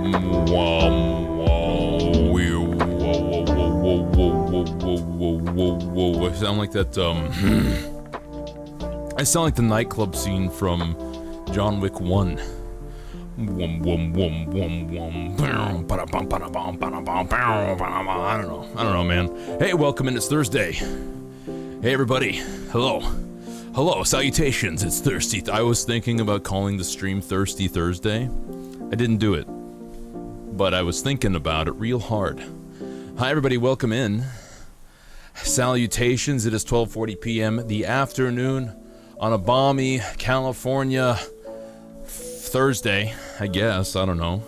I sound like that, I sound like the nightclub scene from John Wick 1. I don't know, man. Hey, welcome in, it's Thursday. Hey, everybody. Hello, salutations, it's Thirsty. I was thinking about calling the stream Thirsty Thursday. I didn't do it, but I was thinking about it real hard. Hi, everybody, welcome in. Salutations, it is 12:40 p.m. the afternoon on a balmy California Thursday, I guess, I don't know.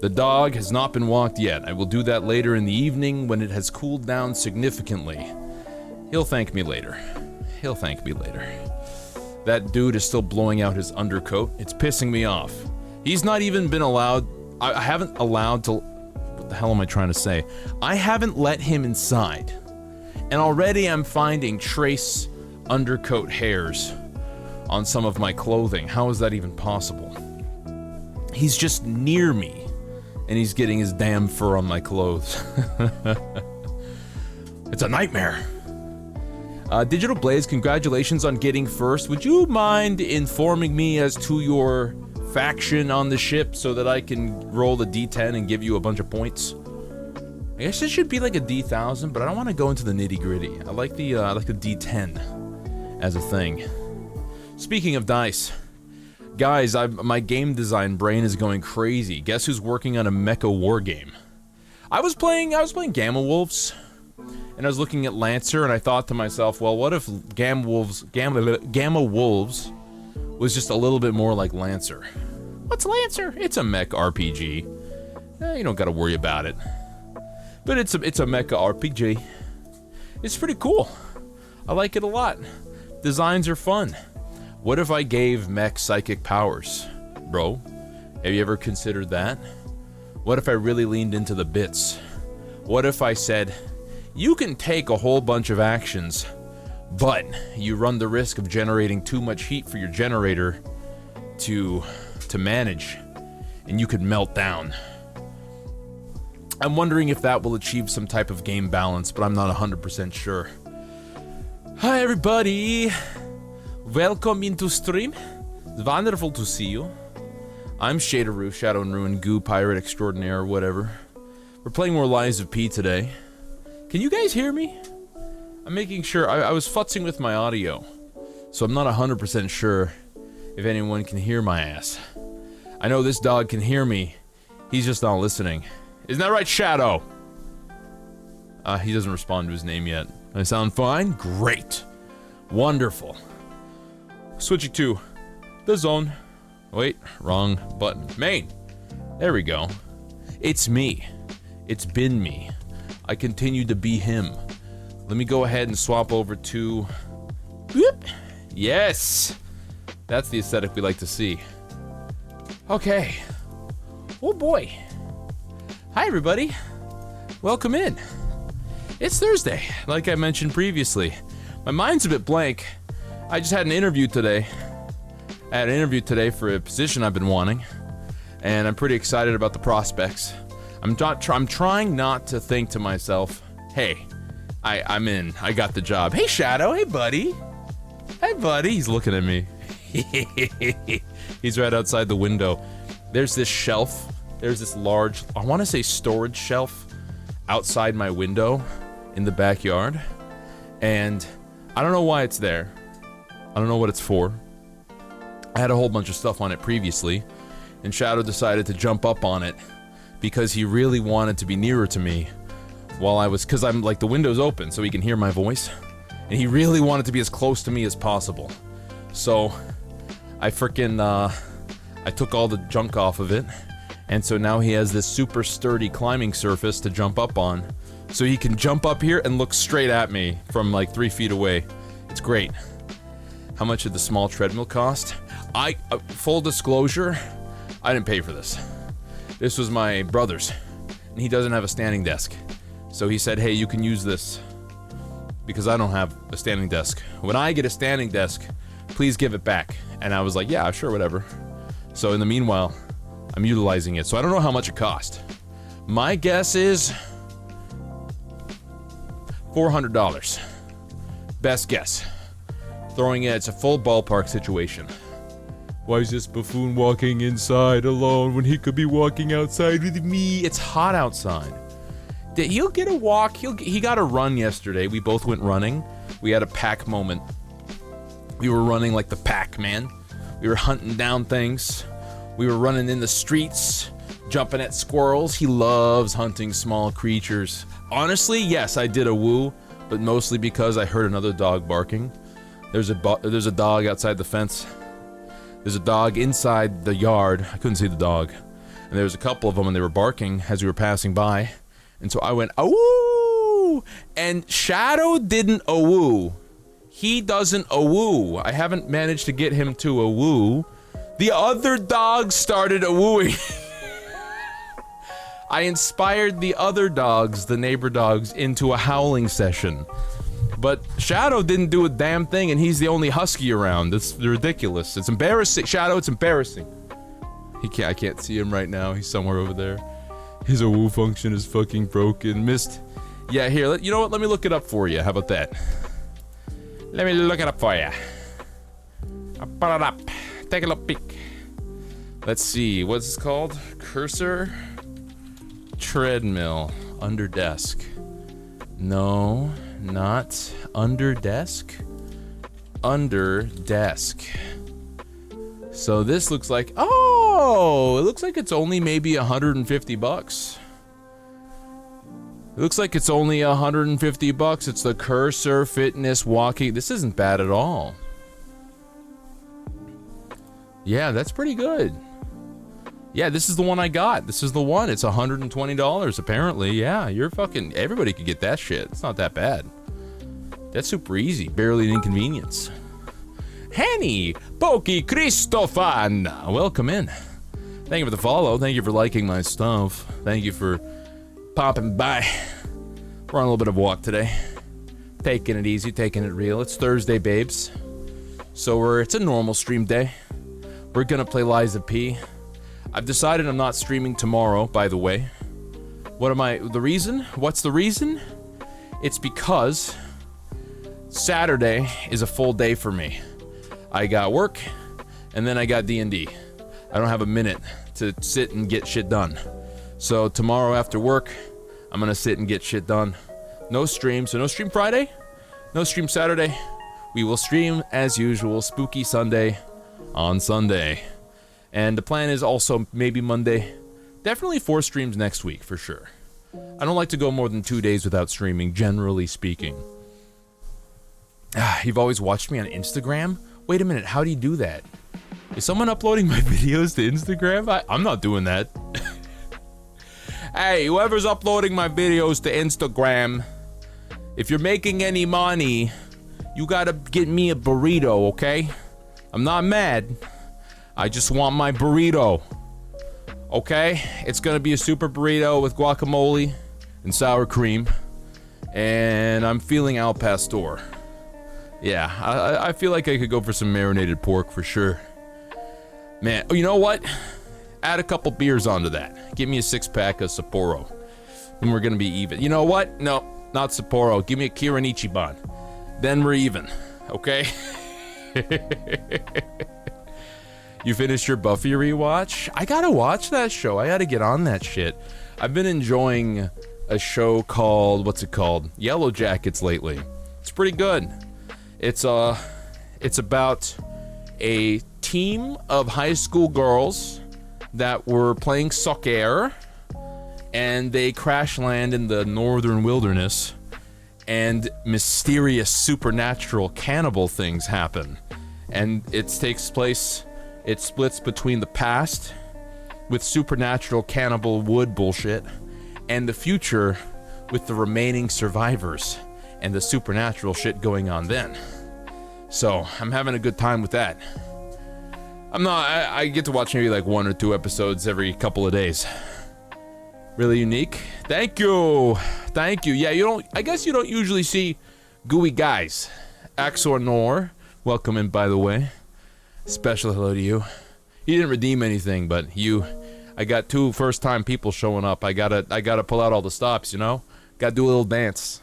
The dog has not been walked yet. I will do that later in the evening when it has cooled down significantly. He'll thank me later. That dude is still blowing out his undercoat. It's pissing me off. He's not even been allowed, I haven't allowed to, what the hell am I trying to say? I haven't let him inside. And already I'm finding trace undercoat hairs on some of my clothing. How is that even possible? He's just near me, and he's getting his damn fur on my clothes. It's a nightmare. Digital Blaze, congratulations on getting first. Would you mind informing me as to your faction on the ship so that I can roll the D10 and give you a bunch of points? I guess it should be like a D1000, but I don't want to go into the nitty-gritty. I like the D10 as a thing. Speaking of dice, guys, my game design brain is going crazy. Guess who's working on a mecha war game? I was playing Gamma Wolves, and I was looking at Lancer, and I thought to myself, well, what if Gamma Wolves was just a little bit more like Lancer? What's Lancer? It's a mech RPG. You don't got to worry about it. But it's a mecha RPG. It's pretty cool. I like it a lot. Designs are fun. What if I gave mech psychic powers? Bro, have you ever considered that? What if I really leaned into the bits? What if I said, you can take a whole bunch of actions, but you run the risk of generating too much heat for your generator to manage, and you could melt down. I'm wondering if that will achieve some type of game balance, but I'm not 100% sure. Hi everybody! Welcome into stream. It's wonderful to see you. I'm Shaderoo, Shadow and Ruin, Goo, Pirate Extraordinaire, or whatever. We're playing more Lies of P today. Can you guys hear me? I'm making sure, I was futzing with my audio, so I'm not 100% sure if anyone can hear my ass. I know this dog can hear me, he's just not listening. Isn't that right, Shadow? He doesn't respond to his name yet. I sound fine? Great. Wonderful. Switching to the zone. Wait, wrong button. Main. There we go. It's me. It's been me. I continue to be him. Let me go ahead and swap over to... Whoop. Yes! That's the aesthetic we like to see. Okay. Oh boy. Hi everybody. Welcome in. It's Thursday, like I mentioned previously. My mind's a bit blank. I just had an interview today. I had an interview today for a position I've been wanting, and I'm pretty excited about the prospects. I'm trying not to think to myself, hey, I'm in, I got the job. Hey Shadow, hey buddy. Hey buddy, he's looking at me. He's right outside the window. There's this shelf. There's this large, I want to say storage shelf outside my window in the backyard. And I don't know why it's there. I don't know what it's for. I had a whole bunch of stuff on it previously, and Shadow decided to jump up on it because he really wanted to be nearer to me while I was, because I'm like, the window's open so he can hear my voice, and he really wanted to be as close to me as possible. So I freaking, I took all the junk off of it, and so now he has this super sturdy climbing surface to jump up on, so he can jump up here and look straight at me from like 3 feet away. It's great. How much did the small treadmill cost? Full disclosure, I didn't pay for this. This was my brother's, and he doesn't have a standing desk. So he said, hey, you can use this, because I don't have a standing desk. When I get a standing desk, please give it back. And I was like, yeah, sure, whatever. So in the meanwhile, I'm utilizing it, so I don't know how much it cost. My guess is $400. Best guess. Throwing it, it's a full ballpark situation. Why is this buffoon walking inside alone when he could be walking outside with me? It's hot outside. He'll get a walk. He got a run yesterday. We both went running. We had a pack moment. We were running like the pack, man. We were hunting down things. We were running in the streets, jumping at squirrels. He loves hunting small creatures. Honestly, yes, I did a woo, but mostly because I heard another dog barking. There's a dog outside the fence. There's a dog inside the yard. I couldn't see the dog. And there was a couple of them, and they were barking as we were passing by. And so I went, "Awoo!" And Shadow didn't awoo. He doesn't awoo. I haven't managed to get him to awoo. The other dogs started awooing. I inspired the other dogs, the neighbor dogs, into a howling session. But Shadow didn't do a damn thing, and he's the only husky around. It's ridiculous. It's embarrassing. Shadow, it's embarrassing. I can't see him right now. He's somewhere over there. His awoo function is fucking broken. Missed. Yeah, here, you know what? Let me look it up for you. How about that? Let me look it up for you. I'll put it up. Take a little peek. Let's see. What's this called? Cursor? Treadmill. Under desk. No. Not under desk. Under desk. So this looks like, oh, it looks like it's only maybe $150. It looks like it's only $150. It's the Cursor Fitness Walking. This isn't bad at all. Yeah, that's pretty good. Yeah, this is the one I got. This is the one. It's $120 apparently. Yeah, you're fucking, everybody could get that shit. It's not that bad. That's super easy. Barely an inconvenience. Henny Pokey Christofan, welcome in. Thank you for the follow. Thank you for liking my stuff. Thank you for popping by. We're on a little bit of a walk today. Taking it easy, taking it real. It's Thursday, babes. So it's a normal stream day. We're gonna play Liza P. I've decided I'm not streaming tomorrow, by the way. The reason? What's the reason? It's because Saturday is a full day for me. I got work, and then I got D&D. I don't have a minute to sit and get shit done. So tomorrow after work, I'm gonna sit and get shit done. No stream, so no stream Friday, no stream Saturday. We will stream as usual, Spooky Sunday on Sunday. And the plan is also maybe Monday. Definitely 4 streams next week, for sure. I don't like to go more than 2 days without streaming, generally speaking. You've always watched me on Instagram? Wait a minute, how do you do that? Is someone uploading my videos to Instagram? I'm not doing that. Hey, whoever's uploading my videos to Instagram, if you're making any money, you gotta get me a burrito, okay? I'm not mad. I just want my burrito. Okay? It's gonna be a super burrito with guacamole and sour cream. And I'm feeling al pastor. Yeah, I feel like I could go for some marinated pork for sure. Man, you know what? Add a couple beers onto that. Give me a 6-pack of Sapporo. And we're gonna be even. You know what? No, not Sapporo. Give me a Kirin Ichiban. Then we're even. Okay? You finished your Buffy rewatch? I gotta watch that show. I gotta get on that shit. I've been enjoying a show called, what's it called? Yellow Jackets lately. It's pretty good. It's about a team of high school girls that were playing soccer, and they crash land in the northern wilderness, and mysterious supernatural cannibal things happen. And it takes place, it splits between the past with supernatural cannibal wood bullshit and the future with the remaining survivors and the supernatural shit going on then. So I'm having a good time with that. I get to watch maybe like 1 or 2 episodes every couple of days. Really unique. Thank you. Thank you. Yeah, I guess you don't usually see gooey guys. Axor Nor, welcome in, by the way. Special hello to you. You didn't redeem anything, but I got 2 first-time people showing up. I gotta pull out all the stops, you know? Gotta do a little dance.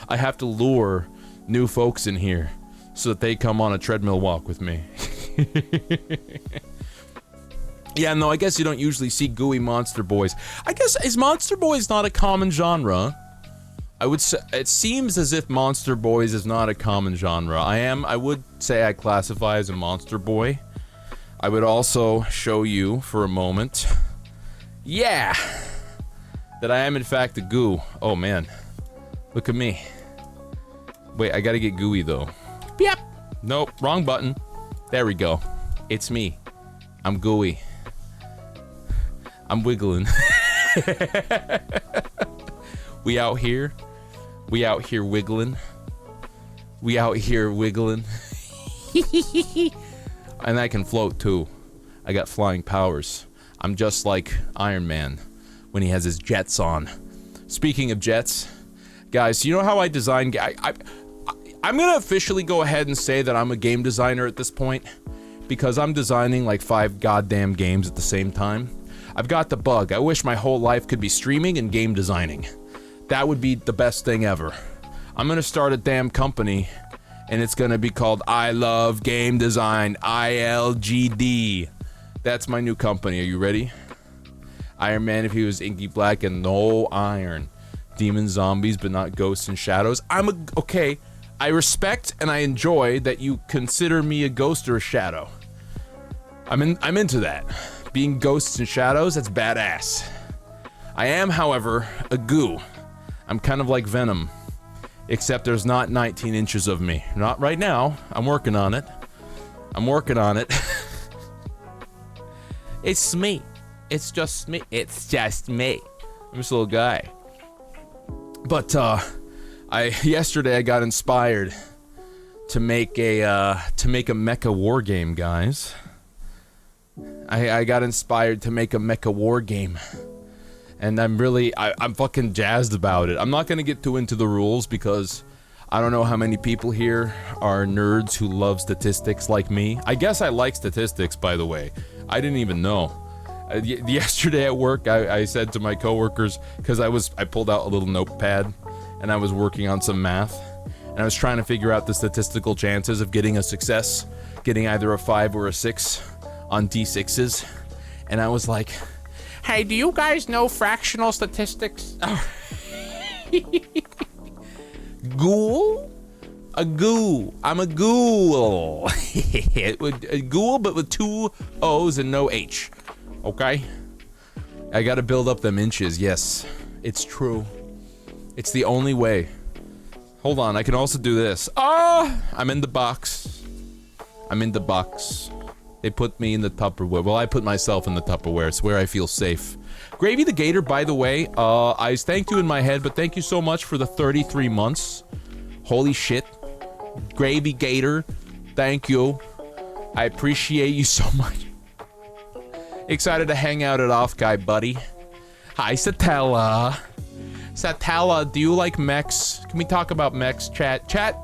I have to lure new folks in here so that they come on a treadmill walk with me. Yeah, no, I guess you don't usually see gooey monster boys. I guess, is monster boys not a common genre? I would say, it seems as if monster boys is not a common genre. I would say I classify as a monster boy. I would also show you for a moment, yeah, that I am in fact a goo. Oh man, look at me. Wait, I gotta get gooey though. Yep. Nope, wrong button. There we go. It's me. I'm gooey. I'm wiggling. We out here. We out here wiggling. We out here wiggling. And I can float too. I got flying powers. I'm just like Iron Man when he has his jets on. Speaking of jets, guys, you know how I design... I'm gonna officially go ahead and say that I'm a game designer at this point, because I'm designing like 5 goddamn games at the same time. I've got the bug. I wish my whole life could be streaming and game designing. That would be the best thing ever. I'm gonna start a damn company, and it's gonna be called I Love Game Design, ILGD. That's my new company. Are you ready? Iron Man if he was inky black and no iron. Demon zombies, but not ghosts and shadows. Okay, I respect and I enjoy that you consider me a ghost or a shadow. I'm into that. Being ghosts and shadows, that's badass. I am, however, a goo. I'm kind of like Venom, except there's not 19 inches of me. Not right now. I'm working on it. I'm working on it. It's me. It's just me. It's just me. I'm just a little guy. But, yesterday I got inspired to make a mecha war game, guys. I got inspired to make a mecha war game. And I'm fucking jazzed about it. I'm not gonna get too into the rules because I don't know how many people here are nerds who love statistics like me. I guess I like statistics, by the way. I didn't even know. Yesterday at work, I said to my coworkers, because I pulled out a little notepad and I was working on some math, and I was trying to figure out the statistical chances of getting a success, getting either a 5 or a 6 on D6s, and I was like, hey, do you guys know fractional statistics? Ghoul? A ghoul. I'm a ghoul. A ghoul, but with 2 O's and no H. Okay? I gotta build up them inches, yes. It's true. It's the only way. Hold on, I can also do this. I'm in the box. I'm in the box. They put me in the Tupperware. Well, I put myself in the Tupperware. It's where I feel safe. Gravy the Gator, by the way, I thanked you in my head, but thank you so much for the 33 months. Holy shit. Gravy Gator, thank you. I appreciate you so much. Excited to hang out at Off Guy, buddy. Hi, Satella. Satella, do you like mechs? Can we talk about mechs, chat? Chat,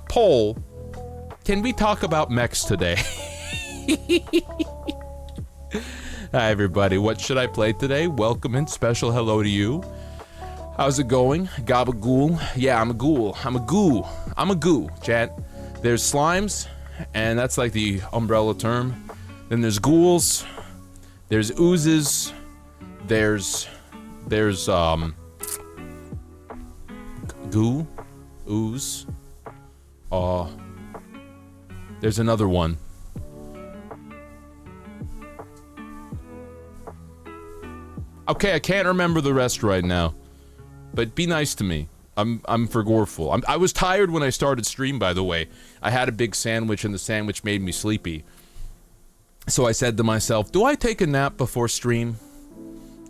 poll. Can we talk about mechs today? Hi, everybody. What should I play today? Welcome and special hello to you. How's it going? Gabagool? Yeah, I'm a ghoul. I'm a goo. I'm a goo, chat. There's slimes, and that's like the umbrella term. Then there's ghouls. There's oozes. There's goo? Ooze? There's another one. Okay, I can't remember the rest right now. But be nice to me. I'm forgoreful. I was tired when I started stream, by the way. I had a big sandwich and the sandwich made me sleepy. So I said to myself, do I take a nap before stream?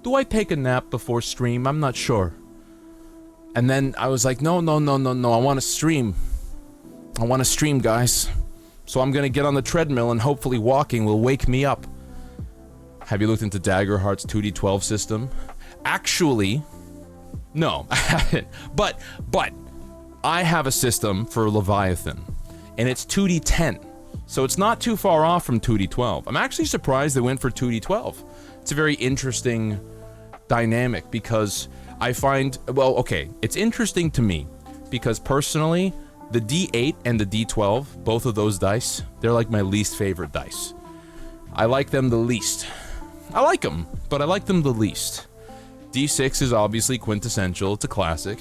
Do I take a nap before stream? I'm not sure. And then I was like, no, I want to stream. I want to stream, guys. So I'm gonna get on the treadmill and hopefully walking will wake me up. Have you looked into Daggerheart's 2D12 system? Actually, no, I haven't. But I have a system for Leviathan, and it's 2D10. So it's not too far off from 2d12. I'm actually surprised they went for 2d12. It's a very interesting dynamic because I find, well, okay, it's interesting to me because personally, the D8 and the D12, both of those dice, they're like my least favorite dice. I like them the least. I like them, but I like them the least. D6 is obviously quintessential, it's a classic.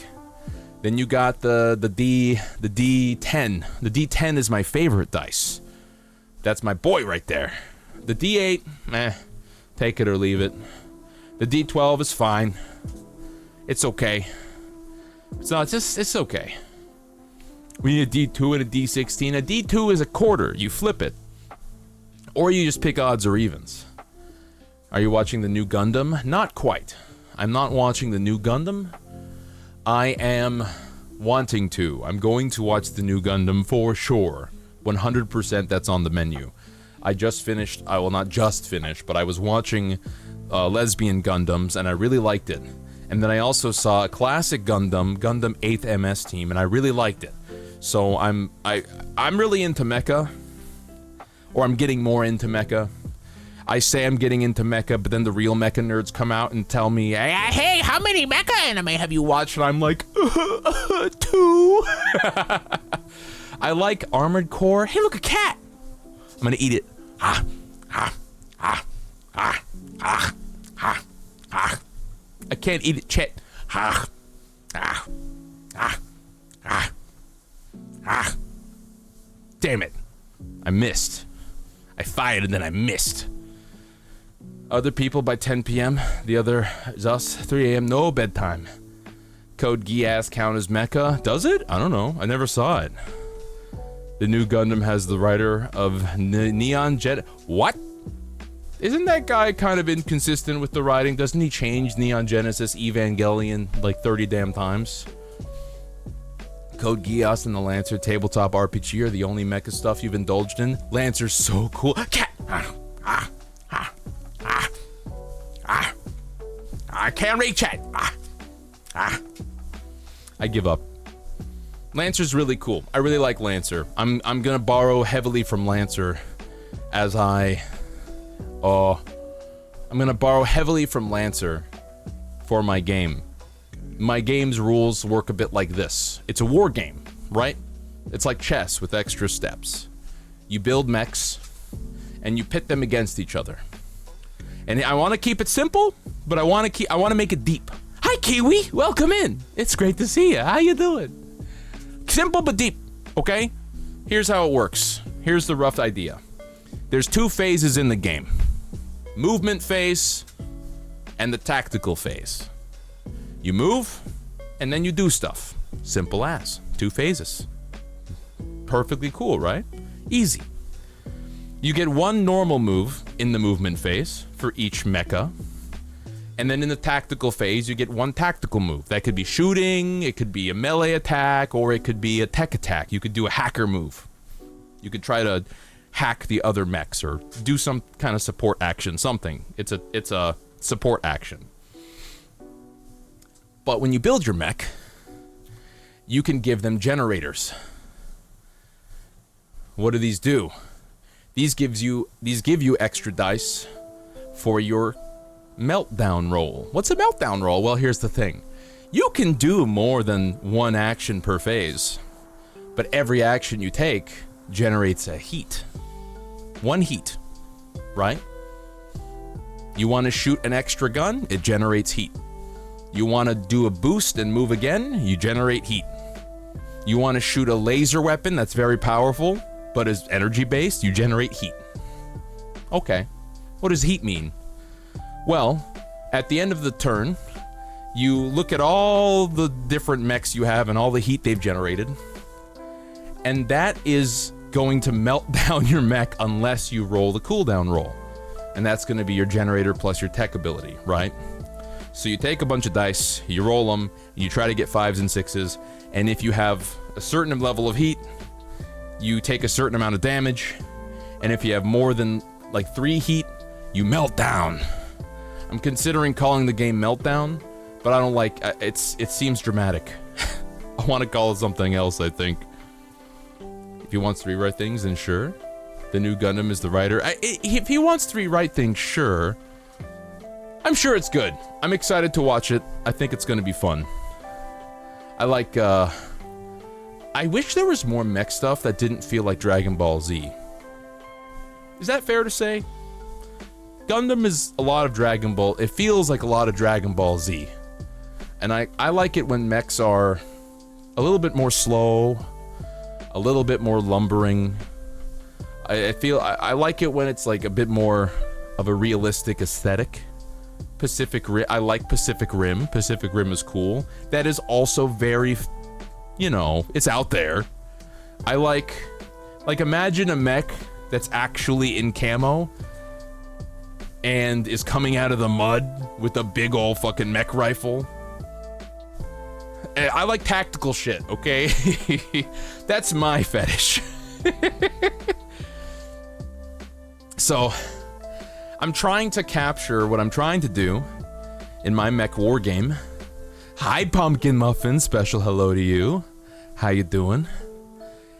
Then you got the D10. The D10 is my favorite dice. That's my boy right there. The D8, take it or leave it. The D12 is fine. It's okay. It's okay. We need a D2 and a D16. A D2 is a quarter. You flip it. Or you just pick odds or evens. Are you watching the new Gundam? Not quite. I'm not watching the new Gundam. I am wanting to. I'm going to watch the new Gundam for sure. 100% that's on the menu. I just finished, I will not just finish, but I was watching lesbian Gundams and I really liked it. And then I also saw a classic Gundam 8th MS Team, and I really liked it. So I'm really into mecha, or I'm getting more into mecha. I say I'm getting into mecha, but then the real mecha nerds come out and tell me, hey, how many mecha anime have you watched? And I'm like, 2. I like Armored Core. Hey, look, a cat. I'm gonna eat it. I can't eat it, Chet. Damn it. I missed. I fired and then I missed. Other people by 10 p.m. The other is us. 3 a.m. No bedtime. Code Geass count as mecha. Does it? I don't know. I never saw it. The new Gundam has the writer of Neon Jet. What? Isn't that guy kind of inconsistent with the writing? Doesn't he change Neon Genesis Evangelion like 30 damn times? Code Geass and the Lancer tabletop RPG are the only mecha stuff you've indulged in. Lancer's so cool. Cat! I can't reach it! I give up. Lancer's really cool. I really like Lancer. I'm gonna borrow heavily from Lancer as I'm gonna borrow heavily from Lancer for my game. My game's rules work a bit like this. It's a war game, right? It's like chess with extra steps. You build mechs, and you pit them against each other. And I want to keep it simple, but I want to make it deep. Hi, Kiwi. Welcome in. It's great to see you. How you doing? Simple but deep, okay? Here's how it works. Here's the rough idea. There's 2 phases in the game. Movement phase and the tactical phase. You move, and then you do stuff. Simple as. 2 phases. Perfectly cool, right? Easy. You get 1 normal move in the movement phase for each mecha. And then in the tactical phase, you get 1 tactical move. That could be shooting, it could be a melee attack, or it could be a tech attack. You could do a hacker move. You could try to hack the other mechs or do some kind of support action, something. It's a support action. But when you build your mech, you can give them generators. What do these do? These give you extra dice for your meltdown roll. What's a meltdown roll? Well, here's the thing. You can do more than 1 action per phase, but every action you take generates a heat. 1 heat, right? You want to shoot an extra gun? It generates heat. You want to do a boost and move again? You generate heat. You want to shoot a laser weapon that's very powerful, but is energy-based? You generate heat. Okay. What does heat mean? Well, at the end of the turn, you look at all the different mechs you have and all the heat they've generated, and that is going to melt down your mech unless you roll the cooldown roll. And that's going to be your generator plus your tech ability, right? So you take a bunch of dice, you roll them, you try to get 5s and 6s, and if you have a certain level of heat, you take a certain amount of damage, and if you have more than like 3 heat, you melt down. I'm considering calling the game Meltdown, but I don't like it seems dramatic. I want to call it something else, I think. If he wants to rewrite things, then sure. The new Gundam is the writer. If he wants to rewrite things, sure. I'm sure it's good. I'm excited to watch it. I think it's gonna be fun. I like, I wish there was more mech stuff that didn't feel like Dragon Ball Z. Is that fair to say? Gundam is a lot of Dragon Ball. It feels like a lot of Dragon Ball Z. And I like it when mechs are a little bit more slow, a little bit more lumbering. I like it when it's like a bit more of a realistic aesthetic. Pacific Rim, I like Pacific Rim. Pacific Rim is cool. That is also very, you know, it's out there. I like imagine a mech that's actually in camo and is coming out of the mud with a big ol' fucking mech rifle. I like tactical shit, okay? That's my fetish. So, I'm trying to capture what I'm trying to do in my mech war game. Hi, Pumpkin Muffin, special hello to you. How you doing?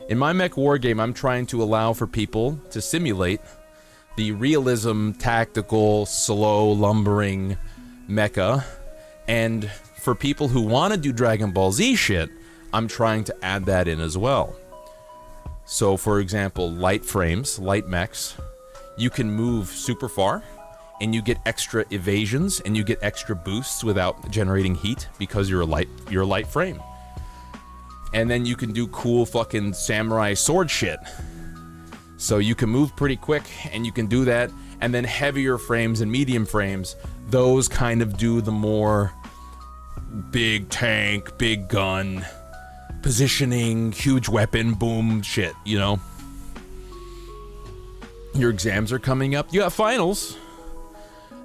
In my mech war game, I'm trying to allow for people to simulate the realism, tactical, slow, lumbering mecha. And for people who want to do Dragon Ball Z shit, I'm trying to add that in as well. So, for example, light frames, light mechs, you can move super far, and you get extra evasions, and you get extra boosts without generating heat because you're a light frame. And then you can do cool fucking samurai sword shit. So you can move pretty quick, and you can do that. And then heavier frames and medium frames, those kind of do the more big tank, big gun, positioning, huge weapon, boom shit, you know? Your exams are coming up. You got finals.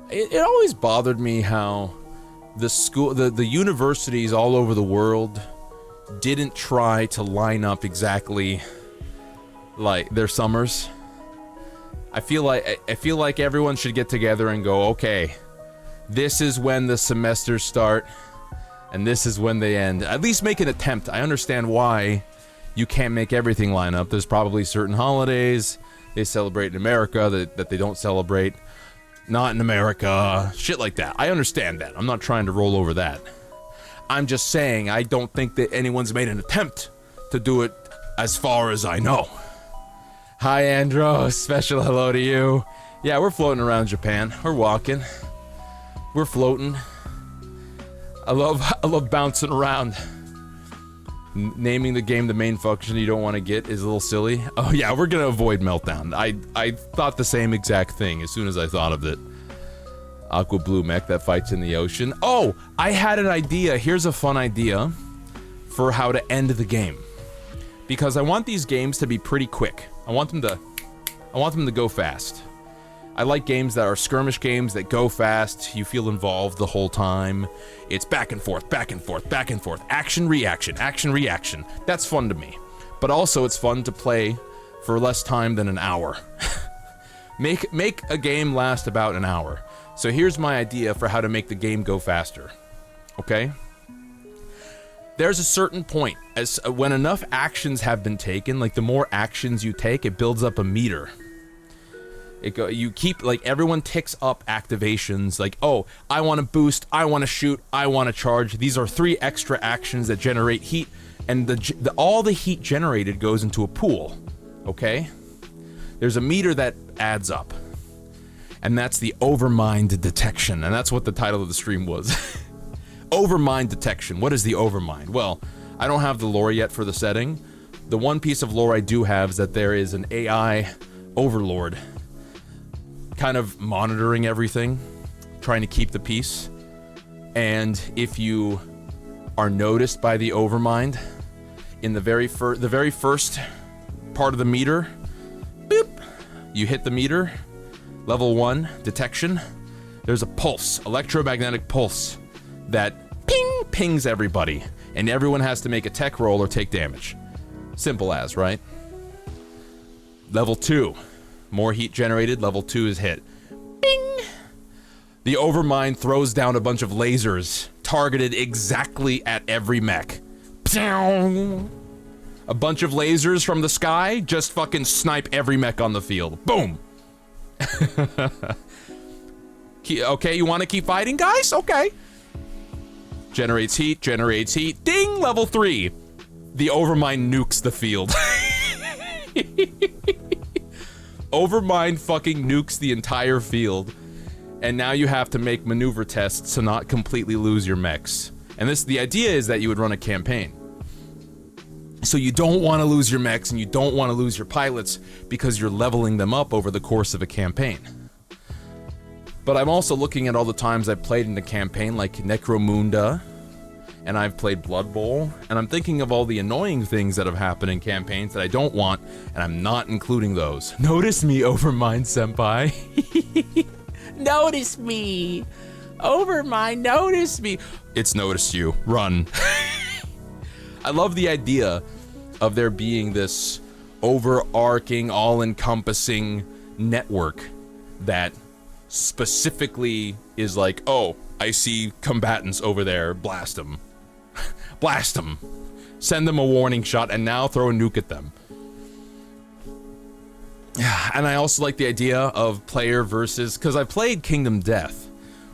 It always bothered me how the universities all over the world didn't try to line up exactly like their summers. I feel like everyone should get together and go, okay, this is when the semesters start, and this is when they end. At least make an attempt. I understand why you can't make everything line up. There's probably certain holidays they celebrate in America that they don't celebrate. Not in America. Shit like that. I understand that. I'm not trying to roll over that. I'm just saying I don't think that anyone's made an attempt to do it as far as I know. Hi, Andros. Special hello to you. Yeah, we're floating around Japan. We're walking. We're floating. I love bouncing around. Naming the game the main function you don't want to get is a little silly. Oh yeah, we're gonna avoid Meltdown. I thought the same exact thing as soon as I thought of it. Aqua Blue Mech that fights in the ocean. Oh, I had an idea. Here's a fun idea for how to end the game. Because I want these games to be pretty quick. I want them to go fast. I like games that are skirmish games that go fast, you feel involved the whole time. It's back and forth, back and forth, back and forth. Action, reaction, action, reaction. That's fun to me. But also it's fun to play for less time than an hour. Make a game last about an hour. So here's my idea for how to make the game go faster. Okay? There's a certain point, as when enough actions have been taken, like the more actions you take, it builds up a meter. You keep, like, everyone ticks up activations, like, oh, I want to boost, I want to shoot, I want to charge. These are 3 extra actions that generate heat, and all the heat generated goes into a pool, okay? There's a meter that adds up, and that's the Overmind detection, and that's what the title of the stream was. Overmind detection. What is the Overmind? Well, I don't have the lore yet for the setting. The one piece of lore I do have is that there is an AI overlord kind of monitoring everything, trying to keep the peace. And if you are noticed by the Overmind in the very first part of the meter, boop, you hit the meter, level 1 detection. There's a pulse, electromagnetic pulse, that pings everybody, and everyone has to make a tech roll or take damage. Simple as, right? Level 2. More heat generated, level 2 is hit. Bing! The Overmind throws down a bunch of lasers, targeted exactly at every mech. A bunch of lasers from the sky, just fucking snipe every mech on the field. Boom! Okay, you want to keep fighting, guys? Okay. Generates heat, Ding! Level 3. The Overmind nukes the field. Overmind fucking nukes the entire field. And now you have to make maneuver tests to not completely lose your mechs. And the idea is that you would run a campaign. So you don't want to lose your mechs and you don't want to lose your pilots because you're leveling them up over the course of a campaign. But I'm also looking at all the times I've played in a campaign like Necromunda, and I've played Blood Bowl, and I'm thinking of all the annoying things that have happened in campaigns that I don't want, and I'm not including those. Notice me, Overmind Senpai. Notice me. Overmind, notice me. It's noticed you. Run. I love the idea of there being this overarching, all-encompassing network that specifically is like, oh, I see combatants over there, blast them. Blast them. Send them a warning shot and now throw a nuke at them. Yeah, and I also like the idea of player versus, because I played Kingdom Death,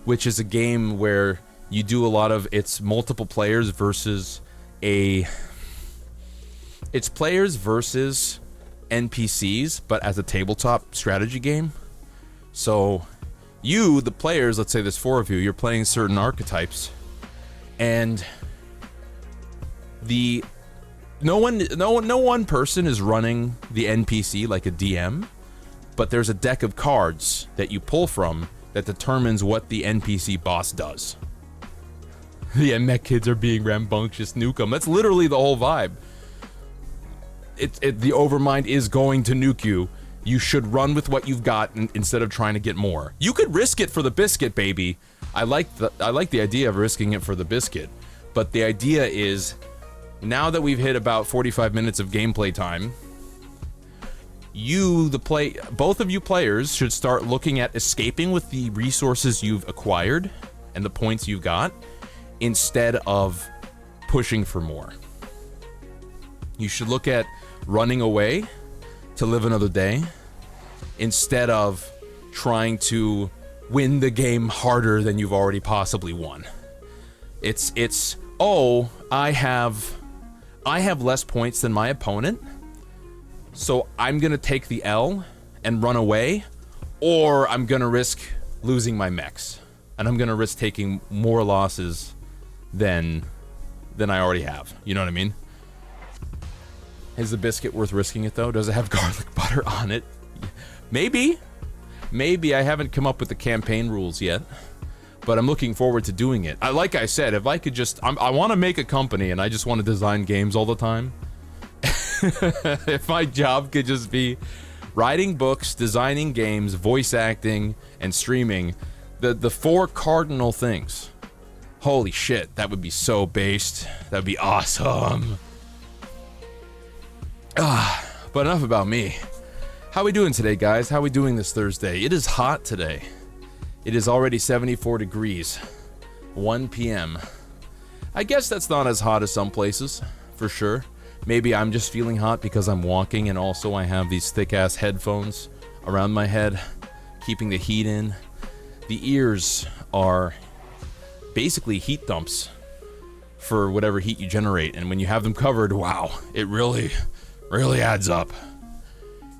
which is a game where you do a lot of, it's multiple players versus it's players versus NPCs, but as a tabletop strategy game. So you, the players, let's say there's 4 of you, you're playing certain archetypes, and no one person is running the NPC like a DM, but there's a deck of cards that you pull from that determines what the NPC boss does. The mech kids are being rambunctious, nuke them. That's literally the whole vibe. The Overmind is going to nuke you. You should run with what you've got instead of trying to get more. You could risk it for the biscuit, baby. I like the idea of risking it for the biscuit. But the idea is, now that we've hit about 45 minutes of gameplay time, both of you players should start looking at escaping with the resources you've acquired and the points you've got, instead of pushing for more. You should look at running away to live another day, instead of trying to win the game harder than you've already possibly won. It's oh, I have less points than my opponent, so I'm gonna take the L and run away, or I'm gonna risk losing my mechs, and I'm gonna risk taking more losses than I already have. You know what I mean? Is the biscuit worth risking it though? Does it have garlic butter on it? Maybe. Maybe. I haven't come up with the campaign rules yet, but I'm looking forward to doing it. Like I said, if I could just, I want to make a company and I just want to design games all the time. If my job could just be writing books, designing games, voice acting, and streaming, the 4 cardinal things. Holy shit, that would be so based. That'd be awesome. But enough about me. How we doing today, guys? How we doing this Thursday? It is hot today. It is already 74 degrees. 1 p.m. I guess that's not as hot as some places, for sure. Maybe I'm just feeling hot because I'm walking, and also I have these thick-ass headphones around my head, keeping the heat in. The ears are basically heat dumps for whatever heat you generate, and when you have them covered, wow, it really adds up.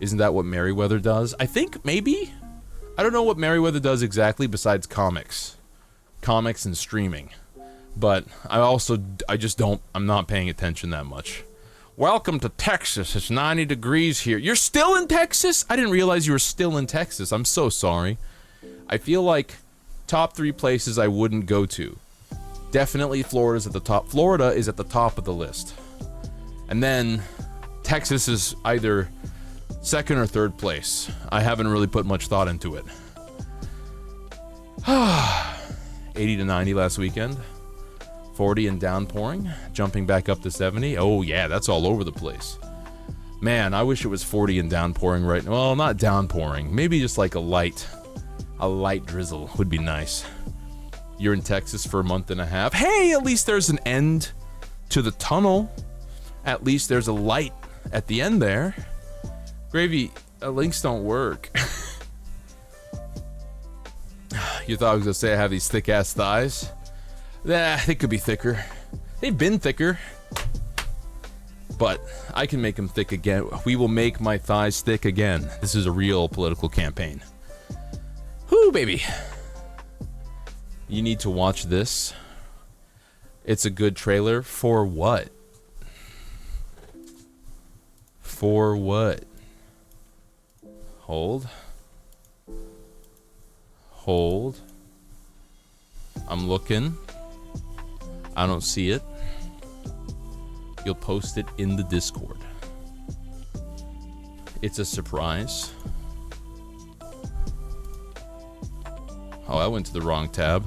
Isn't that what Merryweather does? I think, maybe? I don't know what Merryweather does exactly besides comics and streaming, but I'm not paying attention that much. Welcome to Texas. It's 90 degrees here. You're still in Texas? I didn't realize you were still in Texas. I'm so sorry. I feel like top 3 places I wouldn't go to. Definitely Florida's at the top. Florida is at the top of the list. And then Texas is either second or third place. I haven't really put much thought into it. 80 to 90 last weekend. 40 and downpouring. Jumping back up to 70. Oh yeah, that's all over the place. Man, I wish it was 40 and downpouring right now. Well, not downpouring. Maybe just like a light drizzle would be nice. You're in Texas for a month and a half. Hey, at least there's an end to the tunnel. At least there's a light at the end there. Gravy, links don't work. You thought I was gonna say I have these thick ass thighs? Nah, they could be thicker. They've been thicker. But I can make them thick again. We will make my thighs thick again. This is a real political campaign. Whoo, baby. You need to watch this. It's a good trailer. For what? For what? Hold. Hold. I'm looking. I don't see it. You'll post it in the Discord. It's a surprise. Oh, I went to the wrong tab.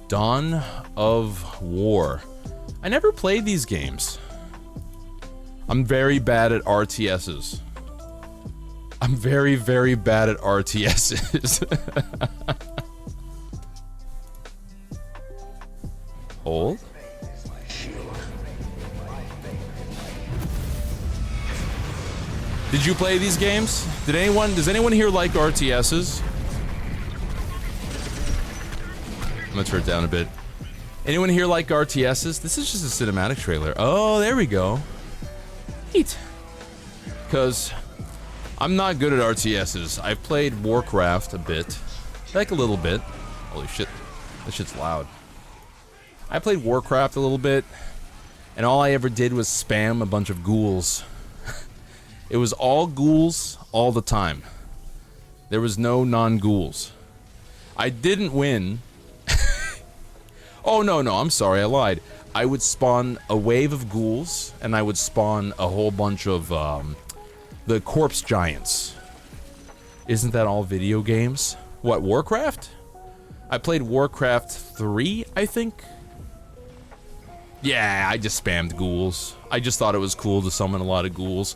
Dawn of War. I never played these games. I'm very bad at RTSs. I'm very, very bad at RTSs. Hold. Did you play these games? Does anyone here like RTSs? I'm gonna turn it down a bit. Anyone here like RTSs? This is just a cinematic trailer. Oh, there we go. Neat. Because I'm not good at RTSs. I've played Warcraft a bit. Like a little bit. Holy shit. That shit's loud. I played Warcraft a little bit, and all I ever did was spam a bunch of ghouls. It was all ghouls all the time. There was no non-ghouls. I didn't win. Oh, no, I'm sorry, I lied. I would spawn a wave of ghouls, and I would spawn a whole bunch of, the corpse giants. Isn't that all video games? What, Warcraft? I played Warcraft 3, I think? Yeah, I just spammed ghouls. I just thought it was cool to summon a lot of ghouls.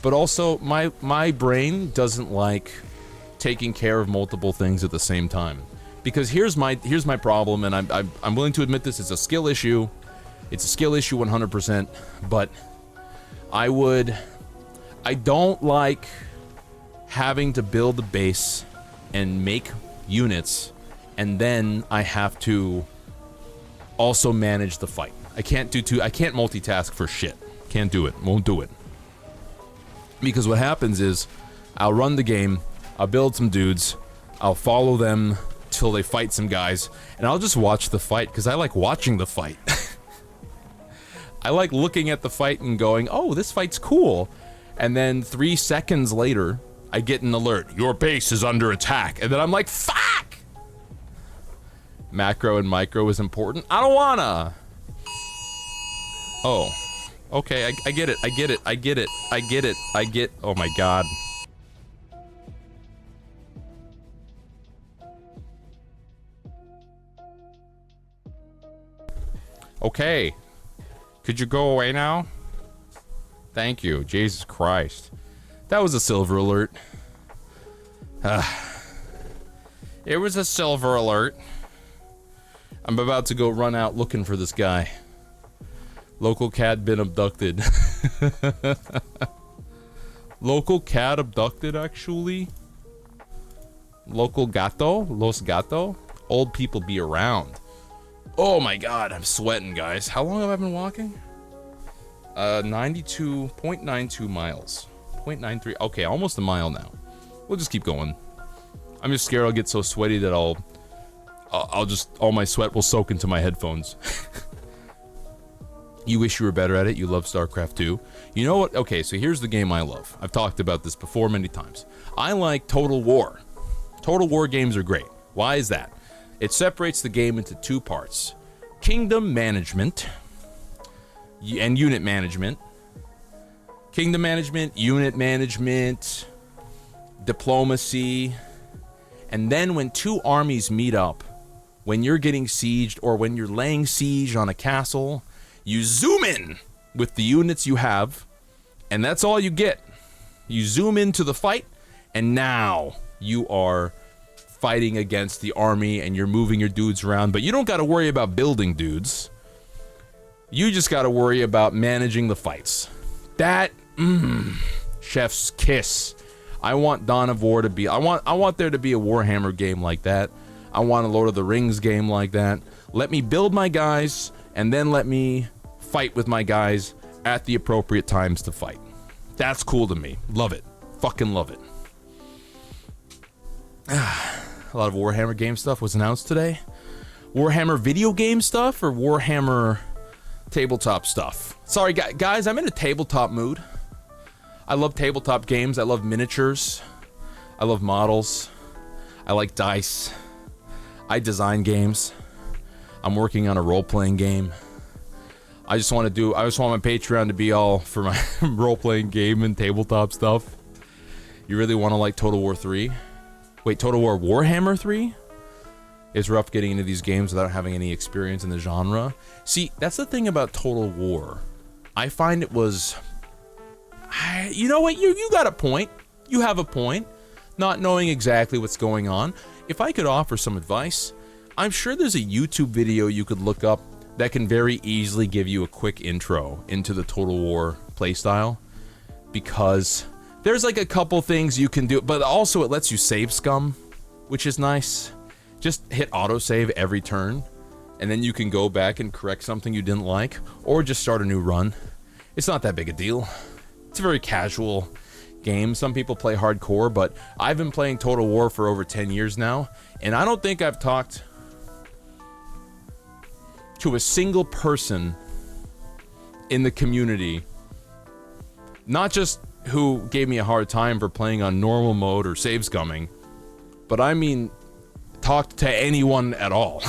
But also, my brain doesn't like taking care of multiple things at the same time. Because here's my problem, and I'm willing to admit this, it's a skill issue. It's a skill issue 100%, but I don't like having to build a base and make units, and then I have to also manage the fight. I can't multitask for shit. Can't do it. Won't do it. Because what happens is, I'll run the game, I'll build some dudes, I'll follow them till they fight some guys, and I'll just watch the fight, because I like watching the fight. I like looking at the fight and going, oh, this fight's cool. And then 3 seconds later, I get an alert, your base is under attack, and then I'm like, fuck! Macro and micro is important. I don't wanna! Oh. Okay, I get it, I get it, I get it, I get it, oh my god. Okay. Could you go away now? Thank you, Jesus Christ. That was a silver alert. It was a silver alert. I'm about to go run out looking for this guy. Local cat been abducted. Local cat abducted, actually? Local gato? Los gato? Old people be around. Oh my god, I'm sweating, guys. How long have I been walking? 92.92 miles. 0.93. Okay, almost a mile now. We'll just keep going. I'm just scared I'll get so sweaty that I'll just, all my sweat will soak into my headphones. You wish you were better at it. You love StarCraft 2. You know what? Okay, so here's the game I love. I've talked about this before many times. I like Total War. Total War games are great. Why is that? It separates the game into 2 parts. Kingdom management and unit management. Kingdom management, unit management, diplomacy. And then when 2 armies meet up, when you're getting sieged or when you're laying siege on a castle, you zoom in with the units you have, and that's all you get. You zoom into the fight, and now you are fighting against the army, and you're moving your dudes around, but you don't got to worry about building dudes. You just got to worry about managing the fights. That, chef's kiss. I want Dawn of War to be, I want there to be a Warhammer game like that. I want a Lord of the Rings game like that. Let me build my guys, and then let me fight with my guys at the appropriate times to fight. That's cool to me. Love it. Fucking love it. A lot of Warhammer game stuff was announced today. Warhammer video game stuff or Warhammer tabletop stuff? Sorry, guys, I'm in a tabletop mood. I love tabletop games. I love miniatures. I love models. I like dice. I design games. I'm working on a role-playing game. I just want my Patreon to be all for my role-playing game and tabletop stuff. You really want to like Total War 3? Wait, Total War Warhammer 3? It's rough getting into these games without having any experience in the genre. See, that's the thing about Total War. I find it was... You know what? You got a point. You have a point. Not knowing exactly what's going on. If I could offer some advice, I'm sure there's a YouTube video you could look up that can very easily give you a quick intro into the Total War playstyle. Because there's like a couple things you can do, but also it lets you save scum, which is nice. Just hit autosave every turn, and then you can go back and correct something you didn't like, or just start a new run. It's not that big a deal. It's a very casual game. Some people play hardcore, but I've been playing Total War for over 10 years now, and I don't think I've talked to a single person in the community, not just who gave me a hard time for playing on normal mode or save scumming, but I mean talked to anyone at all.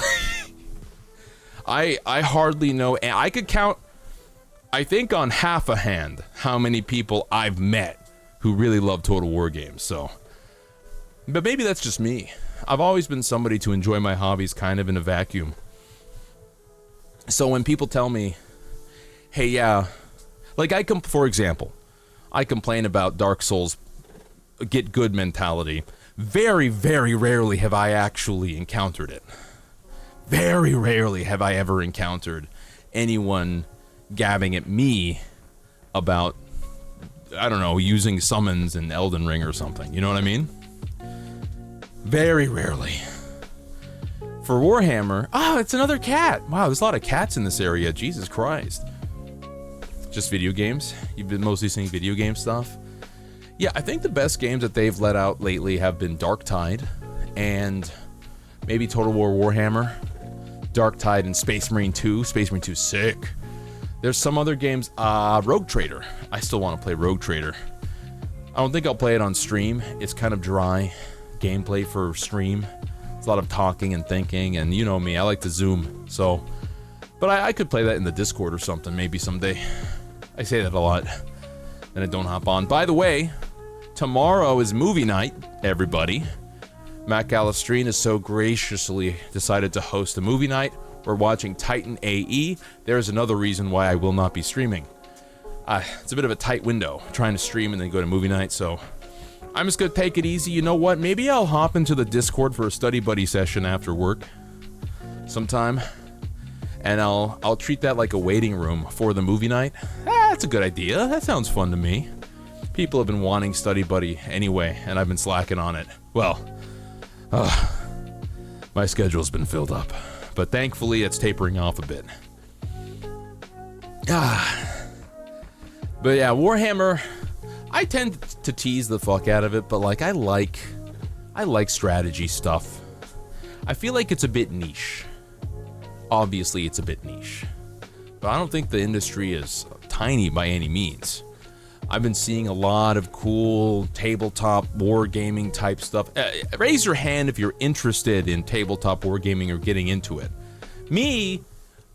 I hardly know, and I could count, I think on half a hand, how many people I've met who really love Total War games, so. But maybe that's just me. I've always been somebody to enjoy my hobbies kind of in a vacuum. So when people tell me, hey, yeah, like for example, I complain about Dark Souls get good mentality. Very, very rarely have I actually encountered it. Very rarely have I ever encountered anyone gabbing at me about, I don't know, using summons in Elden Ring or something. You know what I mean? Very rarely. For Warhammer, it's another cat. Wow, there's a lot of cats in this area. Jesus Christ. Just video games? You've been mostly seeing video game stuff? Yeah, I think the best games that they've let out lately have been Darktide and maybe Total War Warhammer, Darktide and Space Marine 2. Space Marine 2 is sick. There's some other games, Rogue Trader. I still want to play Rogue Trader. I don't think I'll play it on stream. It's kind of dry gameplay for stream. It's a lot of talking and thinking, and you know me, I like to zoom, so. But I could play that in the Discord or something, maybe someday. I say that a lot, then I don't hop on. By the way, tomorrow is movie night, everybody. Matt Galistrine has so graciously decided to host a movie night. We're watching Titan AE. There's another reason why I will not be streaming. It's a bit of a tight window, trying to stream and then go to movie night, so I'm just gonna take it easy. You know what? Maybe I'll hop into the Discord for a study buddy session after work sometime, and I'll treat that like a waiting room for the movie night. That's a good idea. That sounds fun to me. People have been wanting study buddy anyway, and I've been slacking on it. Well, my schedule's been filled up, but thankfully it's tapering off a bit. But yeah, Warhammer, I tend to tease the fuck out of it, but like I like strategy stuff. I feel like it's a bit niche. Obviously it's a bit niche, but I don't think the industry is tiny by any means. I've been seeing a lot of cool tabletop wargaming type stuff. Raise your hand if you're interested in tabletop wargaming or getting into it. Me,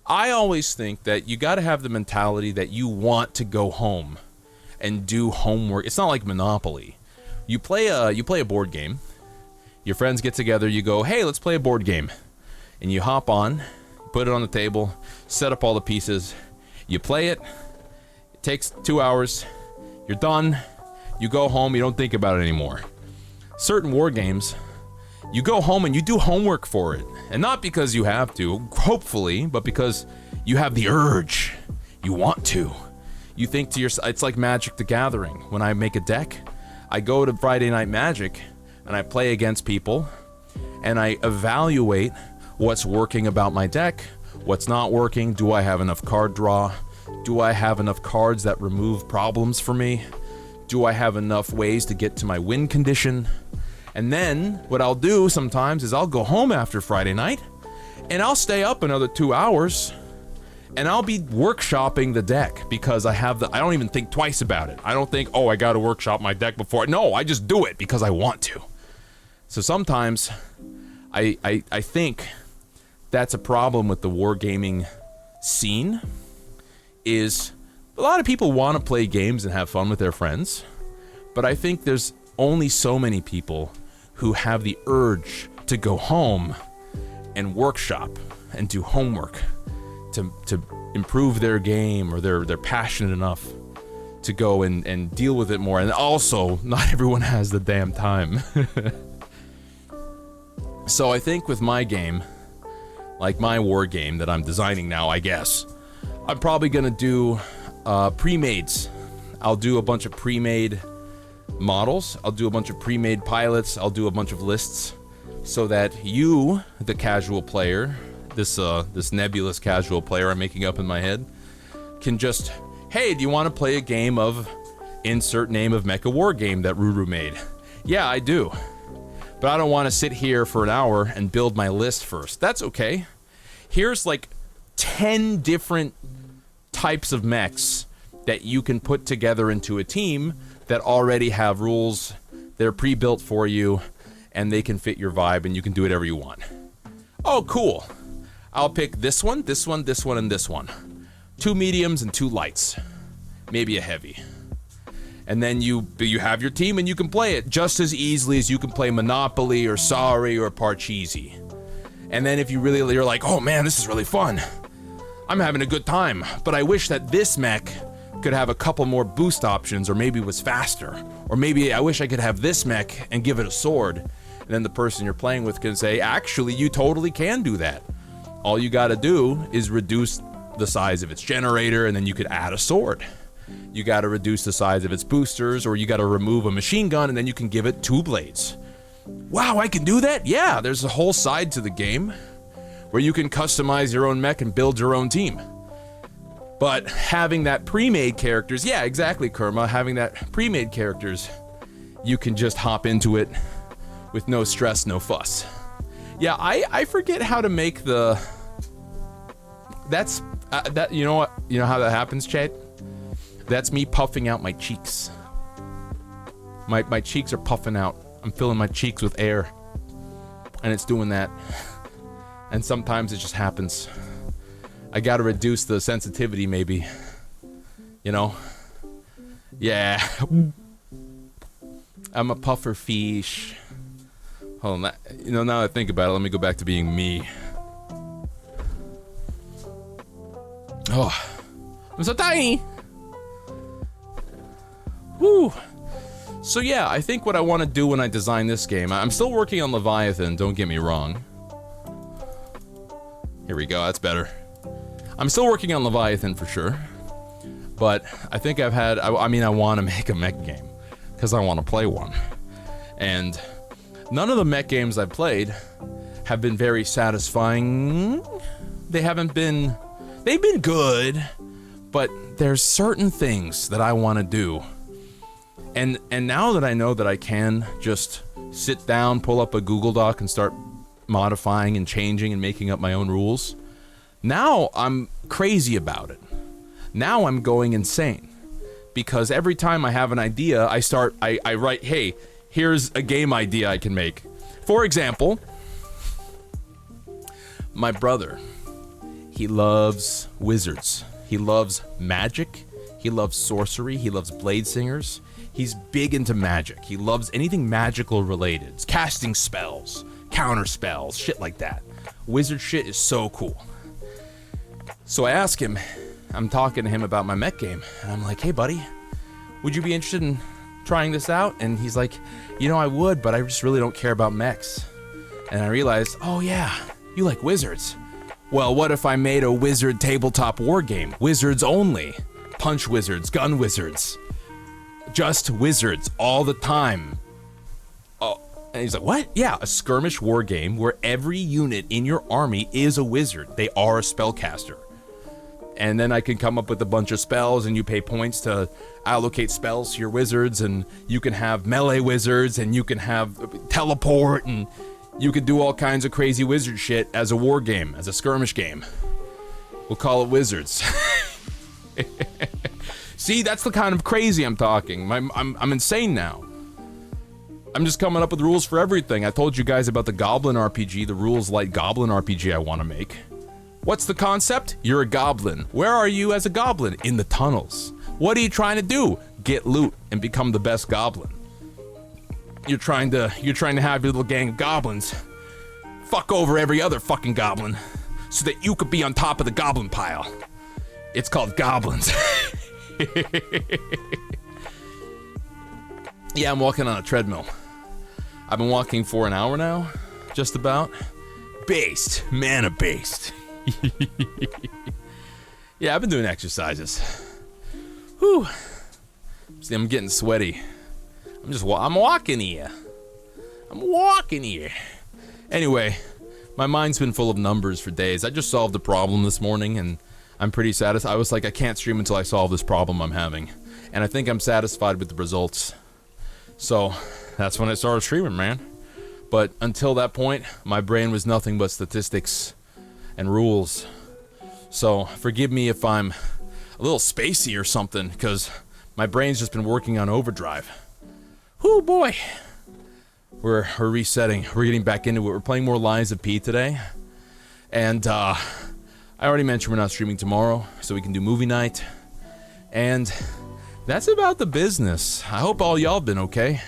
I always think that you gotta have the mentality that you want to go home and do homework. It's not like Monopoly. You play a board game. Your friends get together, you go, hey, let's play a board game. And you hop on, put it on the table, set up all the pieces, you play it, it takes 2 hours, you're done, you go home, you don't think about it anymore. Certain war games, you go home and you do homework for it. And not because you have to, hopefully, but because you have the urge. You want to. You think to yourself, it's like Magic the Gathering. When I make a deck, I go to Friday Night Magic and I play against people and I evaluate what's working about my deck, what's not working. Do I have enough card draw? Do I have enough cards that remove problems for me? Do I have enough ways to get to my win condition? And then what I'll do sometimes is I'll go home after Friday night and I'll stay up another 2 hours and I'll be workshopping the deck because I don't even think twice about it. I don't think, oh, I gotta workshop my deck before. No, I just do it because I want to. So sometimes I think that's a problem with the wargaming scene, is a lot of people want to play games and have fun with their friends, but I think there's only so many people who have the urge to go home and workshop and do homework to improve their game, or they're passionate enough to go and deal with it more. And also, not everyone has the damn time. So I think with my game, like my war game that I'm designing now, I guess, I'm probably gonna do pre-mades. I'll do a bunch of pre-made models, I'll do a bunch of pre-made pilots, I'll do a bunch of lists, so that you, the casual player, this nebulous casual player I'm making up in my head, can just, hey, do you want to play a game of insert name of mecha war game that Ruru made? Yeah, I do. But I don't want to sit here for an hour and build my list first. That's okay. Here's like 10 different types of mechs that you can put together into a team that already have rules, they're pre-built for you, and they can fit your vibe, and you can do whatever you want. Oh, cool. I'll pick this one, this one, this one, and this one. 2 mediums and 2 lights. Maybe a heavy. And then you have your team and you can play it just as easily as you can play Monopoly or Sorry or Parcheesi. And then if you're like, oh man, this is really fun. I'm having a good time, but I wish that this mech could have a couple more boost options, or maybe was faster. Or maybe I wish I could have this mech and give it a sword. And then the person you're playing with can say, actually, you totally can do that. All you gotta do is reduce the size of its generator, and then you could add a sword. You gotta reduce the size of its boosters, or you gotta remove a machine gun, and then you can give it 2 blades. Wow, I can do that? Yeah, there's a whole side to the game where you can customize your own mech and build your own team. But having that pre-made characters, yeah, exactly, Kerma, having that pre-made characters, you can just hop into it with no stress, no fuss. Yeah, I forget how to make the... That's... you know what? You know how that happens, Chad? That's me puffing out my cheeks. My cheeks are puffing out. I'm filling my cheeks with air. And it's doing that. And sometimes it just happens. I gotta reduce the sensitivity, maybe. You know? Yeah. I'm a puffer fish. Hold on, you know, now that I think about it, let me go back to being me. Oh, I'm so tiny. Woo. So yeah, I think what I want to do when I design this game, I'm still working on Leviathan, don't get me wrong. Here we go, that's better. I'm still working on Leviathan for sure. But I think I mean, I want to make a mech game. Because I want to play one. And none of the mech games I've played have been very satisfying. They've been good, but there's certain things that I want to do. And now that I know that I can just sit down, pull up a Google Doc and start modifying and changing and making up my own rules, now I'm crazy about it. Now I'm going insane. Because every time I have an idea, I write, hey, here's a game idea I can make. For example, my brother, he loves wizards. He loves magic. He loves sorcery. He loves blade singers. He's big into magic. He loves anything magical related. Casting spells, counter spells, shit like that. Wizard shit is so cool. So I ask him, I'm talking to him about my mech game, and I'm like, hey buddy, would you be interested in trying this out? And he's like, you know, I would, but I just really don't care about mechs. And I realized, oh yeah, you like wizards. Well, what if I made a wizard tabletop war game? Wizards only. Punch wizards, gun wizards. Just wizards all the time. Oh, and he's like, what? Yeah, a skirmish war game where every unit in your army is a wizard. They are a spellcaster. And then I can come up with a bunch of spells, and you pay points to allocate spells to your wizards, and you can have melee wizards, and you can have teleport, and you can do all kinds of crazy wizard shit as a war game, as a skirmish game. We'll call it Wizards. See, that's the kind of crazy I'm talking. I'm insane now. I'm just coming up with rules for everything. I told you guys about the Goblin RPG, the rules light Goblin RPG I want to make. What's the concept? You're a goblin. Where are you as a goblin? In the tunnels. What are you trying to do? Get loot and become the best goblin. You're trying to have your little gang of goblins fuck over every other fucking goblin so that you could be on top of the goblin pile. It's called goblins. Yeah, I'm walking on a treadmill. I've been walking for an hour now, just about. Based, mana based. Yeah, I've been doing exercises. Whew. See, I'm getting sweaty. I'm walking here. Anyway, my mind's been full of numbers for days. I just solved a problem this morning, and I'm pretty satisfied. I was like, I can't stream until I solve this problem I'm having. And I think I'm satisfied with the results. So, that's when I started streaming, man. But until that point, my brain was nothing but statistics and rules. So, forgive me if I'm a little spacey or something, because my brain's just been working on overdrive. Whoo, boy. We're resetting. We're getting back into it. We're playing more Lies of P today. And, I already mentioned we're not streaming tomorrow, so we can do movie night. And that's about the business. I hope all y'all been okay.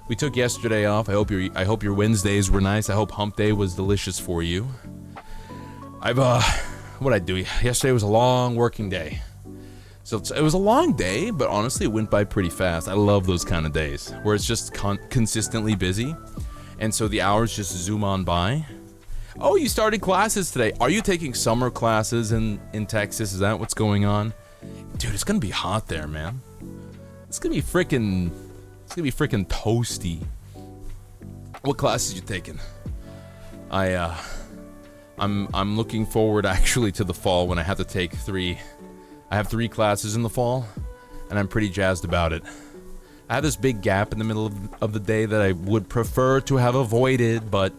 We took yesterday off. I hope your Wednesdays were nice. I hope hump day was delicious for you. What'd I do? Yesterday was a long working day. So it was a long day, but honestly it went by pretty fast. I love those kind of days where it's just consistently busy, and so the hours just zoom on by. Oh, you started classes today. Are you taking summer classes in Texas? Is that what's going on? Dude, it's gonna be hot there, man. It's gonna be freaking toasty. What classes you taking? I'm looking forward actually to the fall when I have to take three. I have 3 classes in the fall, and I'm pretty jazzed about it. I have this big gap in the middle of the day that I would prefer to have avoided, but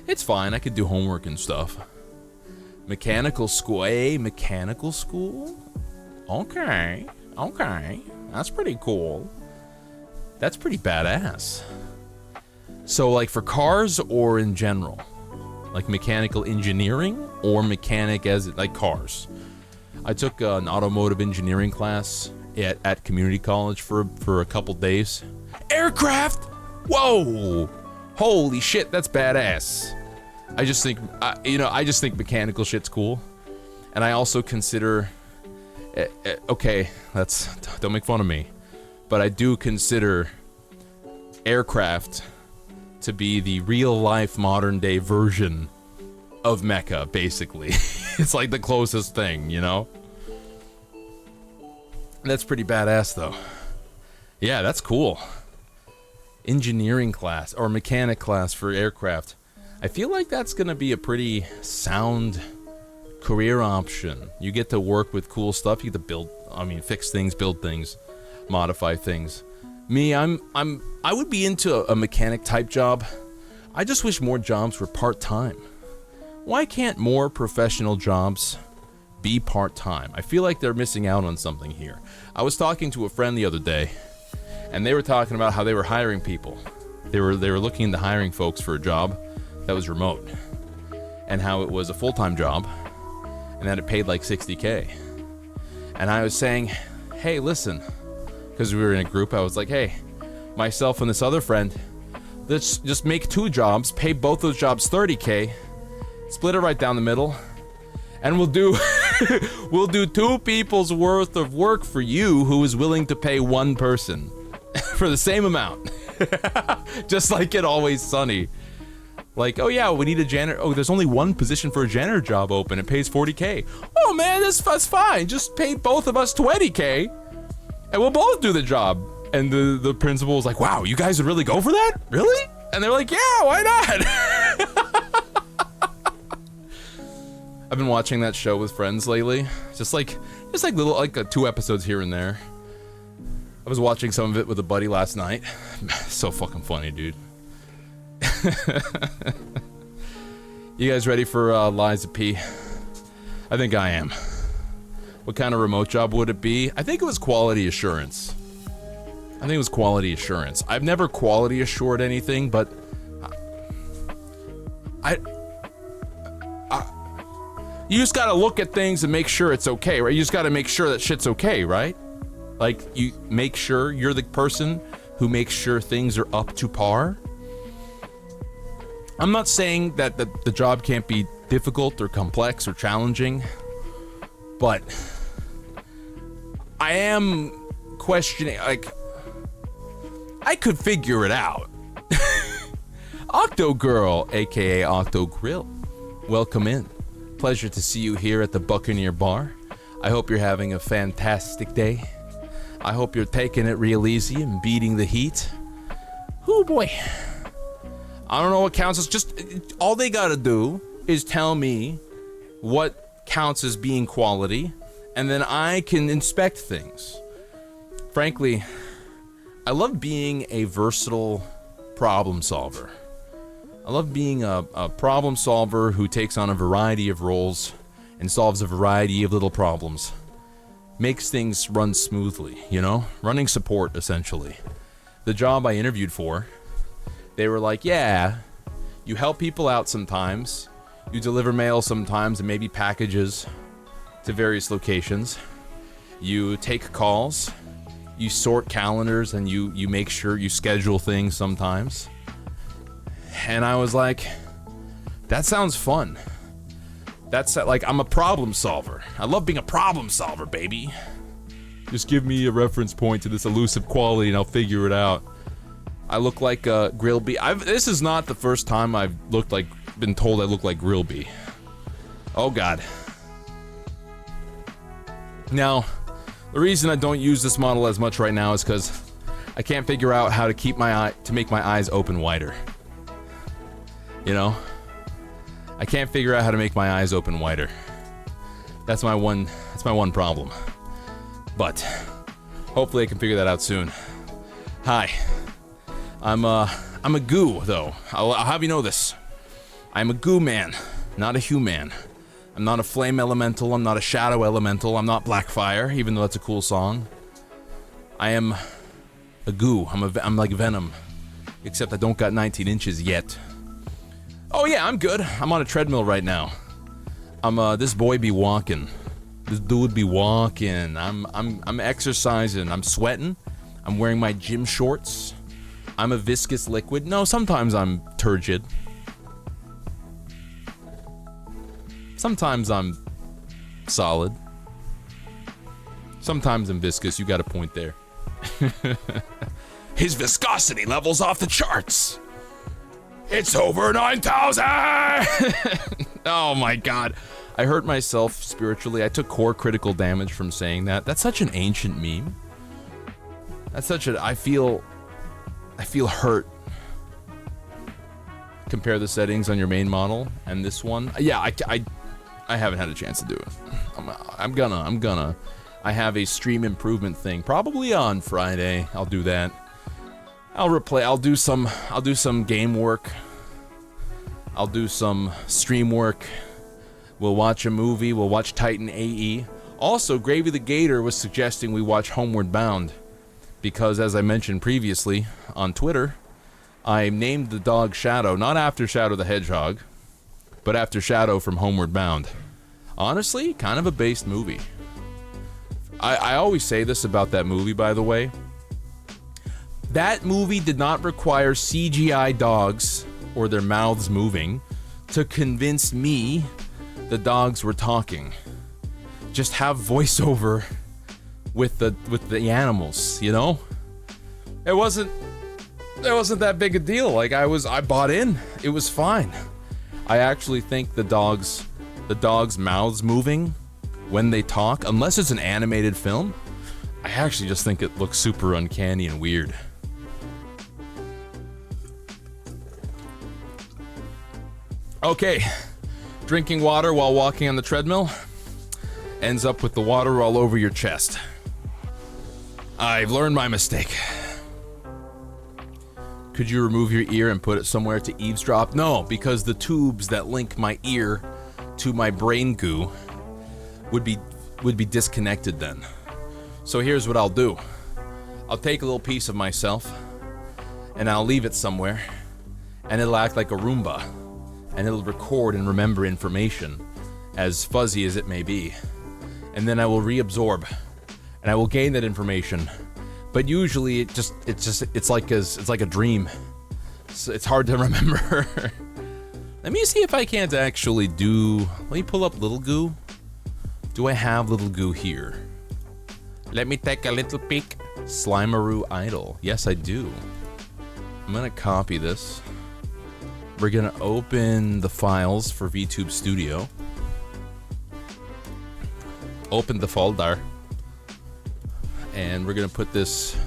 it's fine. I could do homework and stuff. Mechanical school, mechanical school? Okay, that's pretty cool. That's pretty badass. So, like, for cars or in general? Like mechanical engineering or mechanic as, like, cars? I took an automotive engineering class at community college for a couple days. Aircraft! Whoa! Holy shit, that's badass. I just think mechanical shit's cool. And I also consider, okay, don't make fun of me, but I do consider aircraft to be the real life modern day version of mecha, basically. It's like the closest thing, you know? That's pretty badass, though. Yeah, that's cool. Engineering class, or mechanic class for aircraft. I feel like that's gonna be a pretty sound career option. You get to work with cool stuff. You get to fix things, build things, modify things. Me, I would be into a mechanic type job. I just wish more jobs were part-time. Why can't more professional jobs be part-time? I feel like they're missing out on something here. I was talking to a friend the other day, and they were talking about how they were hiring people. They were looking into hiring folks for a job that was remote, and how it was a full-time job, and that it paid like $60K. And I was saying, hey, listen, because we were in a group, I was like, hey, myself and this other friend, let's just make 2 jobs, pay both those jobs $30K, split it right down the middle, and we'll do 2 people's worth of work for you who is willing to pay 1 person for the same amount. Just like in Always Sunny. Like, oh yeah, we need a janitor. Oh, there's only one position for a janitor job open. It pays 40K. Oh man, that's fine. Just pay both of us 20K, and we'll both do the job. And the principal was like, wow, you guys would really go for that? Really? And they're like, yeah, why not? I've been watching that show with friends lately. Just like little, like 2 episodes here and there. I was watching some of it with a buddy last night. So fucking funny, dude. You guys ready for Liza P? I think I am. What kind of remote job would it be? I think it was quality assurance. I've never quality assured anything, but you just gotta look at things and make sure it's okay, right? You just gotta make sure that shit's okay, right? Like, you make sure you're the person who makes sure things are up to par. I'm not saying that the job can't be difficult or complex or challenging, but I am questioning, like, I could figure it out. Octo Girl, aka Octo Grill, welcome in. Pleasure to see you here at the Buccaneer Bar. I hope you're having a fantastic day. I hope you're taking it real easy and beating the heat. Oh boy. I don't know what counts as, just all they gotta do is tell me what counts as being quality, and then I can inspect things. Frankly, I love being a versatile problem solver. I love being a problem solver who takes on a variety of roles and solves a variety of little problems. Makes things run smoothly, you know? Running support, essentially. The job I interviewed for, they were like, yeah, you help people out sometimes, you deliver mail sometimes and maybe packages to various locations, you take calls, you sort calendars, and you make sure you schedule things sometimes. And I was like, that sounds fun. That's like, I'm a problem solver. I love being a problem solver, baby. Just give me a reference point to this elusive quality and I'll figure it out. I look like Grill B. This is not the first time I've been told I look like Grill B. Oh God. Now, the reason I don't use this model as much right now is because I can't figure out how to make my eyes open wider. You know? I can't figure out how to make my eyes open wider. That's my one problem. But hopefully I can figure that out soon. Hi. I'm a goo, though. I'll have you know this. I'm a goo man, not a human. I'm not a flame elemental, I'm not a shadow elemental, I'm not Blackfire, even though that's a cool song. I am a goo. I'm like Venom. Except I don't got 19 inches yet. Oh yeah, I'm good. I'm on a treadmill right now. This boy be walking. This dude be walking. I'm exercising. I'm sweating. I'm wearing my gym shorts. I'm a viscous liquid. No, sometimes I'm turgid. Sometimes I'm solid. Sometimes I'm viscous. You got a point there. His viscosity level's off the charts. It's over 9,000! Oh my God. I hurt myself spiritually. I took core critical damage from saying that. That's such an ancient meme. That's such a... I feel hurt. Compare the settings on your main model and this one. Yeah, I haven't had a chance to do it. I'm gonna. I have a stream improvement thing. Probably on Friday. I'll do that. I'll do some game work. I'll do some stream work. We'll watch a movie. We'll watch Titan AE. Also, Gravy the Gator was suggesting we watch Homeward Bound. Because, as I mentioned previously on Twitter, I named the dog Shadow, not after Shadow the Hedgehog, but after Shadow from Homeward Bound. Honestly, kind of a based movie. I always say this about that movie, by the way. That movie did not require CGI dogs or their mouths moving to convince me the dogs were talking. Just have voiceover with the animals, you know? It wasn't That wasn't that big a deal. Like, I bought in. It was fine. I actually think the dogs' mouths moving when they talk, unless it's an animated film, I actually just think it looks super uncanny and weird. Okay, drinking water while walking on the treadmill ends up with the water all over your chest. I've learned my mistake. Could you remove your ear and put it somewhere to eavesdrop? No, because the tubes that link my ear to my brain goo would be disconnected then. So here's what I'll do. I'll take a little piece of myself and I'll leave it somewhere, and it'll act like a Roomba, and it'll record and remember information, as fuzzy as it may be. And then I will reabsorb, and I will gain that information. But usually it's like a dream. It's hard to remember. Let me see if I can't actually do. Let me pull up Little Goo. Do I have Little Goo here? Let me take a little peek. Slimaroo Idol. Yes, I do. I'm gonna copy this. We're gonna open the files for VTube Studio. Open the folder. And we're gonna put this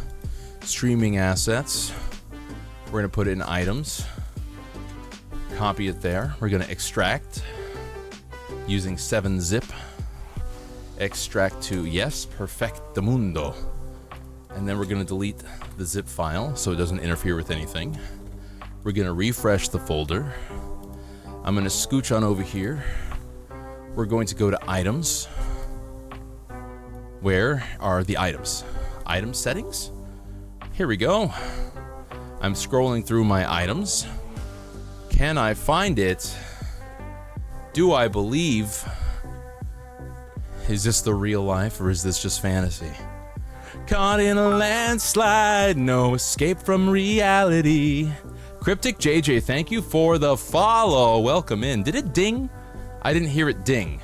streaming assets. We're gonna put it in items. Copy it there. We're gonna extract using 7-zip. Extract to yes, perfectamundo. And then we're gonna delete the zip file so it doesn't interfere with anything. We're gonna refresh the folder. I'm gonna scooch on over here. We're going to go to items. Where are the items? Item settings? Here we go. I'm scrolling through my items. Can I find it? Do I believe? Is this the real life or is this just fantasy? Caught in a landslide, no escape from reality. Cryptic JJ, thank you for the follow. Welcome in. Did it ding? I didn't hear it ding.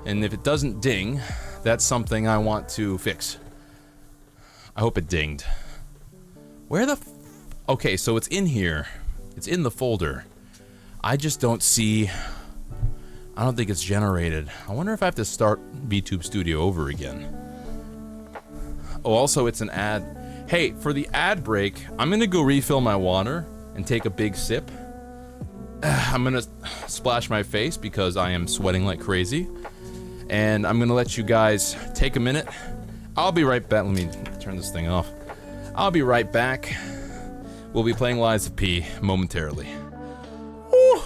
And if it doesn't ding, that's something I want to fix. I hope it dinged. Where the okay, so it's in here. It's in the folder. I just don't see. I don't think it's generated. I wonder if I have to start VTube Studio over again. Oh, also it's an ad. Hey, for the ad break, I'm gonna go refill my water and take a big sip. I'm gonna splash my face because I am sweating like crazy. And I'm gonna let you guys take a minute. I'll be right back. Let me turn this thing off. I'll be right back. We'll be playing Lies of P momentarily. Woo.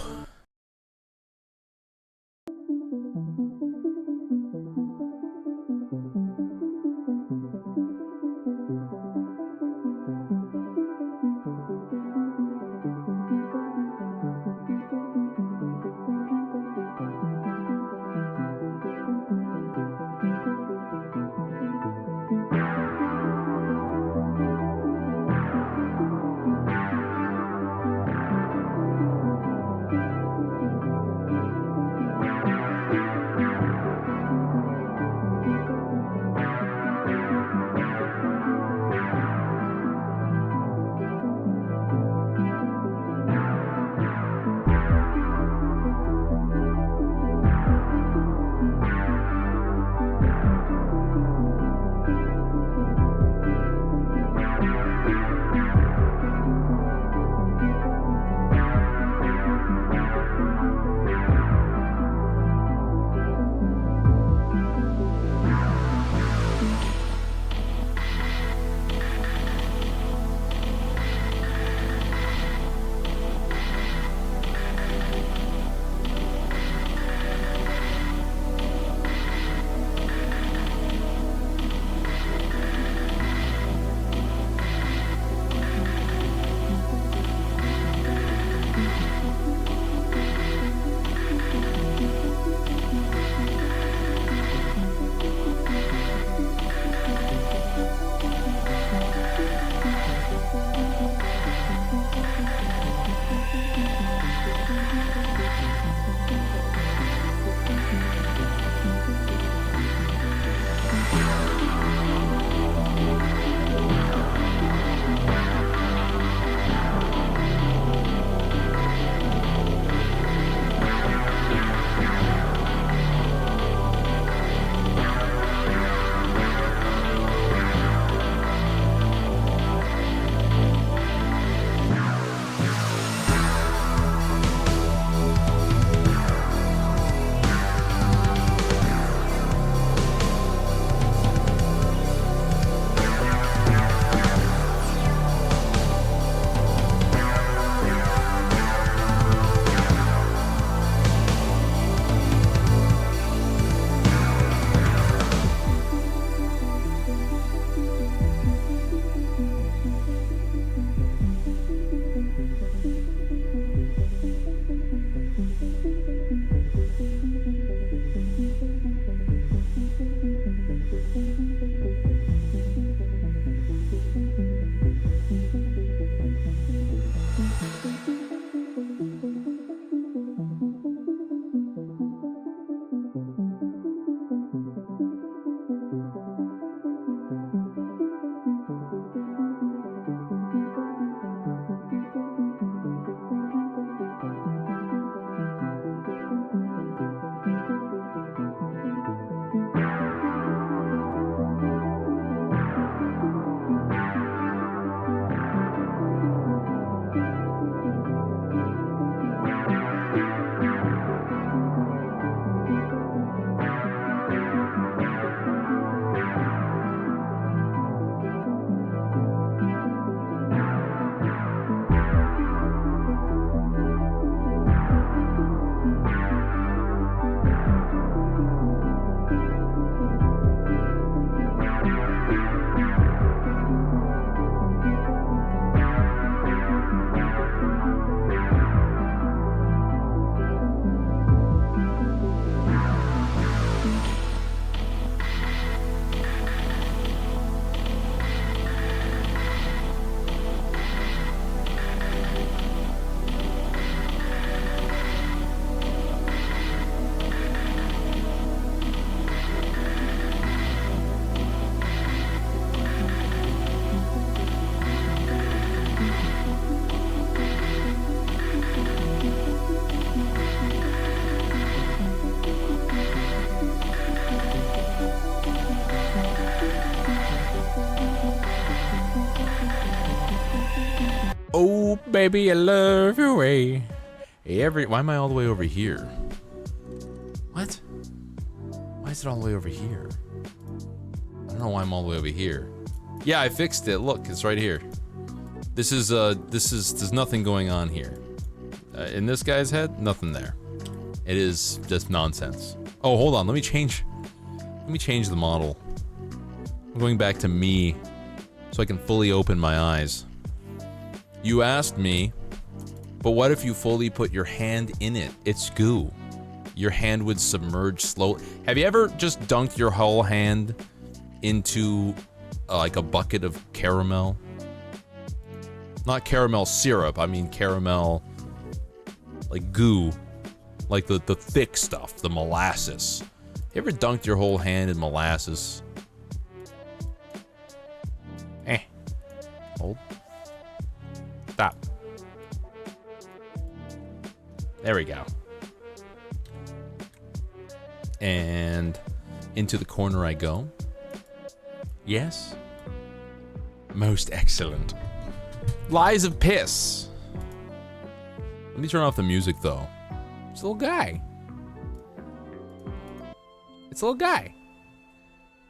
Oh, baby, I love your way. Why am I all the way over here? What? Why is it all the way over here? I don't know why I'm all the way over here. Yeah, I fixed it. Look, it's right here. There's nothing going on here. In this guy's head, nothing there. It is just nonsense. Oh, hold on. Let me change the model. I'm going back to me so I can fully open my eyes. You asked me, but what if you fully put your hand in it? It's goo. Your hand would submerge slowly. Have you ever just dunked your whole hand into like a bucket of caramel? Not caramel syrup, I mean caramel, like goo. Like the thick stuff, the molasses. You ever dunked your whole hand in molasses? Hold. Stop. There we go. And into the corner I go. Yes. Most excellent. Lies of piss. Let me turn off the music though. It's a little guy. It's a little guy.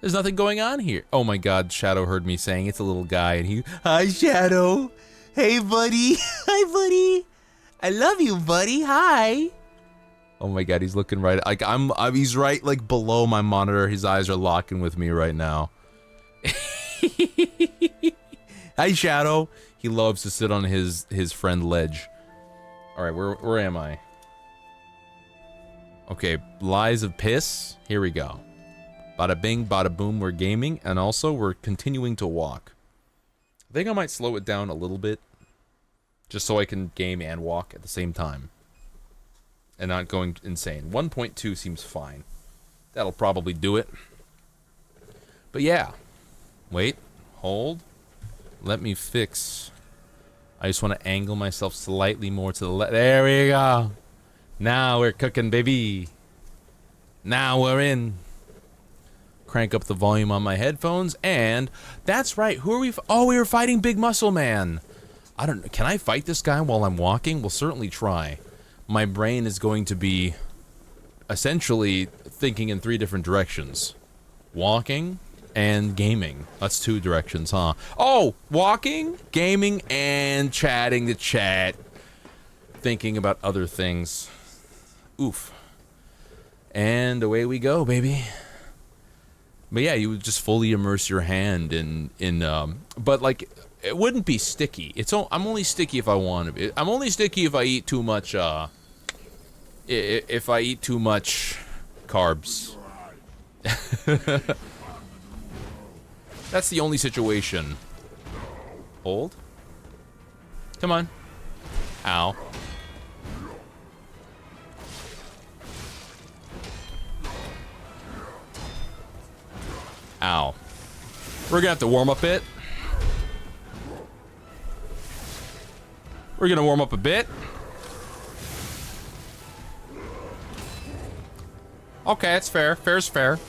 There's nothing going on here. Oh my god, Shadow heard me saying it's a little guy and he... Hi, Shadow. Hey, buddy. Hi, buddy. I love you, buddy. Hi. Oh my god, he's looking right... Like, he's right, like, below my monitor. His eyes are locking with me right now. Hi, Shadow. He loves to sit on his friend Ledge. Alright, where am I? Okay, lies of piss. Here we go. Bada bing, bada boom, we're gaming, and also we're continuing to walk. I think I might slow it down a little bit, just so I can game and walk at the same time. And not going insane. 1.2 seems fine. That'll probably do it. But yeah. Wait, hold. Let me fix. I just want to angle myself slightly more to the left. There we go. Now we're cooking, baby. Now we're in. Crank up the volume on my headphones, and that's right. Who are we? Oh, we were fighting Big Muscle Man. I don't know. Can I fight this guy while I'm walking? We'll certainly try. My brain is going to be essentially thinking in 3 different directions: walking and gaming. That's 2 directions, huh? Oh, walking, gaming, and chatting the chat. Thinking about other things. Oof. And away we go, baby. But yeah, you would just fully immerse your hand in but like, it wouldn't be sticky. I'm only sticky if I want to be. I'm only sticky if I eat too much, if I eat too much carbs. That's the only situation. Hold. Come on. Ow. Ow. We're gonna have to warm up it. We're gonna warm up a bit. Okay, that's fair. Fair's fair.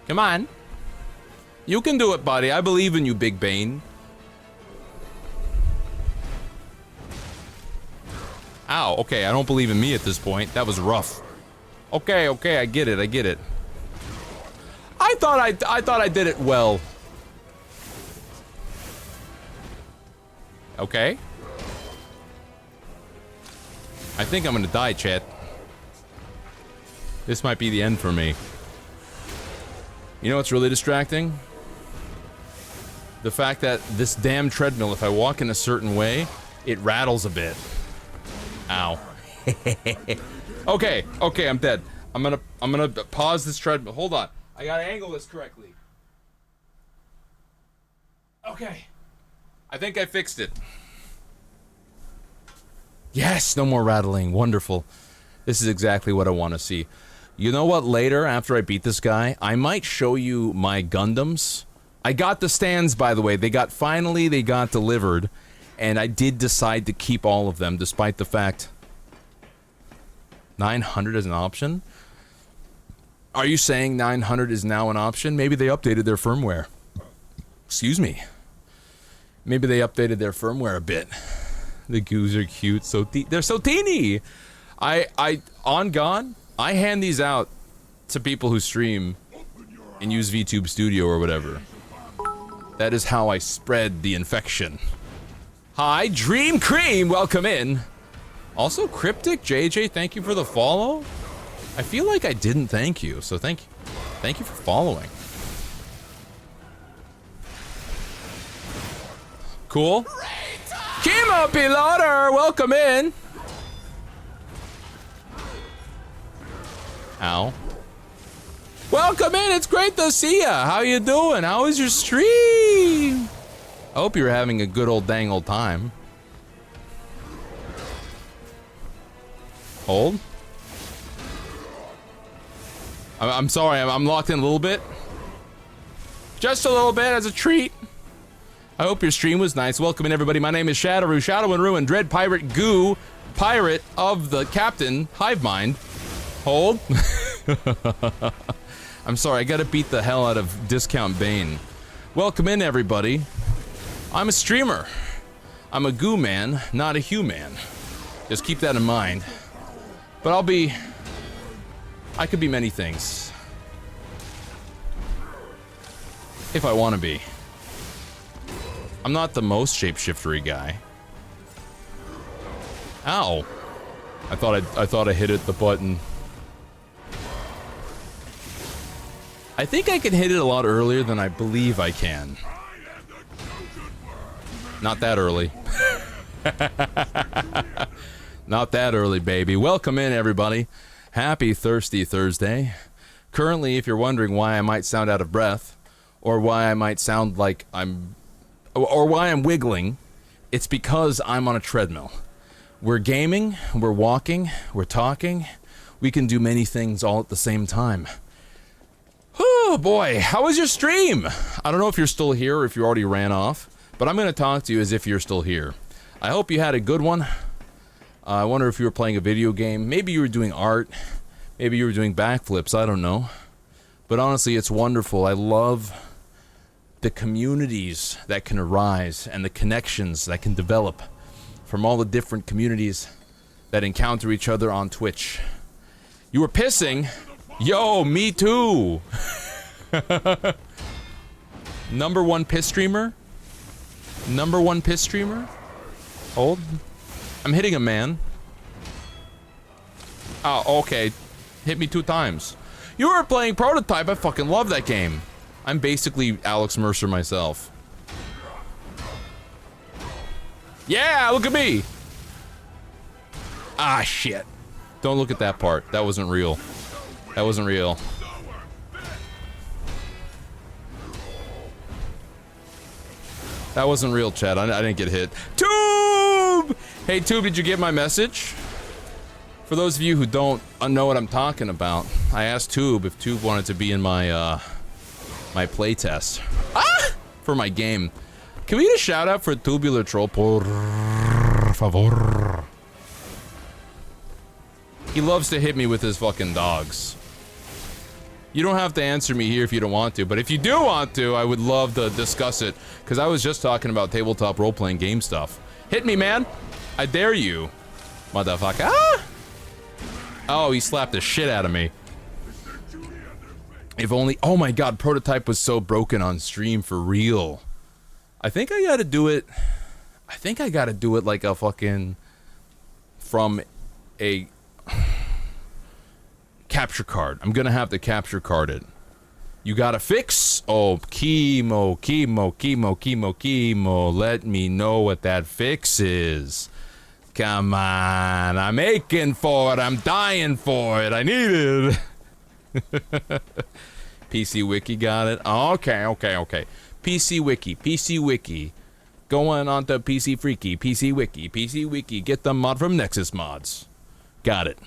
Come on. You can do it, buddy. I believe in you, Big Bane. Ow, okay, I don't believe in me at this point. That was rough. Okay, I get it, I get it. I thought I did it well. Okay. I think I'm gonna die, chat. This might be the end for me. You know what's really distracting? The fact that this damn treadmill, if I walk in a certain way, it rattles a bit. Ow. Okay, I'm dead. I'm gonna pause this treadmill. Hold on. I gotta angle this correctly. Okay. I think I fixed it. Yes, no more rattling. Wonderful. This is exactly what I want to see. You know what? Later, after I beat this guy, I might show you my Gundams. I got the stands, by the way. They got delivered. And I did decide to keep all of them, despite the fact 900 is an option. Are you saying 900 is now an option? Maybe they updated their firmware. Excuse me. Maybe they updated their firmware a bit. The goos are cute, they're so teeny. On gone, I hand these out to people who stream and use VTube Studio or whatever. That is how I spread the infection. Hi, Dream Cream, welcome in. Also, Cryptic JJ, thank you for the follow. I feel like I didn't thank you, so thank you. Thank you for following. Cool. Chemo Piloter, welcome in. Ow. Welcome in, it's great to see ya. How you doing? How was your stream? I hope you're having a good old dang old time. Hold. I'm sorry, I'm locked in a little bit. Just a little bit as a treat. I hope your stream was nice. Welcome in, everybody. My name is Shadowroo, Shadow and Ruin, Dread Pirate Goo, Pirate of the Captain, Hive Mind. Hold. I'm sorry, I gotta beat the hell out of Discount Bane. Welcome in, everybody. I'm a streamer. I'm a goo man, not a human. Just keep that in mind. But I could be many things. If I want to be. I'm not the most shapeshiftery guy. Ow. I thought I hit the button. I think I can hit it a lot earlier than I believe I can. Not that early. Not that early, baby. Welcome in, everybody. Happy Thirsty Thursday. Currently, if you're wondering why I might sound out of breath, or why I might sound like or why I'm wiggling, it's because I'm on a treadmill. We're gaming, we're walking, we're talking. We can do many things all at the same time. Oh boy, how was your stream? I don't know if you're still here or if you already ran off, but I'm gonna talk to you as if you're still here. I hope you had a good one. I wonder if you were playing a video game. Maybe you were doing art. Maybe you were doing backflips, I don't know. But honestly, it's wonderful. I love the communities that can arise and the connections that can develop from all the different communities that encounter each other on Twitch. You were pissing? Yo, me too! Number one piss streamer? Number one piss streamer? Hold. I'm hitting a man. Oh, okay. Hit me 2 times. You were playing Prototype. I fucking love that game. I'm basically Alex Mercer myself. Yeah, look at me. Ah, shit. Don't look at that part. That wasn't real. That wasn't real. That wasn't real, chat. I didn't get hit. Tube! Hey, Tube, did you get my message? For those of you who don't know what I'm talking about, I asked Tube if Tube wanted to be in my, my playtest. Ah! For my game. Can we get a shout out for Tubular Troll? Por favor. He loves to hit me with his fucking dogs. You don't have to answer me here if you don't want to, but if you do want to, I would love to discuss it, because I was just talking about tabletop role-playing game stuff. Hit me, man! I dare you, motherfucker. Ah! Oh, he slapped the shit out of me. If only— oh my god, Prototype was so broken on stream for real. I think I gotta do it— I think I gotta do it like a fucking— from a capture card. I'm gonna have to capture card it. You got a fix? Oh, chemo, chemo, chemo, chemo, chemo. Let me know what that fix is. Come on, I'm aching for it. I'm dying for it. I need it. PC Wiki got it. Okay, okay, okay. PC Wiki, PC Wiki. Going on to PC Freaky, PC Wiki, get the mod from Nexus Mods. Got it.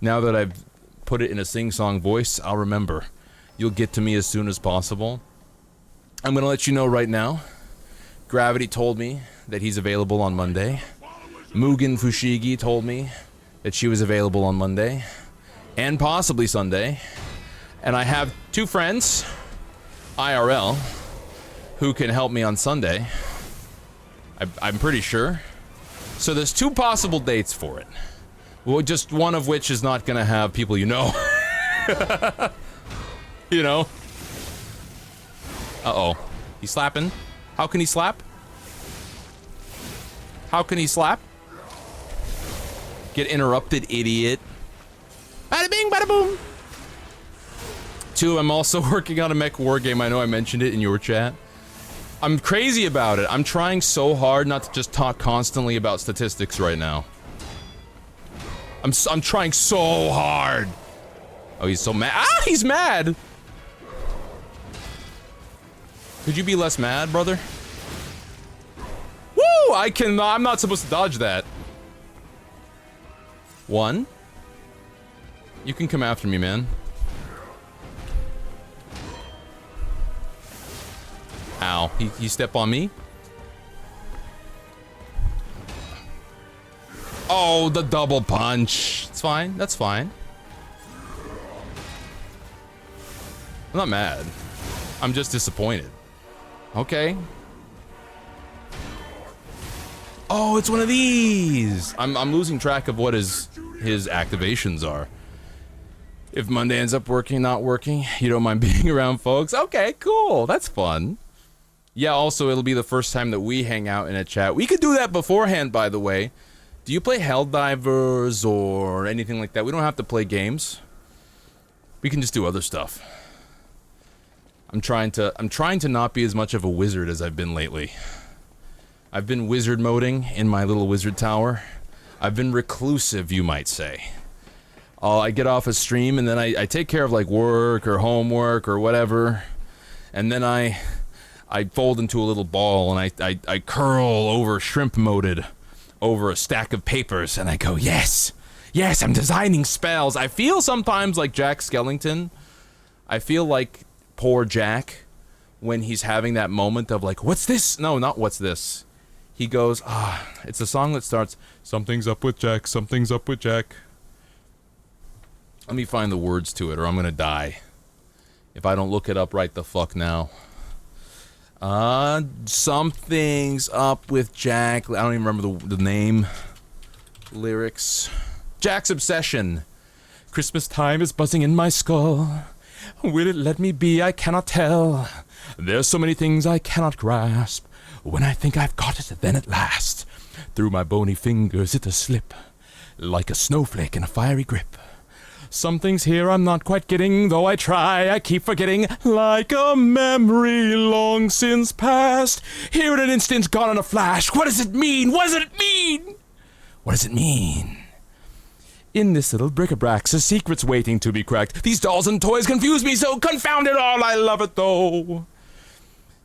Now that I've put it in a sing-song voice, I'll remember. You'll get to me as soon as possible. I'm gonna let you know right now. Gravity told me that he's available on Monday. Mugen Fushigi told me that she was available on Monday. And possibly Sunday. And I have 2 friends, IRL, who can help me on Sunday. I'm pretty sure. So there's 2 possible dates for it. Well, just one of which is not gonna have people you know. You know? Uh-oh. He's slapping. How can he slap? How can he slap? Get interrupted, idiot. Bada bing, bada boom. 2, I'm also working on a mech war game. I know I mentioned it in your chat. I'm crazy about it. I'm trying so hard not to just talk constantly about statistics right now. I'm trying so hard. Oh, he's so mad. Ah, he's mad. Could you be less mad, brother? Woo! I'm not supposed to dodge that. 1. You can come after me, man. Ow. He stepped on me? Oh, the double punch. It's fine. That's fine. I'm not mad. I'm just disappointed. Okay. Oh, it's one of these! I'm losing track of what his activations are. If Monday ends up working, not working, you don't mind being around folks? Okay, cool. That's fun. Yeah, also, it'll be the first time that we hang out in a chat. We could do that beforehand, by the way. Do you play Helldivers or anything like that? We don't have to play games. We can just do other stuff. I'm trying to not be as much of a wizard as I've been lately. I've been wizard moding in my little wizard tower. I've been reclusive, you might say. I get off a stream and then I take care of like work or homework or whatever. And then I fold into a little ball and I curl over shrimp moded over a stack of papers and I go, yes! Yes, I'm designing spells! I feel sometimes like Jack Skellington. I feel like poor Jack when he's having that moment of like, what's this? No, not what's this. He goes, it's a song that starts, something's up with Jack, something's up with Jack. Let me find the words to it or I'm gonna die. If I don't look it up right the fuck now. Something's up with Jack. I don't even remember the name. Lyrics. Jack's Obsession. Christmas time is buzzing in my skull. Will it let me be? I cannot tell. There's so many things I cannot grasp. When I think I've got it, then at last, through my bony fingers it does slip, like a snowflake in a fiery grip. Something's here I'm not quite getting, though I try, I keep forgetting, like a memory long since past. Here in an instant, gone in a flash. What does it mean? What does it mean? What does it mean? In this little bric-a-brac's a secret's waiting to be cracked. These dolls and toys confuse me so, confound it all, I love it though.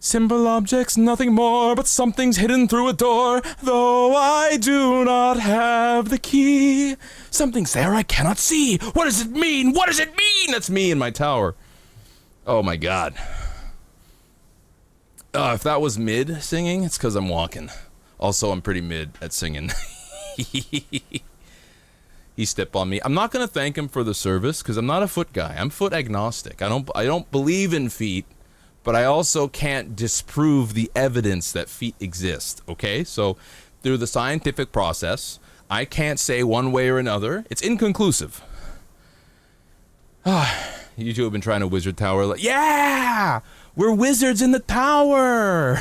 Simple objects, nothing more, but something's hidden through a door, though I do not have the key. Something's there I cannot see. What does it mean? What does it mean? That's me in my tower. Oh my god. If that was mid singing, it's because I'm walking. Also, I'm pretty mid at singing. He stepped on me. I'm not gonna thank him for the service because I'm not a foot guy. I'm foot agnostic. I don't believe in feet, but I also can't disprove the evidence that feet exist. Okay, so through the scientific process, I can't say one way or another. It's inconclusive. You two have been trying to wizard tower. Yeah, we're wizards in the tower.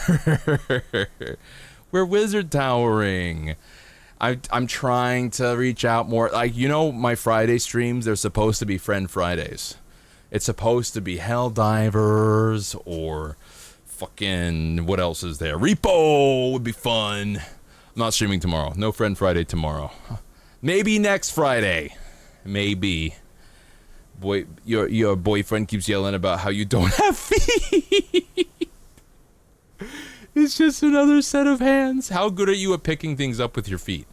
We're wizard towering. I'm trying to reach out more. Like, you know, my Friday streams, they're supposed to be Friend Fridays. It's supposed to be Helldivers or fucking, what else is there? Repo would be fun. I'm not streaming tomorrow. No Friend Friday tomorrow. Maybe next Friday. Maybe. Boy, your boyfriend keeps yelling about how you don't have feet. It's just another set of hands. How good are you at picking things up with your feet?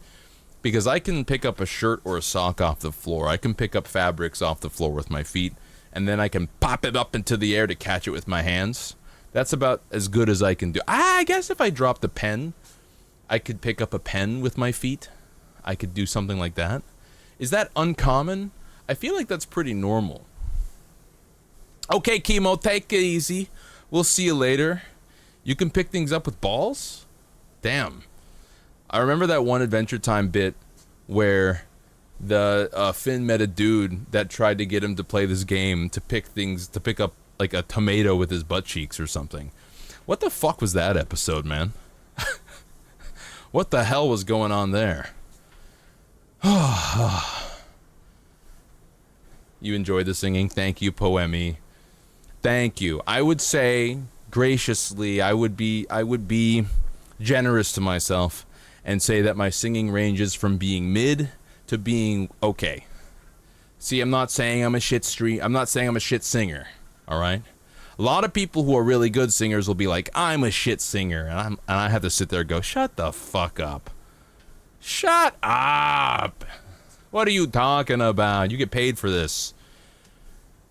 Because I can pick up a shirt or a sock off the floor. I can pick up fabrics off the floor with my feet. And then I can pop it up into the air to catch it with my hands. That's about as good as I can do. I guess if I dropped a pen, I could pick up a pen with my feet. I could do something like that. Is that uncommon? I feel like that's pretty normal. Okay, Chemo, take it easy. We'll see you later. You can pick things up with balls? Damn. I remember that one Adventure Time bit where the Finn met a dude that tried to get him to play this game to pick up like a tomato with his butt cheeks or something. What the fuck was that episode, man? What the hell was going on there? You enjoyed the singing? Thank you, Poemi. Thank you. I would say, graciously, I would be generous to myself and say that my singing ranges from being mid to being okay. See, I'm not saying I'm a shit singer, alright? A lot of people who are really good singers will be like, I'm a shit singer, and I have to sit there and go, shut the fuck up. Shut up! What are you talking about? You get paid for this.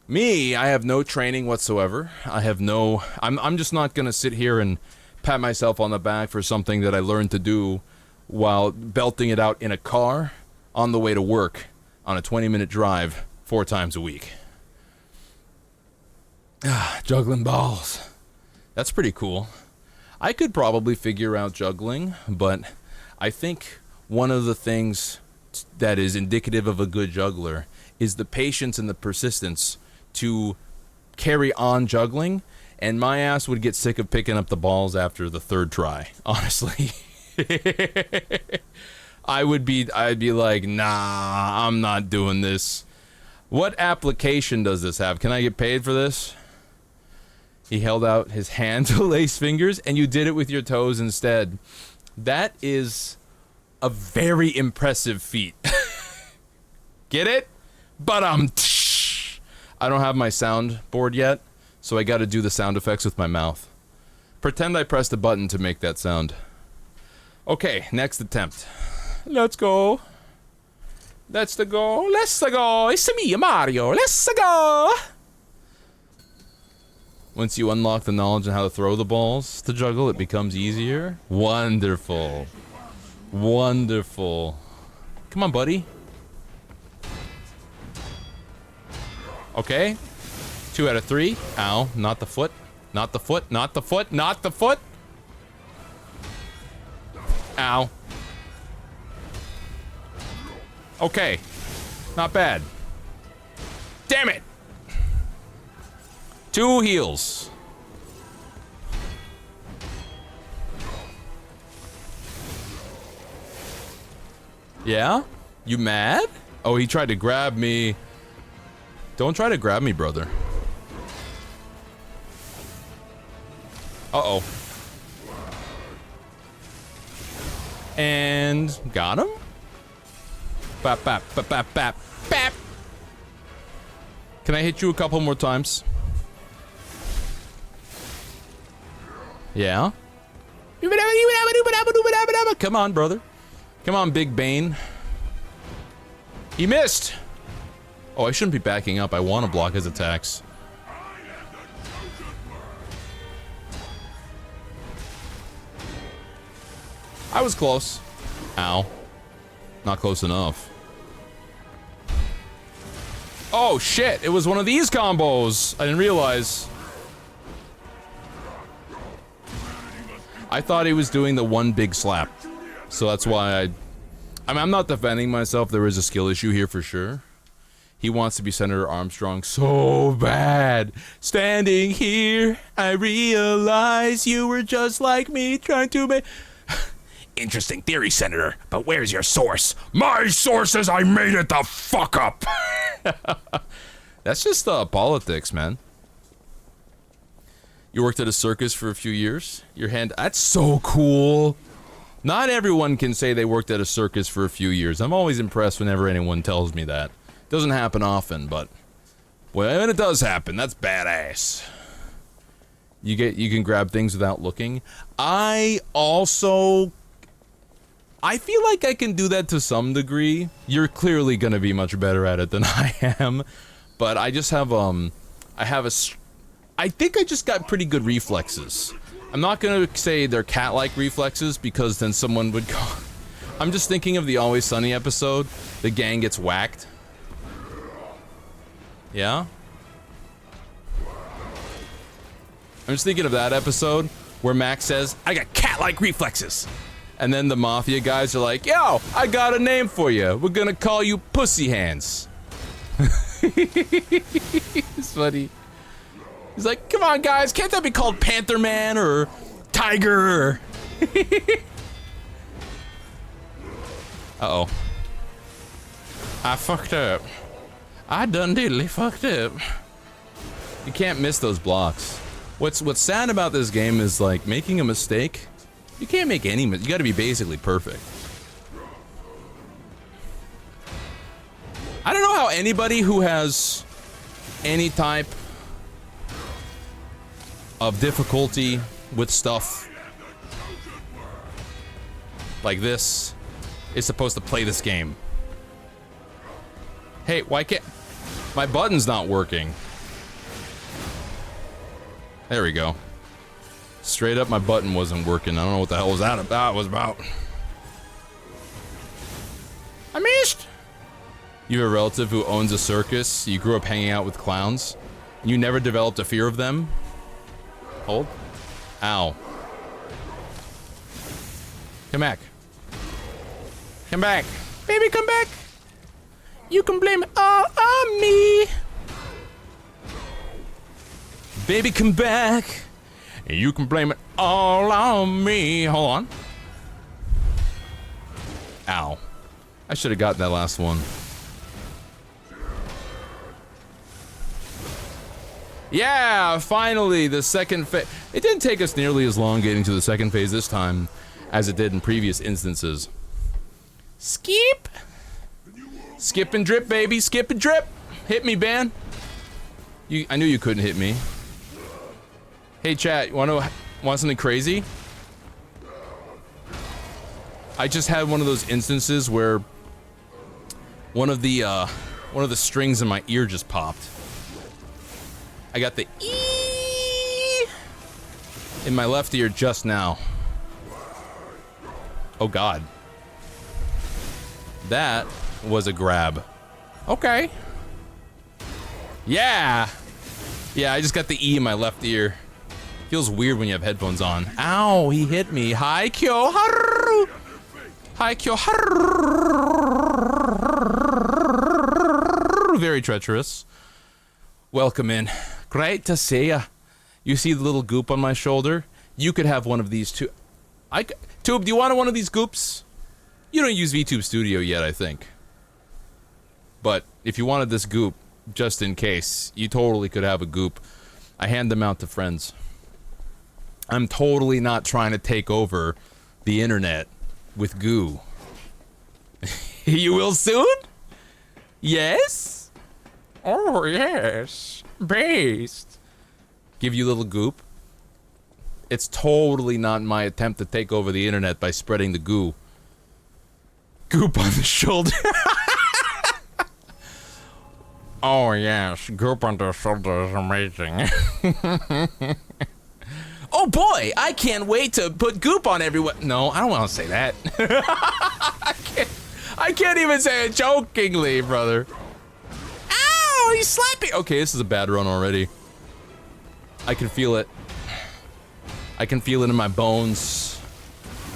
Me, I have no training whatsoever. I'm just not gonna sit here and pat myself on the back for something that I learned to do while belting it out in a car on the way to work on a 20-minute drive 4 times a week. Juggling balls. That's pretty cool. I could probably figure out juggling, but I think one of the things that is indicative of a good juggler is the patience and the persistence to carry on juggling, and my ass would get sick of picking up the balls after the 3rd try, honestly. I'd be like, nah, I'm not doing this. What application does this have? Can I get paid for this? He held out his hand to lace fingers, and you did it with your toes instead. That is a very impressive feat. Get it? But I don't have my soundboard yet, so I gotta do the sound effects with my mouth. Pretend I pressed a button to make that sound. Okay, next attempt. Let's go. Let's go. Let's go. It's me, Mario. Let's go. Once you unlock the knowledge on how to throw the balls to juggle, it becomes easier. Wonderful. Wonderful. Come on, buddy. Okay. 2 out of 3. Ow. Not the foot. Not the foot. Not the foot. Not the foot. Ow. Okay. Not bad. Damn it. 2 heals. Yeah? You mad? Oh, he tried to grab me. Don't try to grab me, brother. Uh-oh. And got him? Bap, bap, bap, bap, bap, bap. Can I hit you a couple more times? Yeah? Come on, brother. Come on, Big Bane. He missed! Oh, I shouldn't be backing up. I want to block his attacks. I was close. Ow. Not close enough. Oh, shit! It was one of these combos! I didn't realize. I thought he was doing the one big slap. So that's why I'm not defending myself. There is a skill issue here for sure. He wants to be Senator Armstrong so bad. Standing here, I realize you were just like me trying to make... Interesting theory, Senator, but where's your source? My source is I made it the fuck up! That's just politics, man. You worked at a circus for a few years? Your hand... That's so cool! Not everyone can say they worked at a circus for a few years. I'm always impressed whenever anyone tells me that. Doesn't happen often, but when it does happen, that's badass. You can grab things without looking. I feel like I can do that to some degree. You're clearly gonna be much better at it than I am, but I just have I think I just got pretty good reflexes. I'm not gonna say they're cat-like reflexes because then someone would go. I'm just thinking of the Always Sunny episode. The gang gets whacked. Yeah? I'm just thinking of that episode where Max says, I got cat-like reflexes. And then the Mafia guys are like, yo, I got a name for you. We're gonna call you Pussy Hands. It's funny. He's like, come on, guys, can't that be called Panther Man or Tiger? Uh-oh. I fucked up. I done diddly fucked up. You can't miss those blocks. What's sad about this game is, like, making a mistake. You can't make any mistake. You gotta be basically perfect. I don't know how anybody who has any type of difficulty with stuff like this is supposed to play this game. Hey, why can't... My button's not working. There we go. Straight up, my button wasn't working. I don't know what the hell was that about. I missed! You have a relative who owns a circus. You grew up hanging out with clowns. You never developed a fear of them. Hold. Ow. Come back. Come back. Baby, come back. You can blame it all on me. Baby, come back. And you can blame it all on me. Hold on. Ow. I should have gotten that last one. Yeah, finally, the second phase. It didn't take us nearly as long getting to the second phase this time as it did in previous instances. Skip! Skip and drip, baby. Skip and drip. Hit me, Ben. I knew you couldn't hit me. Hey, chat, you want something crazy? I just had one of those instances where one of the strings in my ear just popped. I got the E in my left ear just now. Oh God. That was a grab. Okay. Yeah. Yeah, I just got the E in my left ear. Feels weird when you have headphones on. Ow, he hit me. Hi, Kyo. Haru. Hi, Kyo. Haru. Very treacherous. Welcome in. Great to see ya. You see the little goop on my shoulder? You could have one of these too. Tube, do you want one of these goops? You don't use VTube Studio yet, I think. But if you wanted this goop, just in case, you totally could have a goop. I hand them out to friends. I'm totally not trying to take over the internet with goo. You will soon? Yes? Oh, yes. Based. Give you a little goop. It's totally not my attempt to take over the internet by spreading the goo. Goop on the shoulder. Oh, yes. Goop on the shoulder is amazing. Oh boy, I can't wait to put goop on everyone. No, I don't want to say that. I can't even say it jokingly, brother. Ow, he's slapping. Okay, this is a bad run already. I can feel it. I can feel it in my bones.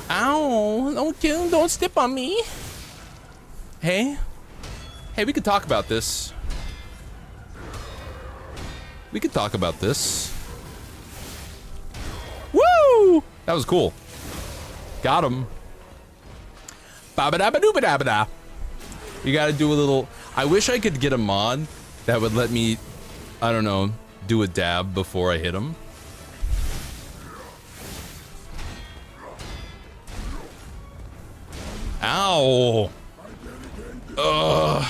Ow, don't step on me. Hey, we could talk about this. We could talk about this. Woo! That was cool. Got him. Ba-ba-da-ba-doo-ba-da-ba-da. You gotta do a little... I wish I could get a mod that would let me, I don't know, do a dab before I hit him. Ow! Ugh.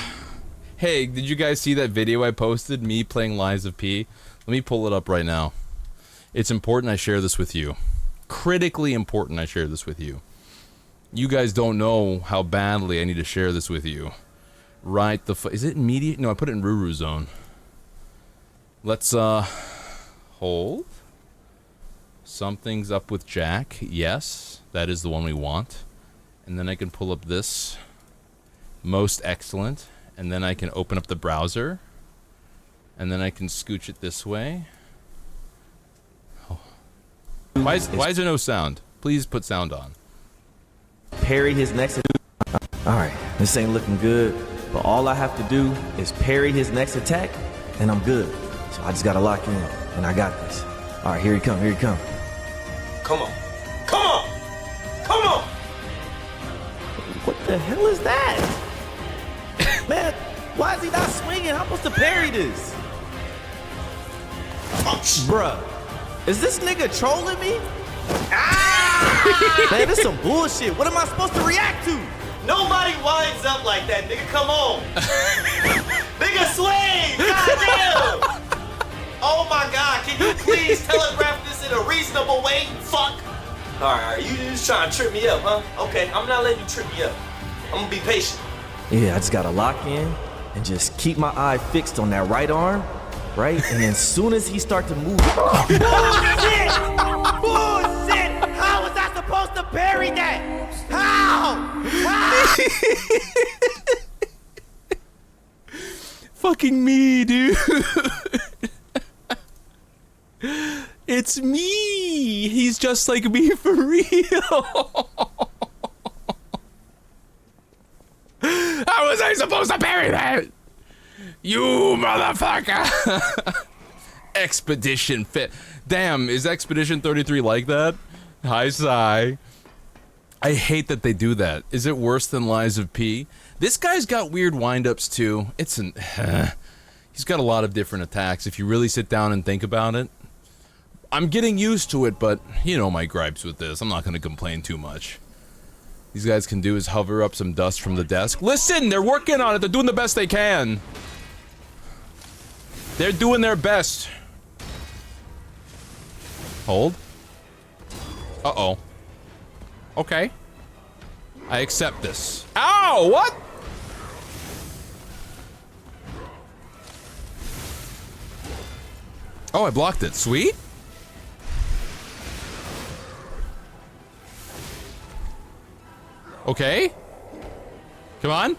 Hey, did you guys see that video I posted? Me playing Lies of P? Let me pull it up right now. It's important I share this with you. Critically important I share this with you. You guys don't know how badly I need to share this with you. Right the is it immediate? No, I put it in Ruru Zone. Let's, hold. Something's up with Jack. Yes, that is the one we want. And then I can pull up this. Most excellent. And then I can open up the browser. And then I can scooch it this way. Why is there no sound? Please put sound on. Parry his next. Alright, this ain't looking good, but all I have to do is parry his next attack, and I'm good. So I just gotta lock in, and I got this. Alright, here he come, here he come. Come on. Come on! Come on! What the hell is that? Man, why is he not swinging? How am I supposed to parry this? Bruh, is this nigga trolling me? Ah! Man, this some bullshit. What am I supposed to react to? Nobody winds up like that, nigga. Come on. Nigga, swing! Goddamn! Oh my God, can you please telegraph this in a reasonable way? Fuck! Alright, you just trying to trip me up, huh? Okay, I'm not letting you trip me up. I'm gonna be patient. Yeah, I just gotta lock in and just keep my eye fixed on that right arm, right? And then as soon as he start to move... Bullshit! Bullshit! How was I supposed to parry that? How? How? Fucking me, dude. It's me. He's just like me for real. How was I supposed to parry that? You motherfucker. Expedition fit. Damn, is Expedition 33 like that? Hi, Sai. I hate that they do that. Is it worse than Lies of P? This guy's got weird windups too. It's an... he's got a lot of different attacks if you really sit down and think about it. I'm getting used to it, but you know my gripes with this. I'm not going to complain too much. These guys can do is hover up some dust from the desk. Listen, they're working on it. They're doing the best they can. They're doing their best. Hold. Uh-oh. Okay. I accept this. Ow! What? Oh, I blocked it. Sweet. Okay. Come on.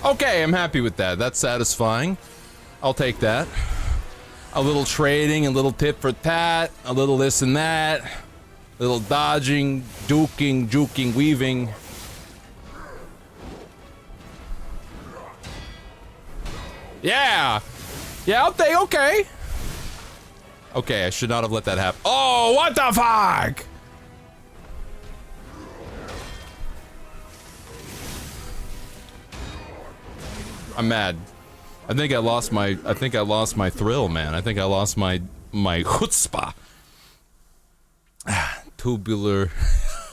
Okay, I'm happy with that. That's satisfying. I'll take that. A little trading, a little tit for tat, a little this and that, a little dodging, duking, juking, weaving. Yeah! Yeah, I'll take, okay. Okay, I should not have let that happen. Oh, what the fuck? I'm mad. I think I lost my thrill, man. I think I lost my chutzpah. Tubular.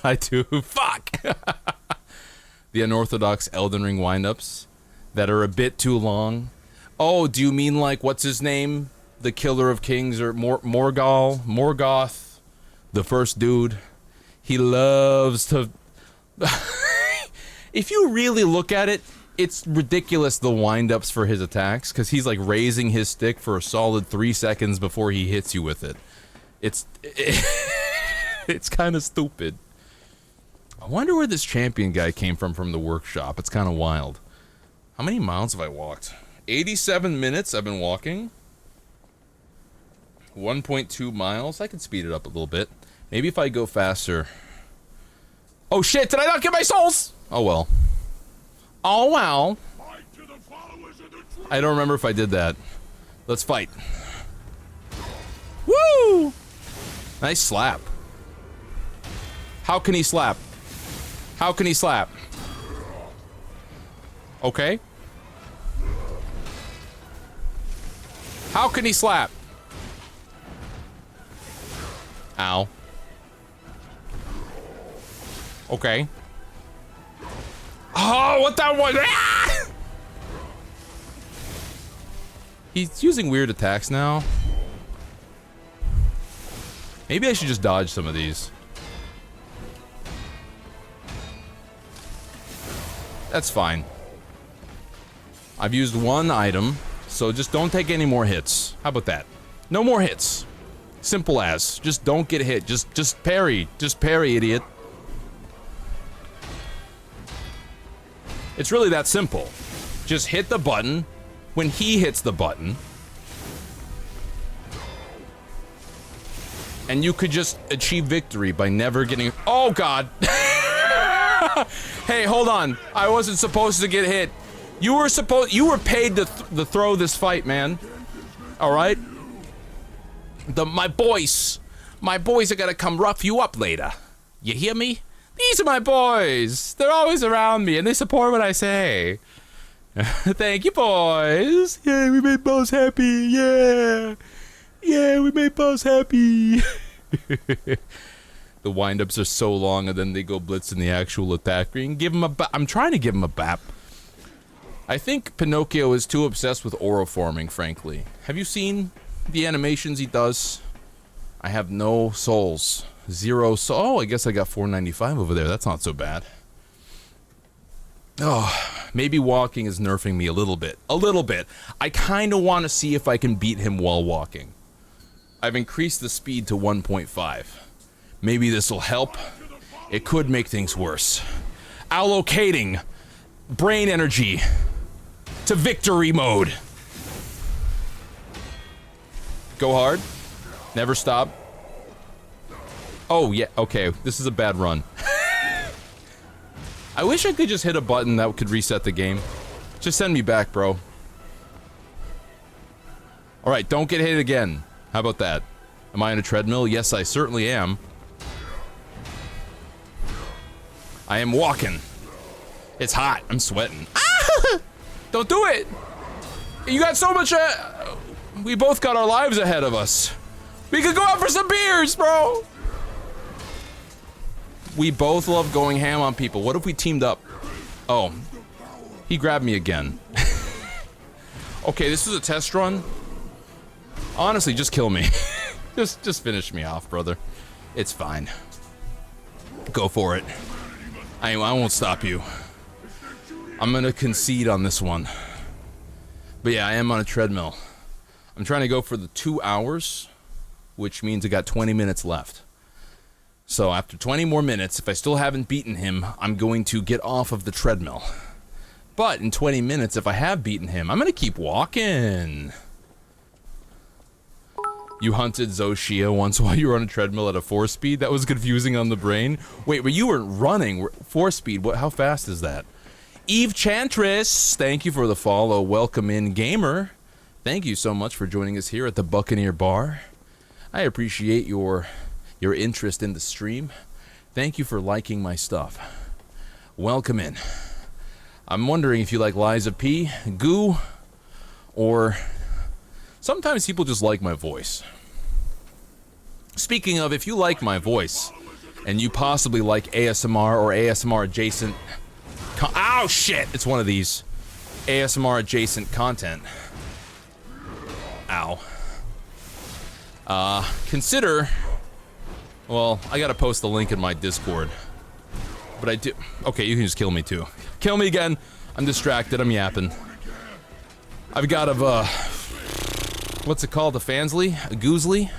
I do. Fuck. The unorthodox Elden Ring windups that are a bit too long. Oh, do you mean like what's his name? The Killer of Kings, or Morgoth, the first dude. He loves to... If you really look at it, it's ridiculous, the wind-ups for his attacks, because he's like raising his stick for a solid 3 seconds before he hits you with it. It's kind of stupid. I wonder where this champion guy came from the workshop. It's kind of wild. How many miles have I walked? 87 minutes I've been walking. 1.2 miles. I could speed it up a little bit. Maybe if I go faster. Oh shit, did I not get my souls? Oh well. Oh well. I don't remember if I did that. Let's fight. Woo! Nice slap. How can he slap? How can he slap? Okay. How can he slap? Ow. Okay. Oh, what that was? Ah! He's using weird attacks now. Maybe I should just dodge some of these. That's fine. I've used one item, so just don't take any more hits. How about that? No more hits. Simple as. Just don't get hit. Just parry. Just parry, idiot. It's really that simple. Just hit the button when he hits the button. And you could just achieve victory by never getting... Oh, God. Hey, hold on. I wasn't supposed to get hit. You were paid to throw this fight, man. All right? My boys are gonna come rough you up later. You hear me? These are my boys. They're always around me, and they support what I say. Thank you, boys. Yeah, we made Boss happy. Yeah. Yeah, we made Boss happy. The windups are so long, and then they go blitz in the actual attack ring. Give him a I'm trying to give him a bap. I think Pinocchio is too obsessed with oroforming, frankly. Have you seen the animations he does? I have no souls. 0 soul. Oh, I guess I got 495 over there. That's not so bad. Oh, maybe walking is nerfing me a little bit. A little bit. I kind of want to see if I can beat him while walking. I've increased the speed to 1.5. Maybe this will help. It could make things worse. Allocating brain energy to victory mode. Go hard. Never stop. Oh, yeah, okay. This is a bad run. I wish I could just hit a button that could reset the game. Just send me back, bro. Alright, don't get hit again. How about that? Am I on a treadmill? Yes, I certainly am. I am walking. It's hot. I'm sweating. Ah! Don't do it! You got so much, we both got our lives ahead of us. We could go out for some beers, bro! We both love going ham on people. What if we teamed up? Oh. He grabbed me again. Okay, this is a test run. Honestly, just kill me. just finish me off, brother. It's fine. Go for it. I won't stop you. I'm gonna concede on this one. But yeah, I am on a treadmill. I'm trying to go for the 2 hours, which means I got 20 minutes left. So after 20 more minutes, if I still haven't beaten him, I'm going to get off of the treadmill. But in 20 minutes, if I have beaten him, I'm gonna keep walking. You hunted Zoshia once while you were on a treadmill at a 4-speed? That was confusing on the brain. Wait, but you weren't running. 4-speed, how fast is that? Eve Chantress, thank you for the follow. Welcome in, gamer. Thank you so much for joining us here at the Buccaneer Bar. I appreciate your interest in the stream. Thank you for liking my stuff. Welcome in. I'm wondering if you like Liza P, Goo, or sometimes people just like my voice. Speaking of, if you like my voice, and you possibly like ASMR or ASMR adjacent oh shit! It's one of these ASMR adjacent content. Ow. Consider... Well, I gotta post the link in my Discord. But I do... Okay, you can just kill me too. Kill me again! I'm distracted, I'm yapping. I've got a, what's it called? A fansly? A goozly?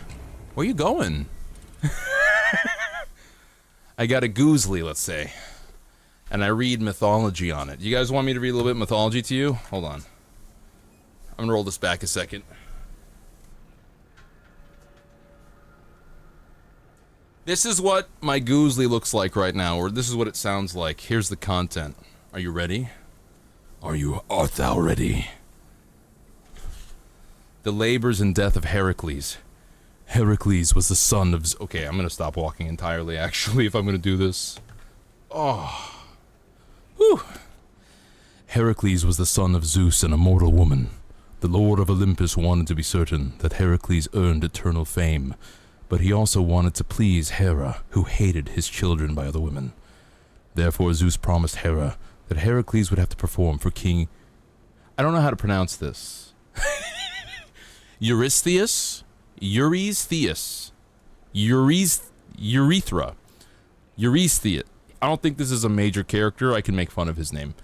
Where you going? I got a goozly, let's say. And I read mythology on it. You guys want me to read a little bit of mythology to you? Hold on. I'm gonna roll this back a second. This is what my goozly looks like right now, or this is what it sounds like. Here's the content. Are you ready? Art thou ready? The labors and death of Heracles. Heracles was the son of... Okay, I'm gonna stop walking entirely, actually, if I'm gonna do this. Oh. Whew. Heracles was the son of Zeus, an immortal woman. The Lord of Olympus wanted to be certain that Heracles earned eternal fame, but he also wanted to please Hera, who hated his children by other women. Therefore, Zeus promised Hera that Heracles would have to perform for King... I don't know how to pronounce this. Eurystheus? Urethra. Eurystheus. I don't think this is a major character. I can make fun of his name.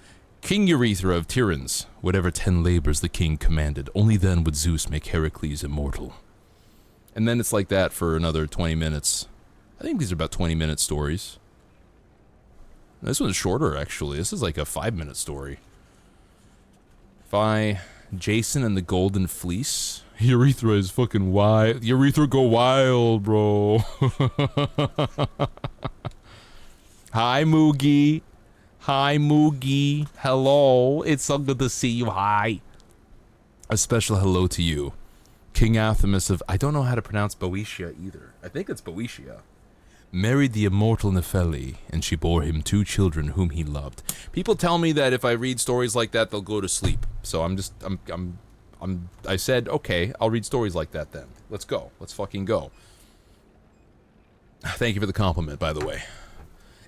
King Urethra of Tiryns. Whatever 10 labors the king commanded, only then would Zeus make Heracles immortal. And then it's like that for another 20 minutes. I think these are about 20-minute stories. This one's shorter, actually. This is like a 5-minute story. If I Jason and the Golden Fleece. Urethra is fucking wild. Urethra go wild, bro. Hi, Moogie. Hi, Moogie. Hello. It's so good to see you. Hi. A special hello to you. King Athamas of... I don't know how to pronounce Boeotia either. I think it's Boeotia. Married the immortal Nepheli, and she bore him 2 children whom he loved. People tell me that if I read stories like that, they'll go to sleep. So I said, okay, I'll read stories like that then. Let's go. Let's fucking go. Thank you for the compliment, by the way.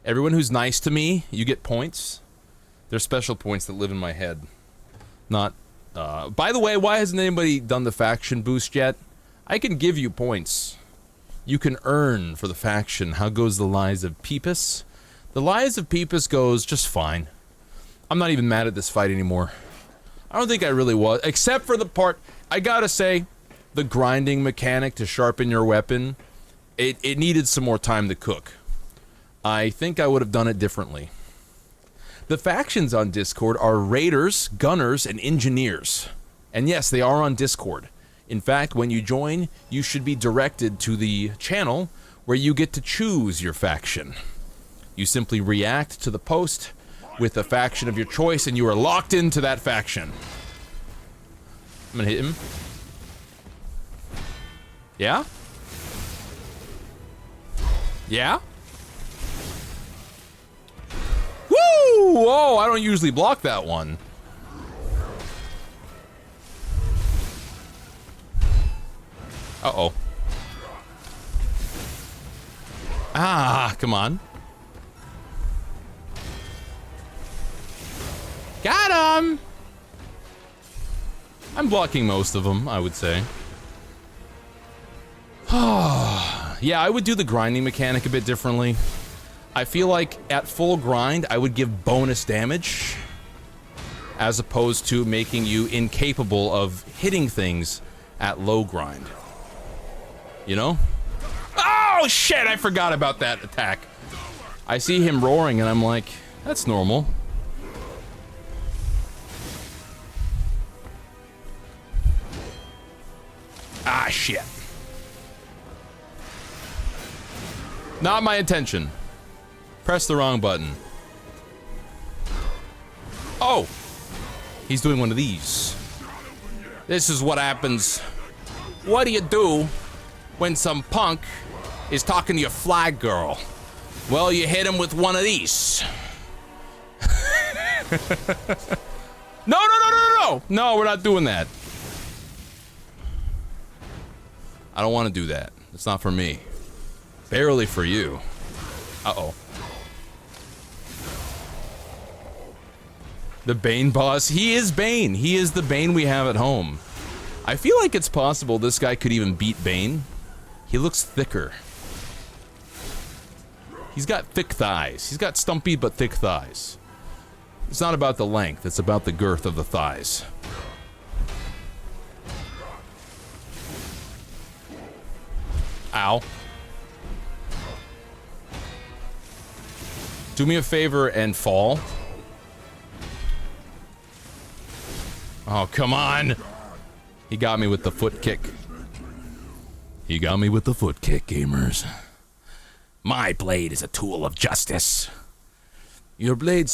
Everyone who's nice to me, you get points. There's special points that live in my head. Not, by the way, why hasn't anybody done the faction boost yet? I can give you points. You can earn for the faction. How goes the Lies of Peepus? The Lies of Peepus goes just fine. I'm not even mad at this fight anymore. I don't think I really was, except for the part, I gotta say, the grinding mechanic to sharpen your weapon, it needed some more time to cook. I think I would have done it differently. The factions on Discord are Raiders, Gunners, and Engineers. And yes, they are on Discord. In fact, when you join, you should be directed to the channel where you get to choose your faction. You simply react to the post with a faction of your choice, and you are locked into that faction. I'm gonna hit him. Yeah? Yeah? Woo! Oh, I don't usually block that one. Uh-oh. Ah, come on. Got him! I'm blocking most of them, I would say. Yeah, I would do the grinding mechanic a bit differently. I feel like at full grind, I would give bonus damage, as opposed to making you incapable of hitting things at low grind. You know? Oh, shit! I forgot about that attack. I see him roaring, and I'm like, that's normal. Ah, shit. Not my intention. Press the wrong button. Oh! He's doing one of these. This is what happens. What do you do when some punk is talking to your flag girl? Well, you hit him with one of these. No, no, no, no, no, no! No, we're not doing that. I don't want to do that. It's not for me. Barely for you. Uh-oh. The Bane boss. He is Bane. He is the Bane we have at home. I feel like it's possible this guy could even beat Bane. He looks thicker. He's got thick thighs. He's got stumpy but thick thighs. It's not about the length. It's about the girth of the thighs. Ow. Do me a favor and fall. Oh, come on. He got me with the foot kick. He got me with the foot kick, gamers. My blade is a tool of justice. Your blade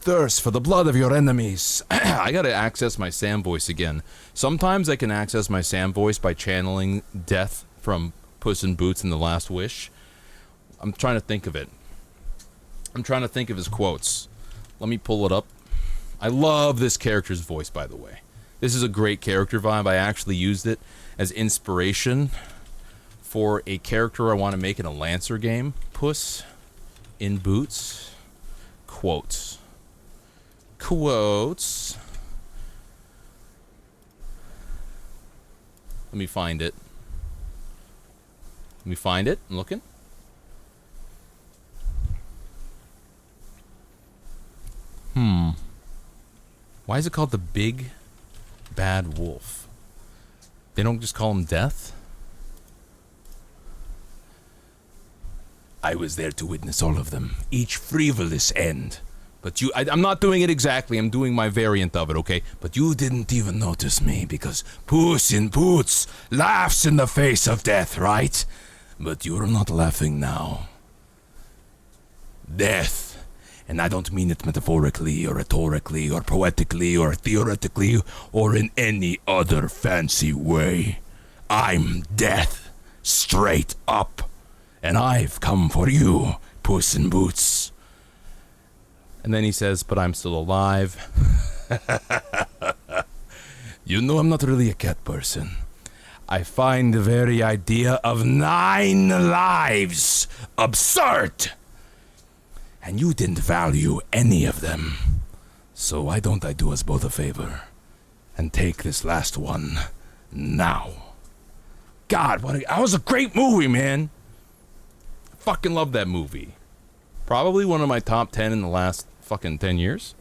thirsts for the blood of your enemies. I gotta access my Sam voice again. Sometimes I can access my Sam voice by channeling death from Puss in Boots in The Last Wish. I'm trying to think of it. I'm trying to think of his quotes. Let me pull it up. I love this character's voice, by the way. This is a great character vibe. I actually used it as inspiration for a character I want to make in a Lancer game. Puss in Boots. Quotes. Quotes. Let me find it. Let me find it. I'm looking. Why is it called the Big Bad Wolf? They don't just call him Death? I was there to witness all of them, each frivolous end, But I'm not doing it exactly. I'm doing my variant of it, okay? But you didn't even notice me because Puss in Boots laughs in the face of death, right? But you're not laughing now. Death. And I don't mean it metaphorically or rhetorically or poetically or theoretically or in any other fancy way. I'm death. Straight up. And I've come for you, Puss in Boots. And then he says, but I'm still alive. You know, I'm not really a cat person. I find the very idea of 9 lives absurd. And you didn't value any of them. So why don't I do us both a favor and take this last one now? God, that was a great movie, man. I fucking love that movie. Probably one of my top 10 in the last fucking 10 years.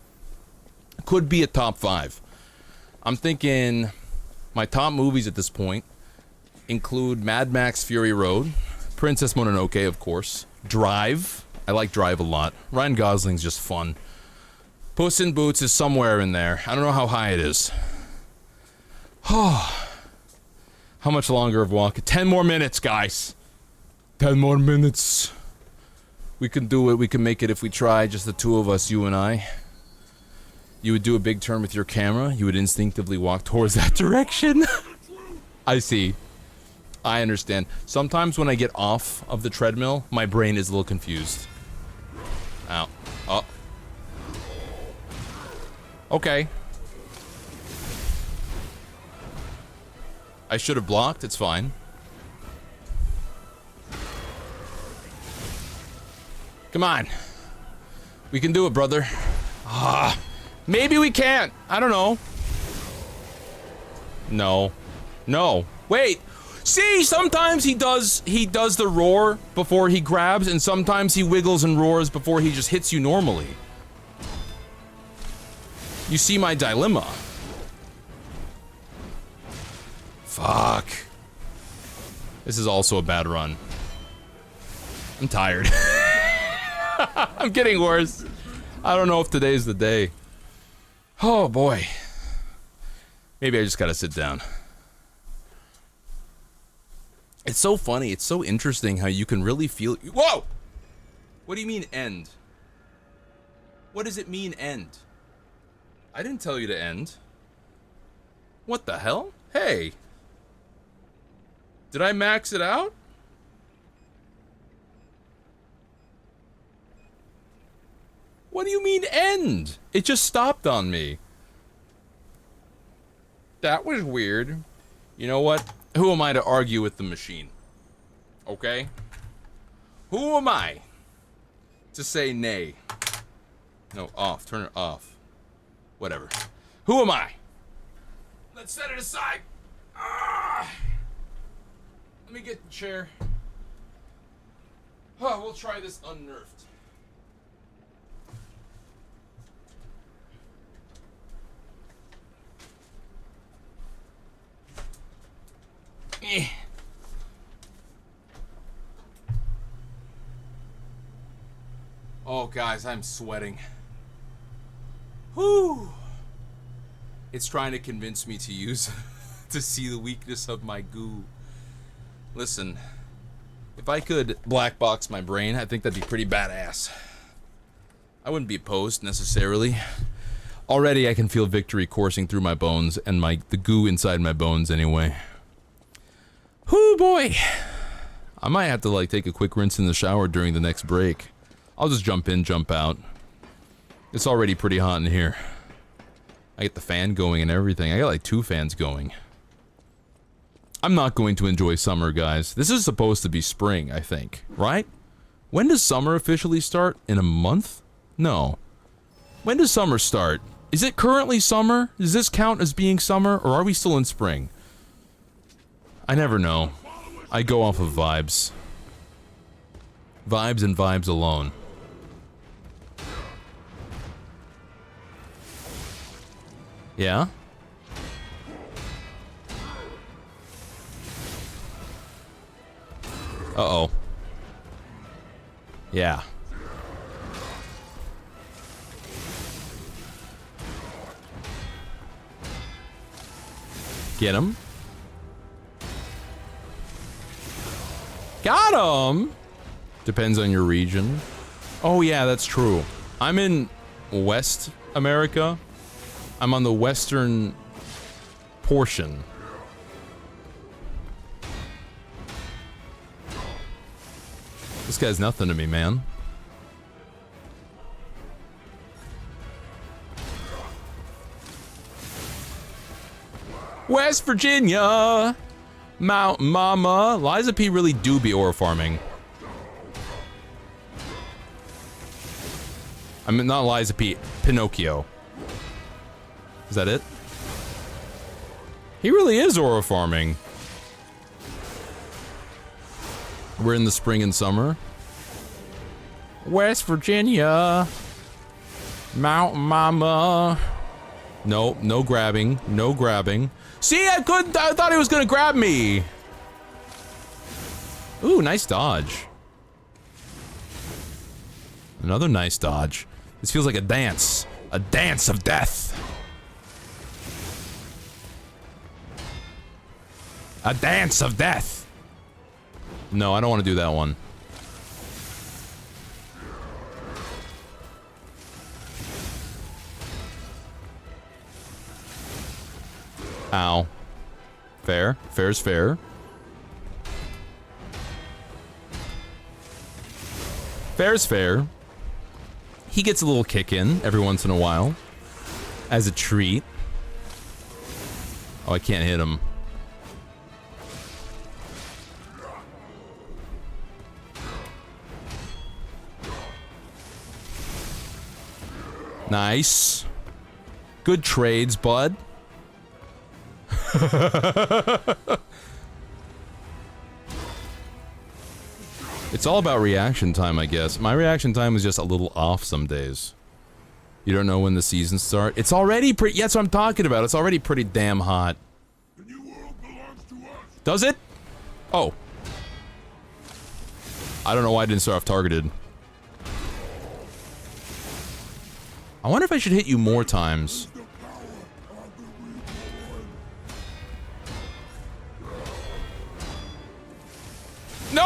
Could be a top 5. I'm thinking my top movies at this point include Mad Max Fury Road, Princess Mononoke, of course, Drive. I like Drive a lot. Ryan Gosling's just fun. Puss in Boots is somewhere in there. I don't know how high it is. Oh, how much longer of walk? 10 more minutes, guys. 10 more minutes. We can do it. We can make it if we try. Just the two of us, you and I. You would do a big turn with your camera. You would instinctively walk towards that direction. I see. I understand. Sometimes when I get off of the treadmill, my brain is a little confused. Ow. Oh. Okay. I should have blocked. It's fine. Come on. We can do it, brother. Maybe we can't. I don't know. No. No. Wait. See, sometimes he does the roar before he grabs, and sometimes he wiggles and roars before he just hits you normally. You see my dilemma. Fuck. This is also a bad run. I'm tired. I'm getting worse. I don't know if today's the day. Oh boy. Maybe I just gotta sit down. It's so funny. It's so interesting how you can really feel. Whoa! What do you mean end? What does it mean end? I didn't tell you to end. What the hell? Hey. Did I max it out? What do you mean end? It just stopped on me. That was weird. You know what? Who am I to argue with the machine? Okay? Who am I to say nay? No, off. Turn it off. Whatever. Who am I? Let's set it aside. Let me get the chair. Oh, we'll try this unnerved. Oh, guys, I'm sweating. Whew. It's trying to convince me to use to see the weakness of my goo. Listen, if I could black box my brain, I think that'd be pretty badass. I wouldn't be opposed necessarily. Already I can feel victory coursing through my bones and the goo inside my bones anyway. Whoo boy. I might have to take a quick rinse in the shower during the next break. I'll just jump in, jump out. It's already pretty hot in here. I get the fan going and everything. I got 2 fans going. I'm not going to enjoy summer, guys. This is supposed to be spring, I think. Right? When does summer officially start? In a month? No. When does summer start? Is it currently summer? Does this count as being summer? Or are we still in spring? I never know. I go off of vibes. Vibes and vibes alone. Yeah? Uh-oh. Yeah. Get him. Got him! Depends on your region. Oh yeah, that's true. I'm in West America. I'm on the western portion. This guy's nothing to me, man. West Virginia! Mount Mama. Liza P really do be aura farming. I mean, not Liza P, Pinocchio. Is that it? He really is aura farming. We're in the spring and summer. West Virginia. Mount Mama. No, no grabbing. No grabbing. See, I thought he was gonna grab me. Ooh, nice dodge. Another nice dodge. This feels like a dance. A dance of death. A dance of death. No, I don't want to do that one. Ow. Fair. Fair's fair. Fair's fair. He gets a little kick in every once in a while. As a treat. Oh, I can't hit him. Nice. Good trades, bud. It's all about reaction time, I guess. My reaction time is just a little off some days. You don't know when the seasons start. It's already pretty. Yeah, that's what I'm talking about. It's already pretty damn hot. The new world belongs to us. Does it? Oh. I don't know why I didn't start off targeted. I wonder if I should hit you more times. No,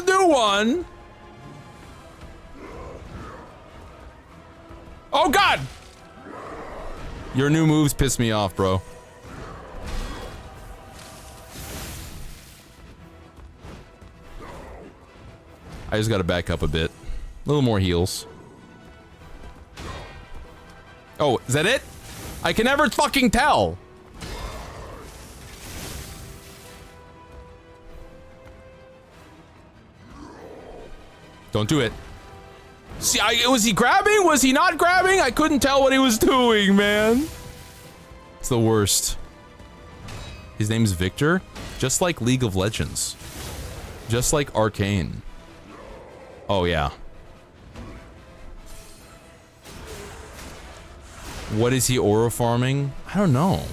new one. Oh God! Your new moves piss me off, bro. I just gotta back up a bit. A little more heals. Oh, is that it? I can never fucking tell. Don't do it. See, was he grabbing? Was he not grabbing? I couldn't tell what he was doing, man. It's the worst. His name's Victor, just like League of Legends. Just like Arcane. Oh, yeah. What is he aura farming? I don't know.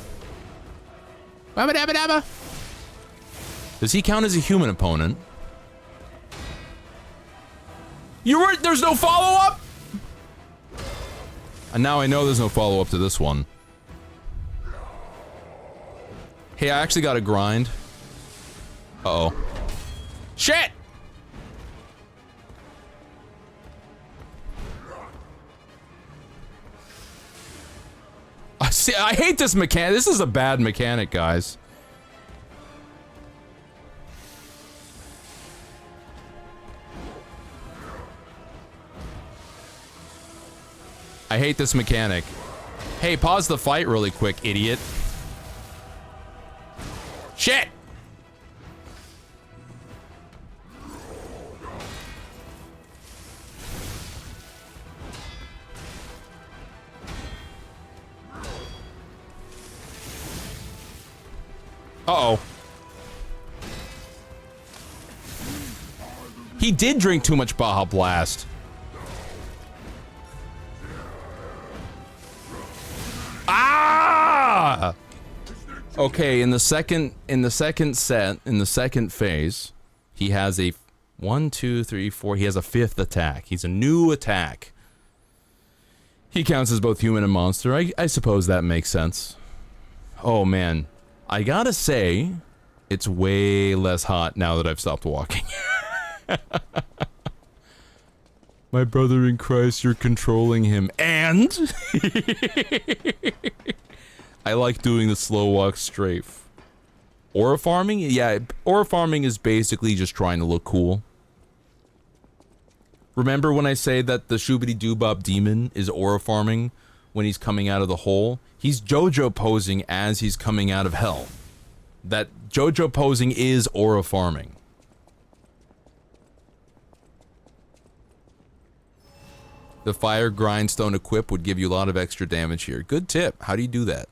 Does he count as a human opponent? There's no follow-up? And now I know there's no follow-up to this one. Hey, I actually got to grind. Uh-oh. Shit! See, I hate this mechanic. This is a bad mechanic, guys. I hate this mechanic. Hey, pause the fight really quick, idiot. Shit! Uh-oh. He did drink too much Baja Blast. Ah! Okay, in the second phase, he has a 1, 2, 3, 4. He has a 5th attack. He's a new attack. He counts as both human and monster. I suppose that makes sense. Oh man, I gotta say, it's way less hot now that I've stopped walking. My brother in Christ, you're controlling him, and I like doing the slow walk strafe. Aura farming? Yeah, aura farming is basically just trying to look cool. Remember when I say that the Shubidi-Doo-Bop demon is aura farming when he's coming out of the hole? He's JoJo posing as he's coming out of hell. That JoJo posing is aura farming. The fire grindstone equip would give you a lot of extra damage here. Good tip. How do you do that?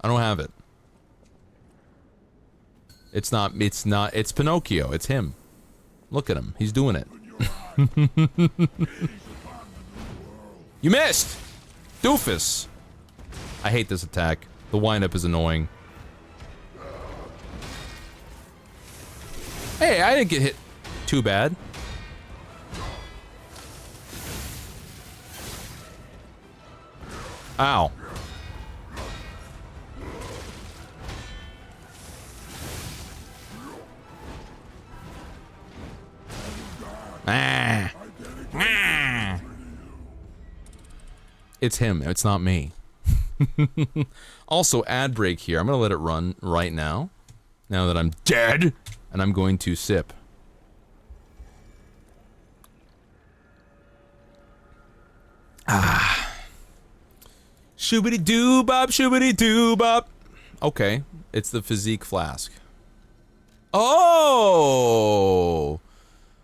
I don't have it. It's Pinocchio. It's him. Look at him. He's doing it. You missed! Doofus! I hate this attack. The windup is annoying. Hey, I didn't get hit too bad. Ow. Ah. Ah. It's him. It's not me. Also, ad break here. I'm gonna let it run right now. Now that I'm dead. And I'm going to sip. Ah. Shoobity-doo-bop, shoobity-doo-bop. Okay, it's the physique flask. Oh!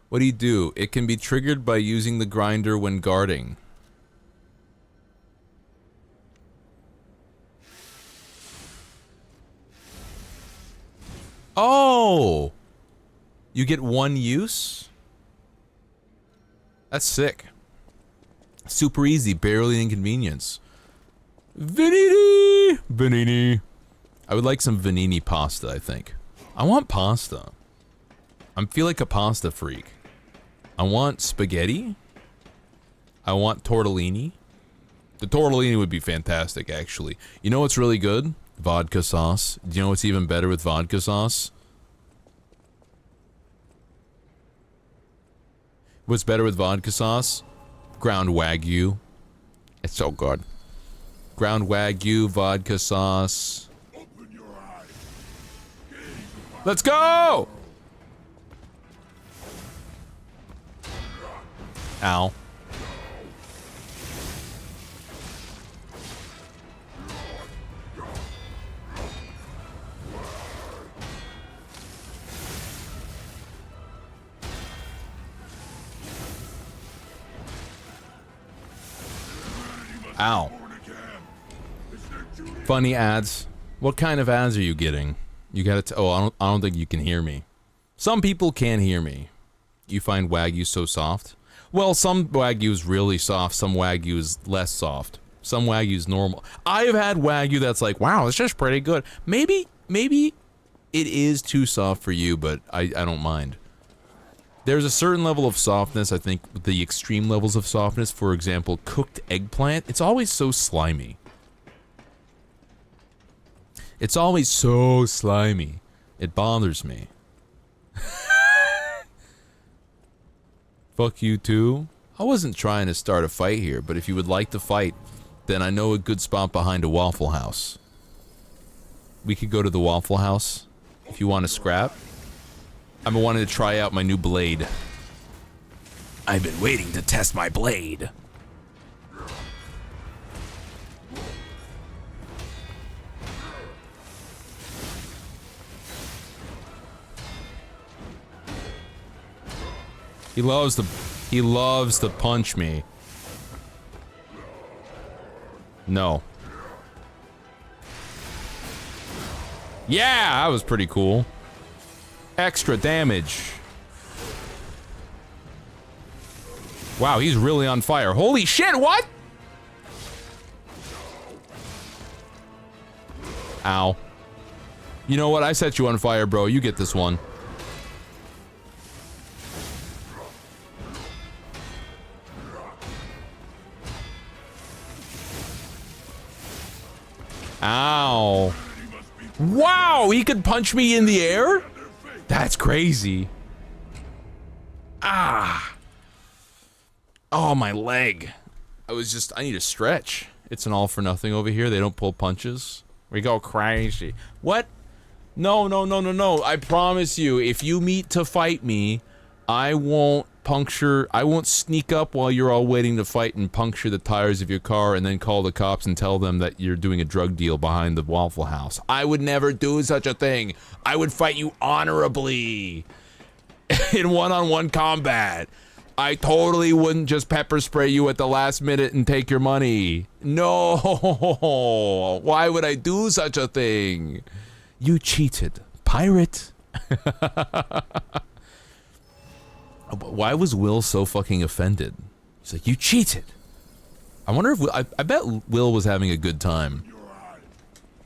What do? It can be triggered by using the grinder when guarding. Oh! You get one use? That's sick. Super easy, barely an inconvenience. Vanini! Vanini. I would like some vanini pasta, I think. I want pasta. I feel like a pasta freak. I want spaghetti. I want tortellini. The tortellini would be fantastic, actually. You know what's really good? Vodka sauce. Do you know what's even better with vodka sauce? What's better with vodka sauce? Ground Wagyu. It's so good. Ground Wagyu, vodka sauce. Let's go! Ow. Ow. Funny ads. What kind of ads are you getting? You gotta I don't think you can hear me. Some people can hear me. You find Wagyu so soft? Well, some Wagyu is really soft, some Wagyu is less soft. Some Wagyu is normal. I've had Wagyu that's like, wow, it's just pretty good. Maybe it is too soft for you, but I don't mind. There's a certain level of softness, I think, the extreme levels of softness, for example, cooked eggplant, it's always so slimy. It's always so slimy. It bothers me. Fuck you too. I wasn't trying to start a fight here, but if you would like to fight, then I know a good spot behind a Waffle House. We could go to the Waffle House if you want to scrap. I've been wanting to try out my new blade. I've been waiting to test my blade. He loves to punch me. No. Yeah, that was pretty cool. Extra damage. Wow, he's really on fire. Holy shit, what? Ow. You know what? I set you on fire, bro. You get this one. Ow. Wow, he could punch me in the air? That's crazy. Ah. Oh, my leg. I need a stretch. It's an all for nothing over here. They don't pull punches. We go crazy. What? No, no, no, no, no. I promise you, if you meet to fight me, I won't sneak up while you're all waiting to fight and puncture the tires of your car and then call the cops and tell them that you're doing a drug deal behind the Waffle House. I would never do such a thing. I would fight you honorably in one-on-one combat. I totally wouldn't just pepper spray you at the last minute and take your money. No, why would I do such a thing? You cheated, pirate. Why was Will so fucking offended? He's like, you cheated. I wonder if I bet Will was having a good time.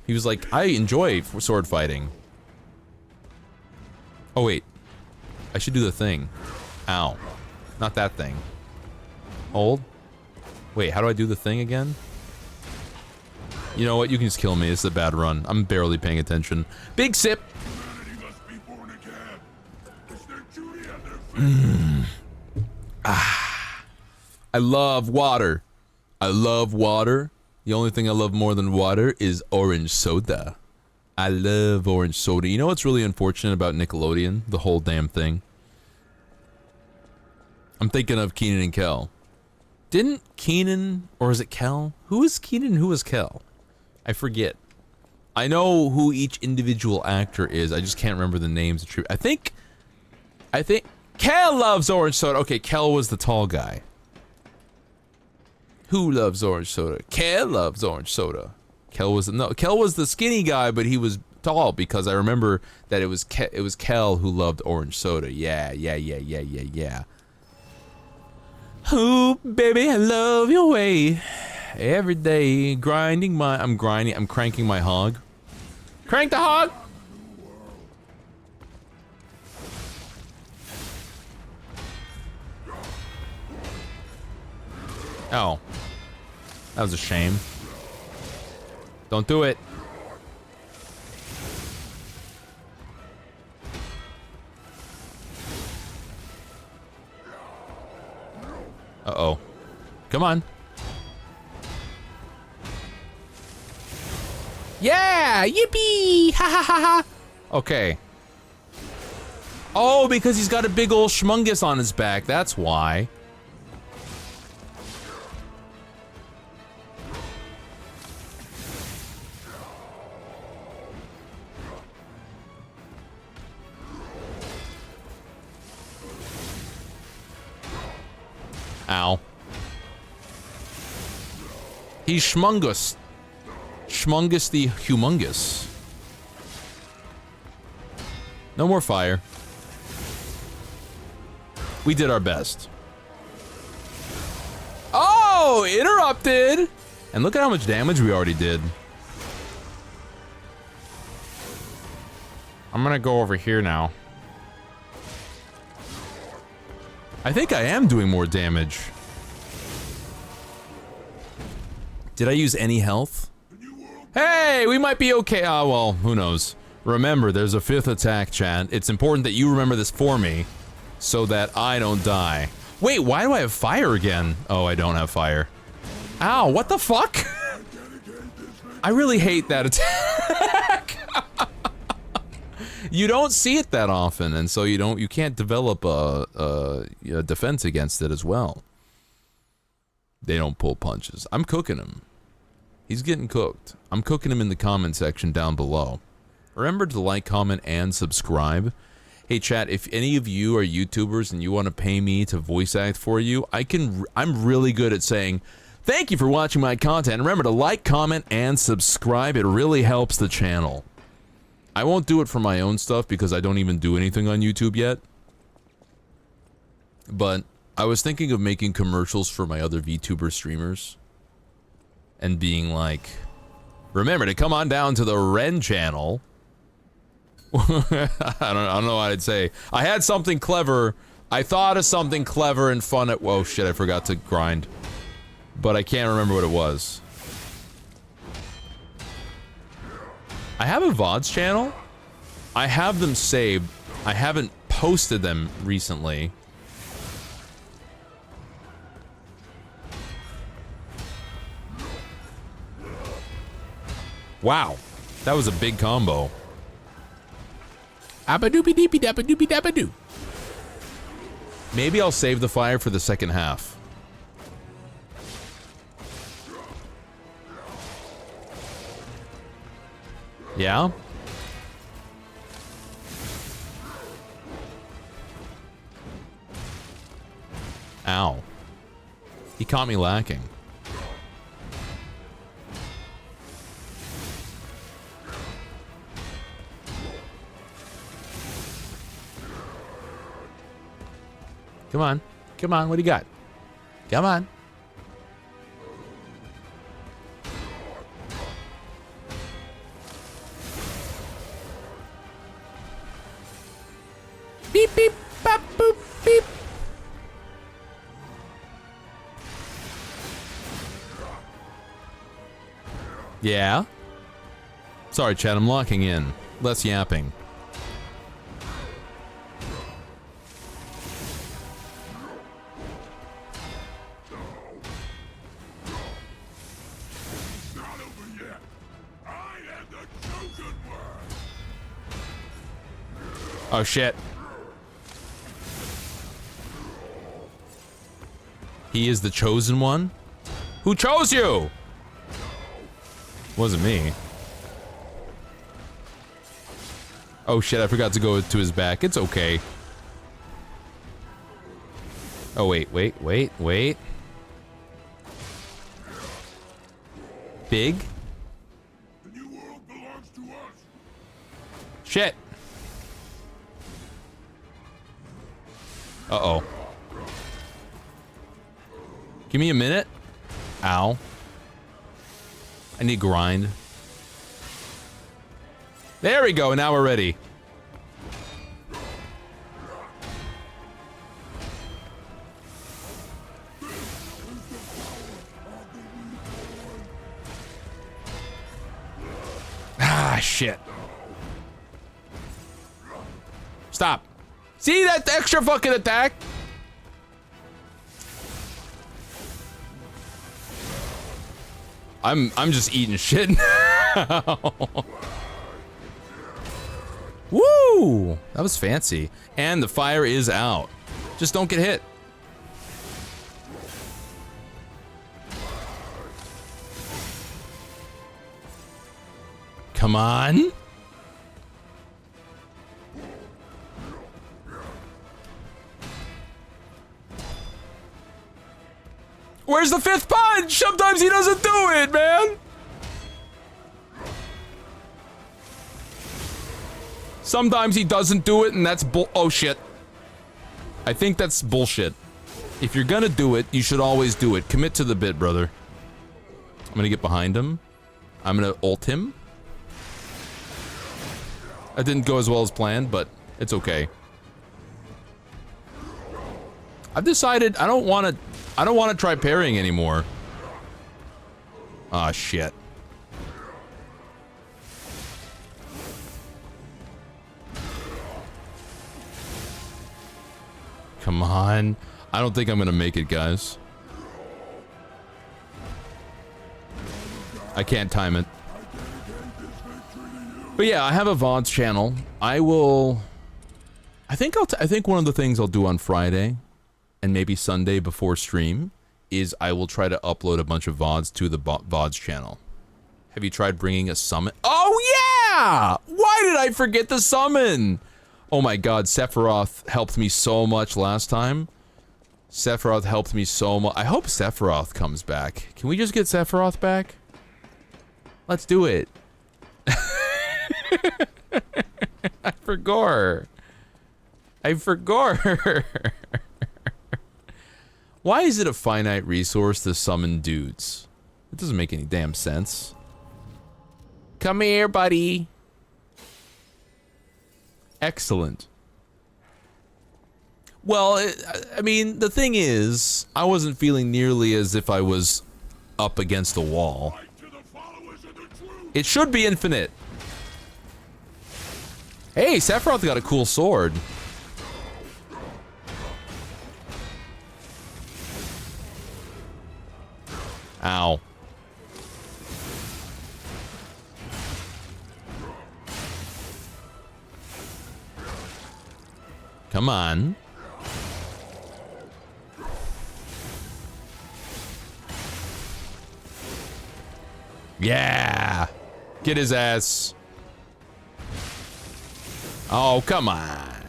He was like, I enjoy sword fighting. Oh wait, I should do the thing. Ow. Not that thing. Hold. Wait, how do I do the thing again? You know what? You can just kill me. This is a bad run. I'm barely paying attention. Big sip. Ah. I love water. I love water. The only thing I love more than water is orange soda. I love orange soda. You know what's really unfortunate about Nickelodeon? The whole damn thing. I'm thinking of Kenan and Kel. Didn't Kenan, or is it Kel? Who is Kenan and who is Kel? I forget. I know who each individual actor is. I just can't remember the names. I think Kel loves orange soda. Okay, Kel was the tall guy. Who loves orange soda? Kel loves orange soda. Kel was the skinny guy, but he was tall because I remember that it was Kel who loved orange soda. Yeah. Ooh, baby, I love your way. Every day, I'm cranking my hog. Crank the hog! Oh. That was a shame. Don't do it. Uh-oh. Come on. Yeah! Yippee! Ha ha ha ha! Okay. Oh, because he's got a big ol' schmungus on his back. That's why. Ow. He's schmungus. Schmungus the humongous. No more fire. We did our best. Oh, interrupted! And look at how much damage we already did. I'm gonna go over here now. I think I am doing more damage. Did I use any health? Hey, we might be okay. Ah, well, who knows. Remember, there's a 5th attack, chat. It's important that you remember this for me, so that I don't die. Wait, why do I have fire again? Oh, I don't have fire. Ow, what the fuck? I really hate that attack. You don't see it that often, and so you can't develop a defense against it as well. They don't pull punches. I'm cooking him. He's getting cooked. I'm cooking him in the comment section down below. Remember to like, comment, and subscribe. Hey chat, if any of you are YouTubers and you want to pay me to voice act for you, I'm really good at saying, thank you for watching my content. Remember to like, comment, and subscribe. It really helps the channel. I won't do it for my own stuff because I don't even do anything on YouTube yet. But I was thinking of making commercials for my other VTuber streamers. And being like, remember to come on down to the Ren channel. I don't know what I'd say. I had something clever. I thought of something clever and fun at— whoa, shit, I forgot to grind. But I can't remember what it was. I have a VODs channel. I have them saved. I haven't posted them recently. Wow, that was a big combo. Abba-doopy deepy dabba doopy dabba doo. Maybe I'll save the fire for the second half. Yeah? Ow. He caught me lacking. Come on. Come on, what do you got? Come on. Beep, beep, bop, boop, beep. Yeah? Sorry, Chad, I'm locking in. Less yapping. Oh shit. He is the chosen one? Who chose you? Wasn't me. Oh shit, I forgot to go to his back. It's okay. Oh wait. Big? The new world belongs to us. Shit. Uh-oh. Give me a minute. Ow. I need grind. There we go, now we're ready. Ah, shit. Stop. See that extra fucking attack? I'm just eating shit now. Woo! That was fancy. And the fire is out. Just don't get hit. Come on. Where's the fifth punch? Sometimes he doesn't do it, man. Sometimes he doesn't do it, and that's oh shit. I think that's bullshit. If you're gonna do it, you should always do it. Commit to the bit, brother. I'm gonna get behind him. I'm gonna ult him. That didn't go as well as planned, but it's okay. I've decided I don't want to try parrying anymore. Ah, shit. Come on. I don't think I'm gonna make it, guys. I can't time it. But yeah, I have a VODs channel. I think one of the things I'll do on Friday and maybe Sunday before stream is I will try to upload a bunch of VODs to the VODs channel. Have you tried bringing a summon? Oh yeah! Why did I forget the summon? Oh my god, Sephiroth helped me so much last time. Sephiroth helped me so much. I hope Sephiroth comes back. Can we just get Sephiroth back? Let's do it. I forgot. Why is it a finite resource to summon dudes? It doesn't make any damn sense. Come here, buddy. Excellent. Well, I mean, the thing is, I wasn't feeling nearly as if I was up against a wall. It should be infinite. Hey, Sephiroth got a cool sword. Ow. Come on. Yeah. Get his ass. Oh, come on.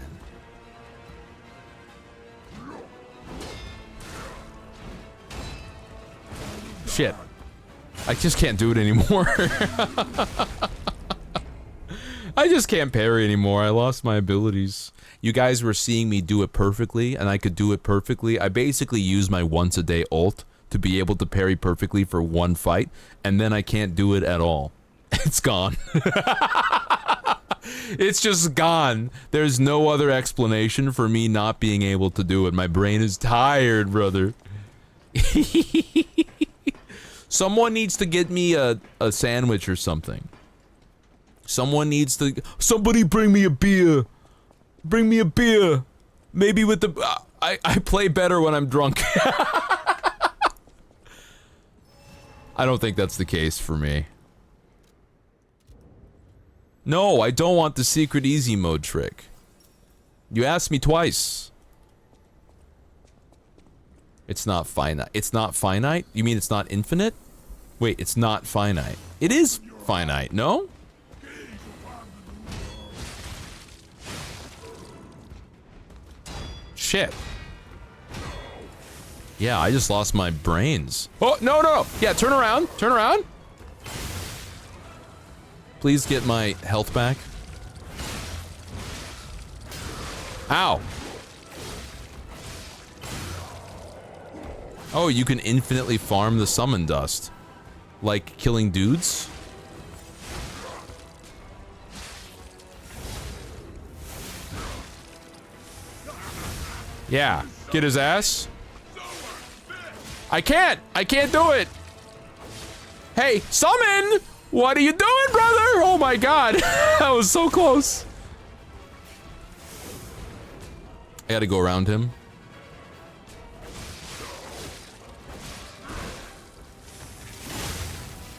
Shit. I just can't do it anymore. I just can't parry anymore. I lost my abilities. You guys were seeing me do it perfectly, and I could do it perfectly. I basically use my once-a-day ult to be able to parry perfectly for one fight, and then I can't do it at all. It's gone. It's just gone. There's no other explanation for me not being able to do it. My brain is tired, brother. Someone needs to get me a sandwich or something. Someone needs to... Somebody bring me a beer. Bring me a beer. Maybe with the... I play better when I'm drunk. I don't think that's the case for me. No, I don't want the secret easy mode trick. You asked me twice. It's not finite. It's not finite? You mean it's not infinite? Wait, it's not finite. It is finite, no? Shit. Yeah, I just lost my brains. Oh, no, no. Yeah, turn around. Turn around. Please get my health back. Ow. Oh, you can infinitely farm the summon dust. Like killing dudes? Yeah, get his ass. I can't do it. Hey, summon! What are you doing, brother? Oh my god, that was so close. I gotta go around him.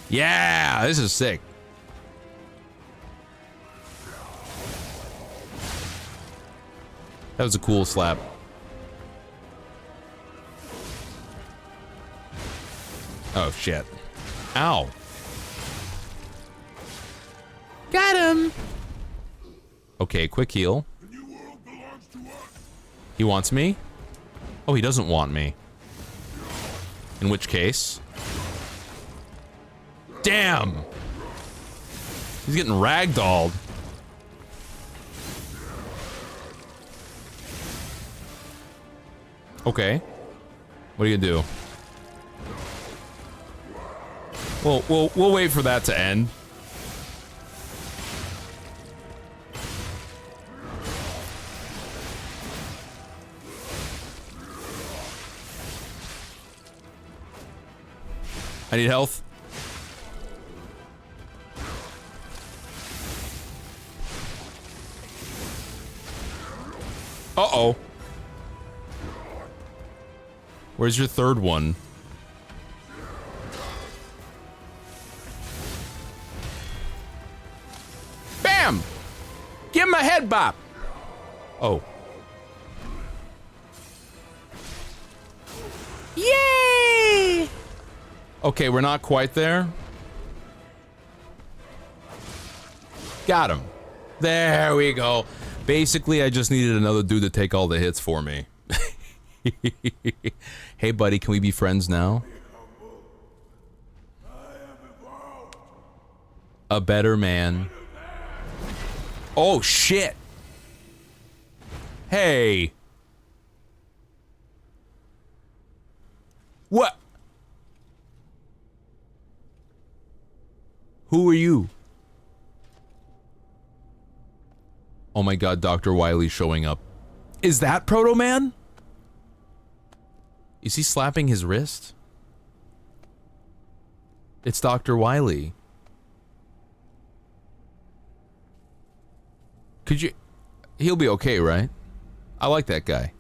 Yeah, this is sick. That was a cool slap. Oh, shit. Ow. Got him! Okay, quick heal. The new world belongs to us. He wants me? Oh, he doesn't want me. In which case... Damn! He's getting ragdolled. Okay. What are you gonna do? We'll wait for that to end. I need health. Uh-oh. Where's your third one? Bam! Give him a head bop. Oh. Yay! Okay, we're not quite there. Got him. There we go. Basically, I just needed another dude to take all the hits for me. Hey, buddy, can we be friends now? A better man. Oh, shit. Hey. What? Who are you? Oh my god, Dr. Wily's showing up. Is that Proto Man? Is he slapping his wrist? It's Dr. Wily. Could you... He'll be okay, right? I like that guy.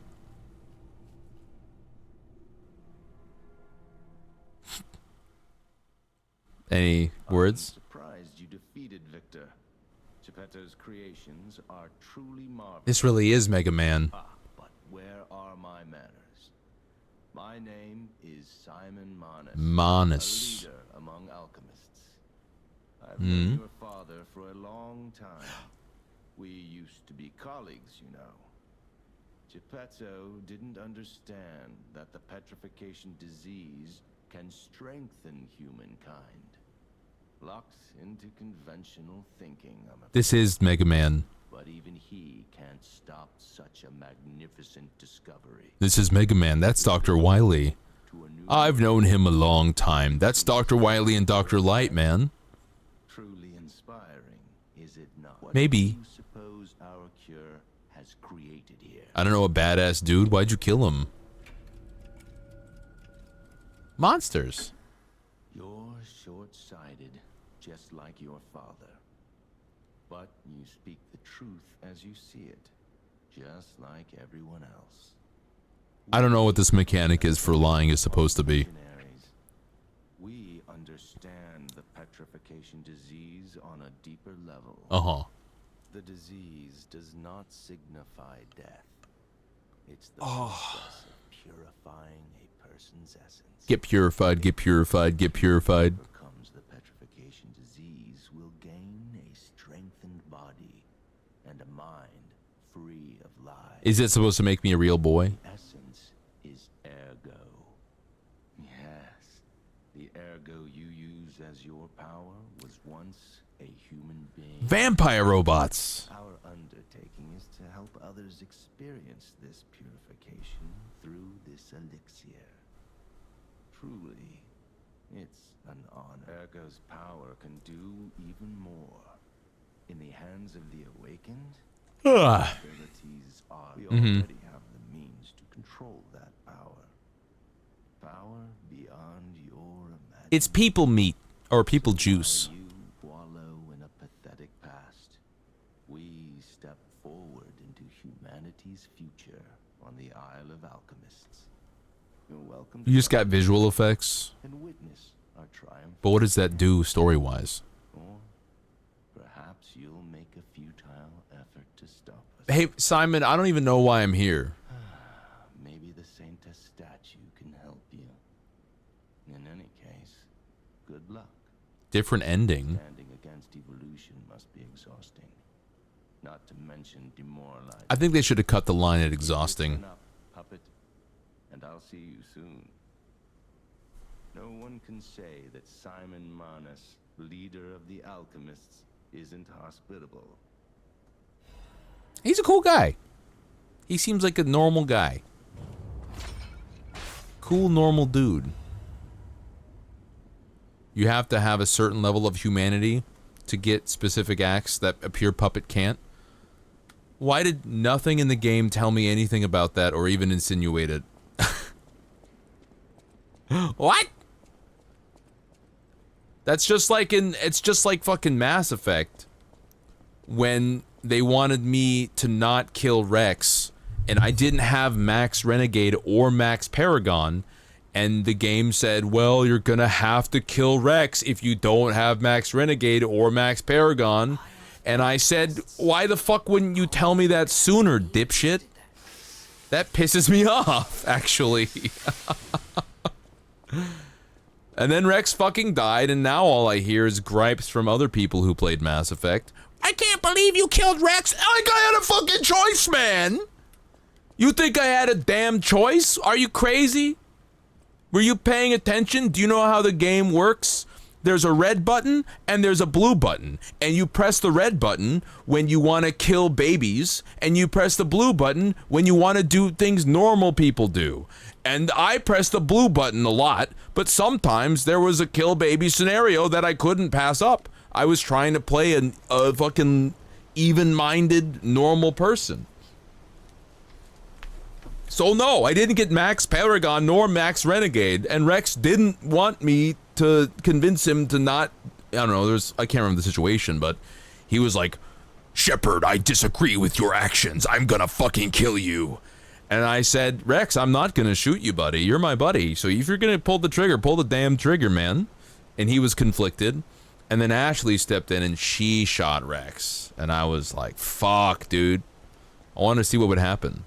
Any words? I'm surprised you defeated Victor. Geppetto's creations are truly marvelous. This really is Mega Man. But where are my manners? My name is Simon Manus. Manus. A leader among alchemists. I've known your father for a long time. We used to be colleagues, you know. Geppetto didn't understand that the petrification disease can strengthen humankind. Locked into conventional thinking, I'm afraid. This is Mega Man. But even he can't stop such a magnificent discovery. This is Mega Man. That's Dr. Wily. I've known him a long time. That's Dr. Wily and Dr. Light, man. Truly inspiring, is it not? What Maybe. do you suppose our cure has created here? I don't know, a badass dude. Why'd you kill him? Monsters. You're short-sighted, just like your father. But you speak the truth as you see it, just like everyone else. I don't know what this mechanic is for lying is supposed to be. Visionaries, we understand the petrification disease on a deeper level. Uh-huh. The disease does not signify death. It's the process of purifying a person's essence. Get purified, get purified, get purified. Overcomes the petrification disease will gain a strengthened body and a mind free of lies. Is it supposed to make me a real boy? The essence is ergo. Yes, the ergo you use as your power was once a human being. Vampire robots. Our undertaking is to help others experience this purification through this elixir. Truly, it's an honor. Ergo's power can do even more. In the hands of the awakened, abilities are. We already have the means to control that power. Power beyond your imagination. It's people meat or people juice. While you wallow in a pathetic past, we step forward into humanity's future on the Isle of Alchemists. You're welcome to You just got visual effects. and witness our triumph. But what does that do story-wise? Or perhaps you'll make a futile effort to stop us. Hey, Simon, I don't even know why I'm here. Maybe the Saintess statue can help you. In any case, good luck. Different ending. Standing against evolution must be exhausting. Not to mention demoralizing. I think they should have cut the line at exhausting. Listen up, puppet, and I'll see you soon. No one can say that Simon Manus, leader of the alchemists, isn't hospitable. He's a cool guy. He seems like a normal guy. Cool, normal dude. You have to have a certain level of humanity to get specific acts that a pure puppet can't. Why did nothing in the game tell me anything about that or even insinuate it? What? It's just like fucking Mass Effect when they wanted me to not kill Rex and I didn't have Max Renegade or Max Paragon, and the game said, well, you're gonna have to kill Rex if you don't have Max Renegade or Max Paragon. And I said, why the fuck wouldn't you tell me that sooner, dipshit? That pisses me off, actually. And then Rex fucking died, and now all I hear is gripes from other people who played Mass Effect. I can't believe you killed Rex! Like I had a fucking choice, man! You think I had a damn choice? Are you crazy? Were you paying attention? Do you know how the game works? There's a red button and there's a blue button, and you press the red button when you want to kill babies, and you press the blue button when you want to do things normal people do. And I pressed the blue button a lot, but sometimes there was a kill baby scenario that I couldn't pass up. I was trying to play a fucking even-minded, normal person. So no, I didn't get Max Paragon nor Max Renegade, and Rex didn't want me to convince him to not, I don't know, I can't remember the situation, but he was like, Shepard, I disagree with your actions. I'm gonna fucking kill you. And I said, Rex, I'm not gonna shoot you, buddy. You're my buddy. So if you're gonna pull the trigger, pull the damn trigger, man. And he was conflicted. And then Ashley stepped in and she shot Rex. And I was like, fuck, dude. I wanted to see what would happen.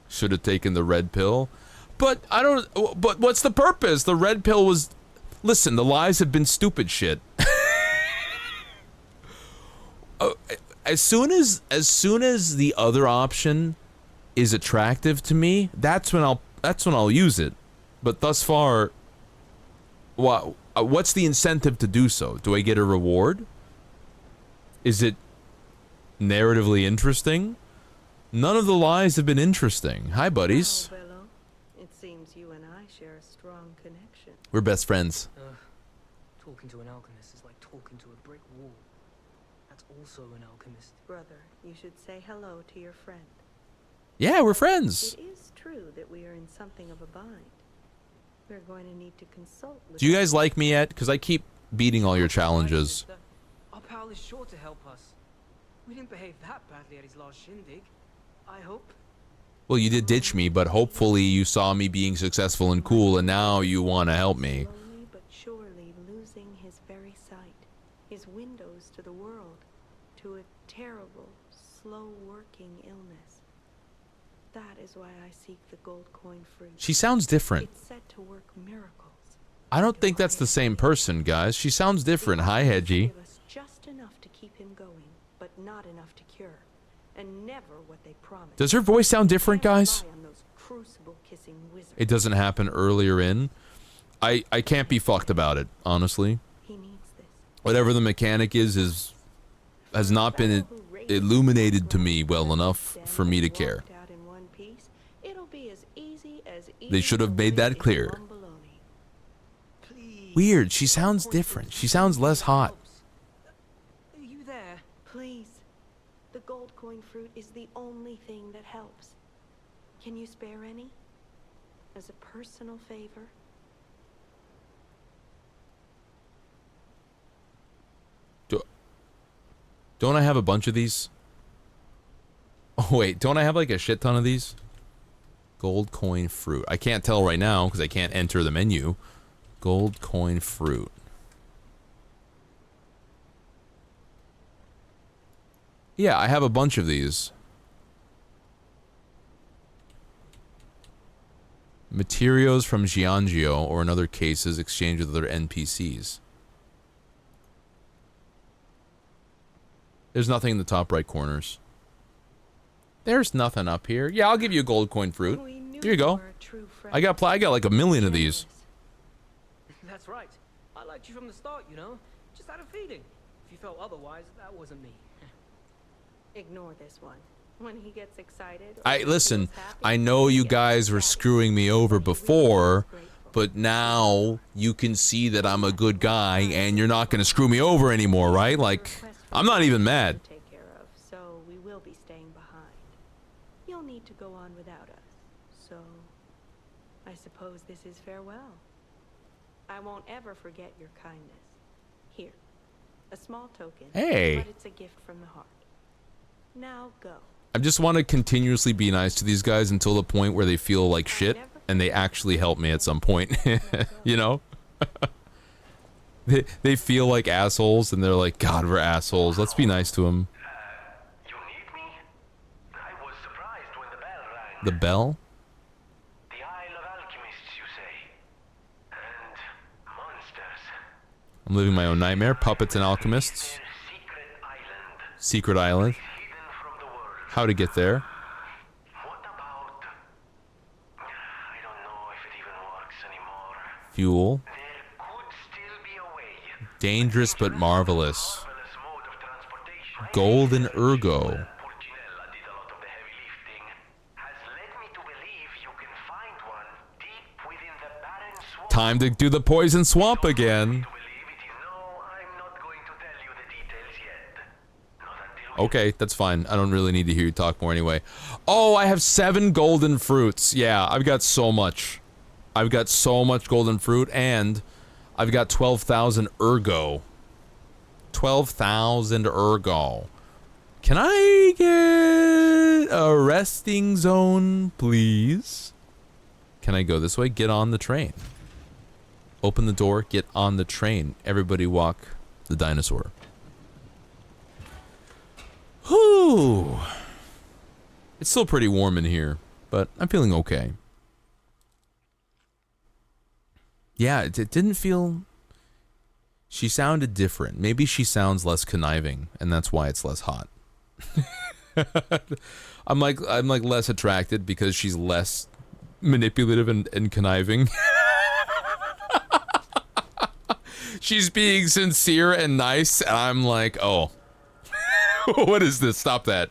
Should have taken the red pill. But I don't, but what's the purpose? The red pill was, listen, the lies have been stupid shit. As soon as the other option is attractive to me, that's when I'll use it. But thus far, what's the incentive to do so? Do I get a reward? Is it narratively interesting? None of the lies have been interesting. Hi, buddies. Well, Bello, it seems you and I share a strong connection. We're best friends. Talking to an alchemist is like talking to a brick wall. That's also an alchemist. Brother, you should say hello to your friend. Yeah, we're friends. It is true that we are in something of a bind. We're going to need to consult with Do you guys like me yet? Because I keep beating all your challenges. Our pal is sure to help us. We didn't behave that badly at his last shindig. I hope. Well, you did ditch me, but hopefully you saw me being successful and cool, and now you want to help me. Slowly but surely losing his very sight, his windows to the world, to a terrible, slow-working illness. That is why I seek the gold coin fruit. She sounds different. It's said to work miracles. I don't think that's the same person, guys. She sounds different. Hi, Hedgie. Give us just enough to keep him going, but not enough to cure, and never what they promised. Does her voice sound different, guys? Rely on those crucible-kissing wizards. It doesn't happen earlier in. I can't be fucked about it, honestly. He needs this. Whatever the mechanic is has not been illuminated to me well enough for me to care. Out in one piece, it'll be as easy as They should have made that clear. Please. Weird, she sounds different. She sounds less hot. Are you there? Please. The gold coin fruit is the only thing that helps. Can you spare any? As a personal favor? Don't I have a bunch of these? Oh wait, don't I have like a shit ton of these? Gold coin fruit. I can't tell right now because I can't enter the menu. Gold coin fruit. Yeah, I have a bunch of these. Materials from Giangio, or in other cases, exchanged with other NPCs. There's nothing in the top right corners. There's nothing up here. Yeah, I'll give you a gold coin fruit. Here you go. I got like a million of these. That's right. I liked you from the start, you know. Just had a feeling. If you felt otherwise, that wasn't me. Ignore this one. When he gets excited. Listen, I know you guys were screwing me over before, but now you can see that I'm a good guy and you're not going to screw me over anymore, right? Like, I'm not even mad. Take care of, so we will be staying behind. You'll need to go on without us. So, I suppose this is farewell. I won't ever forget your kindness. Here, a small token. Hey. But it's a gift from the heart. Now go. I just want to continuously be nice to these guys until the point where they feel like shit and they actually help me at some point. You know? They feel like assholes and they're like, God, we're assholes. Let's be nice to them. You need me? I was surprised when the bell rang. The bell? The Isle of Alchemists, you say? And monsters. I'm living my own nightmare. Puppets and alchemists. Secret island. Secret island. Hidden from the world. How to get there. What about... I don't know if it even works anymore. Fuel. There could still be a way. Dangerous but marvelous. Marvelous mode of transportation. Golden ergo. Pulcinella did a lot of the heavy lifting. Has led me to believe you can find one deep within the barren swamp. Time to do the poison swamp again. To believe it is no, I'm not going to tell you the details yet. Not until Okay, that's fine. I don't really need to hear you talk more anyway. Oh, I have 7 golden fruits. Yeah, I've got so much. I've got so much golden fruit, and I've got 12,000 ergo. 12,000 ergo. Can I get a resting zone, please? Can I go this way? Get on the train. Open the door, get on the train. Everybody walk the dinosaur. Whew. It's still pretty warm in here, but I'm feeling okay. Yeah, it didn't feel... She sounded different. Maybe she sounds less conniving, and that's why it's less hot. I'm like less attracted because she's less manipulative and conniving. She's being sincere and nice, and I'm like, oh. What is this? Stop that.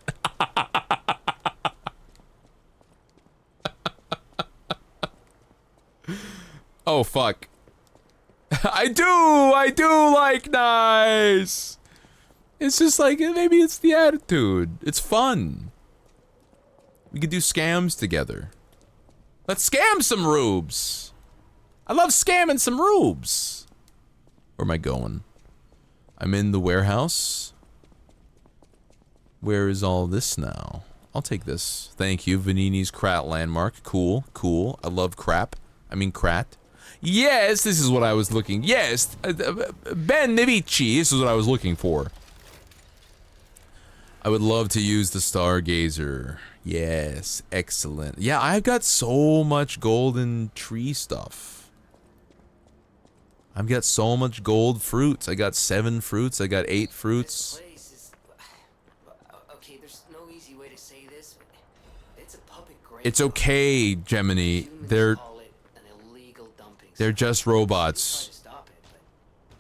Oh, fuck. I do like nice. It's just like, maybe it's the attitude. It's fun. We could do scams together. Let's scam some rubes. I love scamming some rubes. Where am I going? I'm in the warehouse. Where is all this now? I'll take this. Thank you. Vanini's Krat landmark. Cool, cool. I love crap. I mean Krat. Yes, this is what I was looking. Yes, Ben Nevici. This is what I was looking for. I would love to use the Stargazer. Yes, excellent. Yeah, I've got so much golden tree stuff. I've got so much gold fruits. I got 7 fruits. I got 8 fruits. Okay, there's no easy way to say this, but it's a puppet grave. It's okay, Gemini. They're just robots.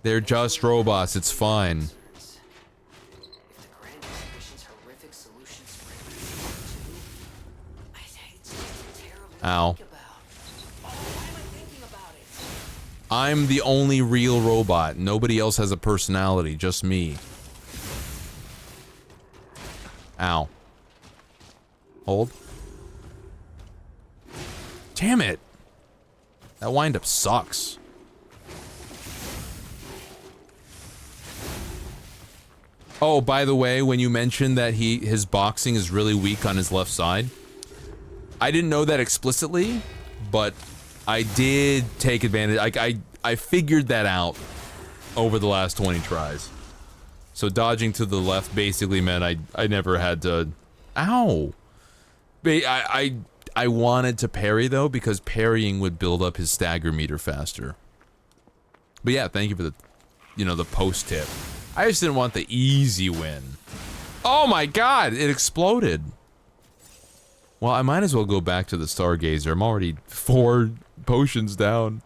They're just robots. It's fine. Ow. I'm the only real robot. Nobody else has a personality, just me. Ow. Hold. Damn it. That windup sucks. Oh, by the way, when you mentioned that his boxing is really weak on his left side, I didn't know that explicitly, but I did take advantage. I figured that out over the last 20 tries. So dodging to the left basically meant I never had to... Ow! I wanted to parry though, because parrying would build up his stagger meter faster. But yeah, thank you for the, the post tip. I just didn't want the easy win. Oh my god, it exploded. Well, I might as well go back to the Stargazer. I'm already 4 potions down.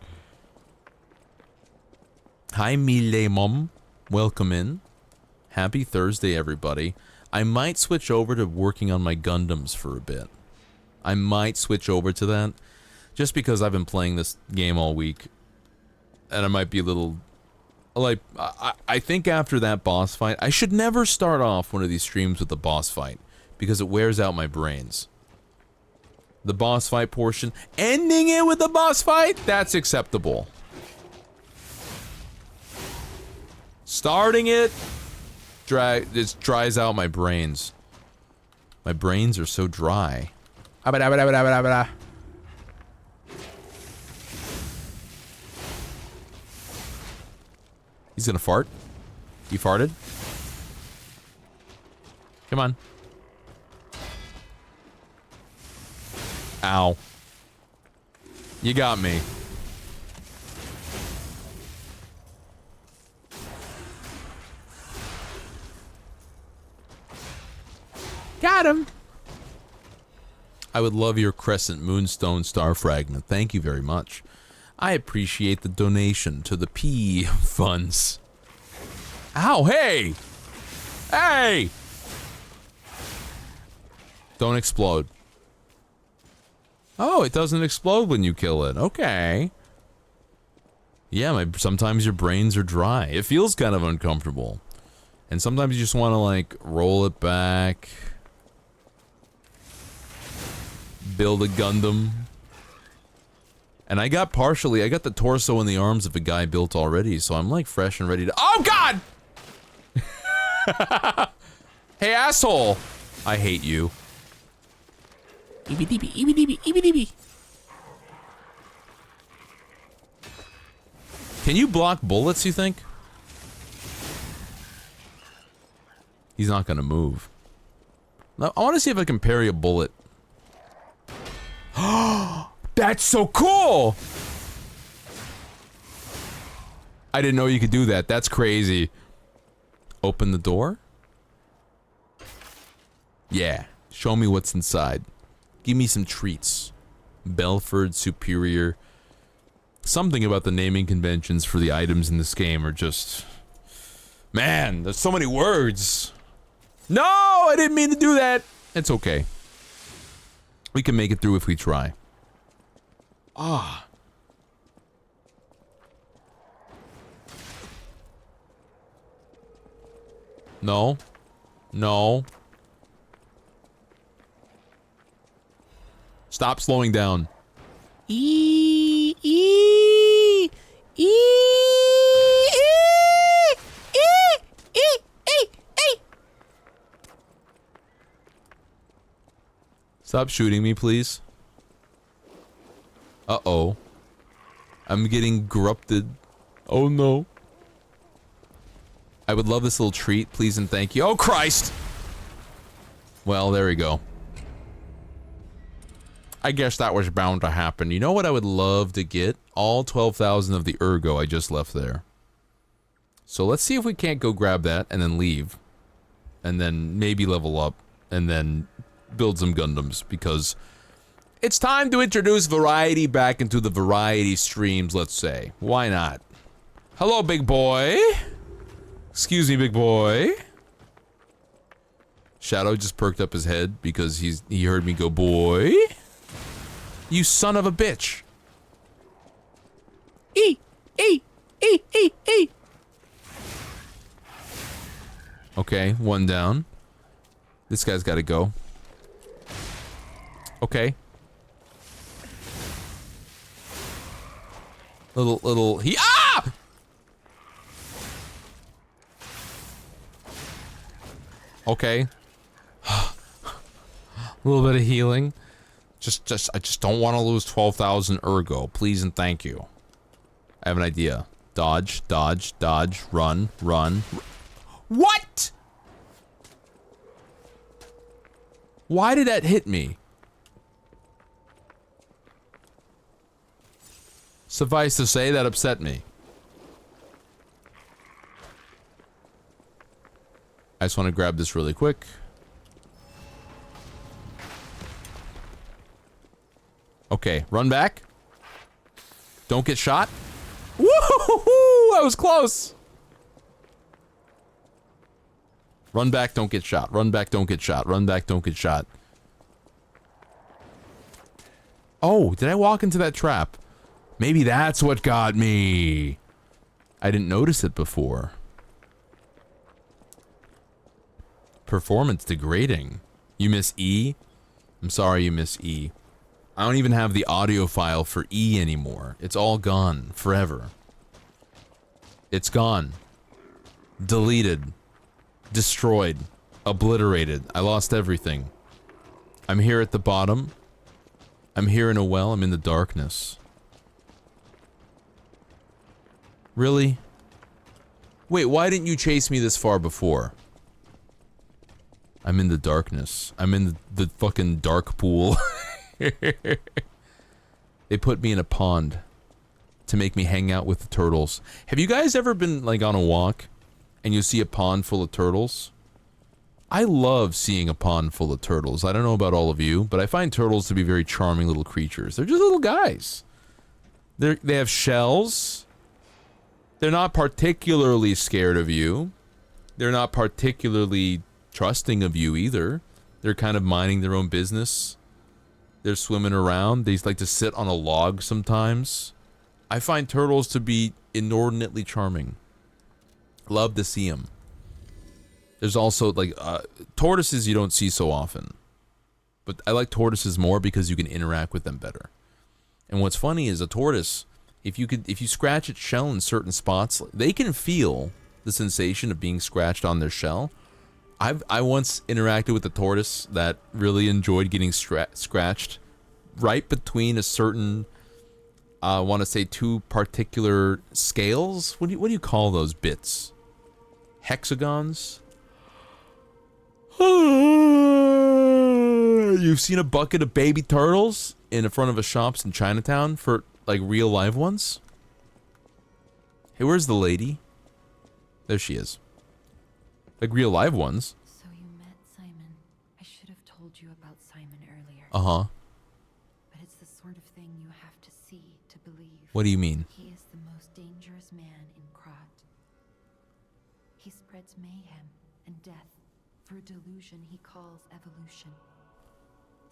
Hi, Mile Mom. Welcome in. Happy Thursday, everybody. I might switch over to working on my Gundams for a bit. I might switch over to that, just because I've been playing this game all week, and I might be a little, like, I think after that boss fight, I should never start off one of these streams with the boss fight, because it wears out my brains. The boss fight portion, ending it with the boss fight, that's acceptable. Starting it, it dries out my brains. My brains are so dry. He's gonna fart. He farted. Come on. Ow. You got me. Got him. I would love your Crescent Moonstone Star Fragment. Thank you very much. I appreciate the donation to the P funds. Ow, hey! Hey! Don't explode. Oh, it doesn't explode when you kill it. Okay. Yeah, sometimes your brains are dry. It feels kind of uncomfortable. And sometimes you just want to, like, roll it back. Build a Gundam. And I got the torso and the arms of a guy built already, so I'm like fresh and ready to— Oh god! Hey, asshole! I hate you. Eeby-deeby, eeby-deeby, eeby-deeby. Can you block bullets, you think? He's not gonna move. Now, I want to see if I can parry a bullet. That's so cool! I didn't know you could do that. That's crazy. Open the door? Yeah. Show me what's inside. Give me some treats. Belford Superior. Something about the naming conventions for the items in this game are just... Man, there's so many words. No, I didn't mean to do that. It's okay. We can make it through if we try. Ah. No. No. Stop slowing down. Stop shooting me, please. Uh-oh. I'm getting corrupted. Oh no. I would love this little treat, please and thank you. Oh Christ! Well, there we go. I guess that was bound to happen. You know what I would love to get? All 12,000 of the ergo I just left there. So let's see if we can't go grab that and then leave. And then maybe level up. And then build some Gundams. Because it's time to introduce variety back into the variety streams, let's say. Why not? Hello, big boy. Excuse me, big boy. Shadow just perked up his head because he heard me go, boy. You son of a bitch. E. Okay, one down. This guy's gotta go. Okay. He ah! Okay. A little bit of healing. I just don't want to lose 12,000 ergo. Please and thank you. I have an idea. Dodge, dodge, dodge, run, run. What? Why did that hit me? Suffice to say, that upset me. I just want to grab this really quick. Okay, run back. Don't get shot. Woo-hoo-hoo! That was close. Run back, don't get shot. Run back, don't get shot. Run back, don't get shot. Oh, did I walk into that trap? Maybe that's what got me. I didn't notice it before. Performance degrading. You miss E? I'm sorry you miss E. I don't even have the audio file for E anymore. It's all gone. Forever. It's gone. Deleted. Destroyed. Obliterated. I lost everything. I'm here at the bottom. I'm here in a well. I'm in the darkness. Really? Wait, why didn't you chase me this far before? I'm in the darkness. I'm in the fucking dark pool. They put me in a pond to make me hang out with the turtles. Have you guys ever been like on a walk and you see a pond full of turtles? I love seeing a pond full of turtles. I don't know about all of you, but I find turtles to be very charming little creatures. They're just little guys. They have shells. They're not particularly scared of you. They're not particularly trusting of you either. They're kind of minding their own business. They're swimming around. They like to sit on a log sometimes. I find turtles to be inordinately charming. Love to see them. There's also like tortoises you don't see so often. But I like tortoises more because you can interact with them better. And what's funny is a tortoise, if you scratch its shell in certain spots, they can feel the sensation of being scratched on their shell. I once interacted with a tortoise that really enjoyed getting scratched right between a certain, I want to say 2 particular scales. What do you call those bits? Hexagons? You've seen a bucket of baby turtles in front of a shops in Chinatown for like real live ones? Hey, where's the lady? There she is. Like real live ones. So you met Simon. I should have told you about Simon earlier. Uh-huh. But it's the sort of thing you have to see to believe. What do you mean? He is the most dangerous man in Krat. He spreads mayhem and death for a delusion he calls evolution.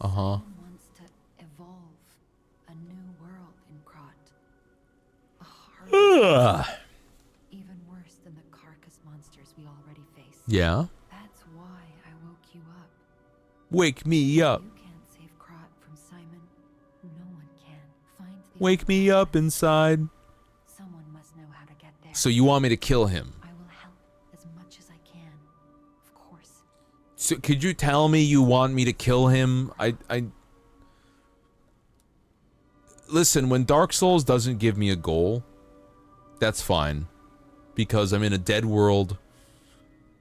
Uh-huh. Simon wants to evolve a new world in Krat. A harder, even worse than the carcass monsters we already face. Yeah? That's why I woke you up. Wake me up. You can't save Krat from Simon. No one can. Find the Wake me up inside. Someone must know how to get there. So you want me to kill him? I will help as much as I can. Of course. So could you tell me you want me to kill him? Listen, when Dark Souls doesn't give me a goal, that's fine. Because I'm in a dead world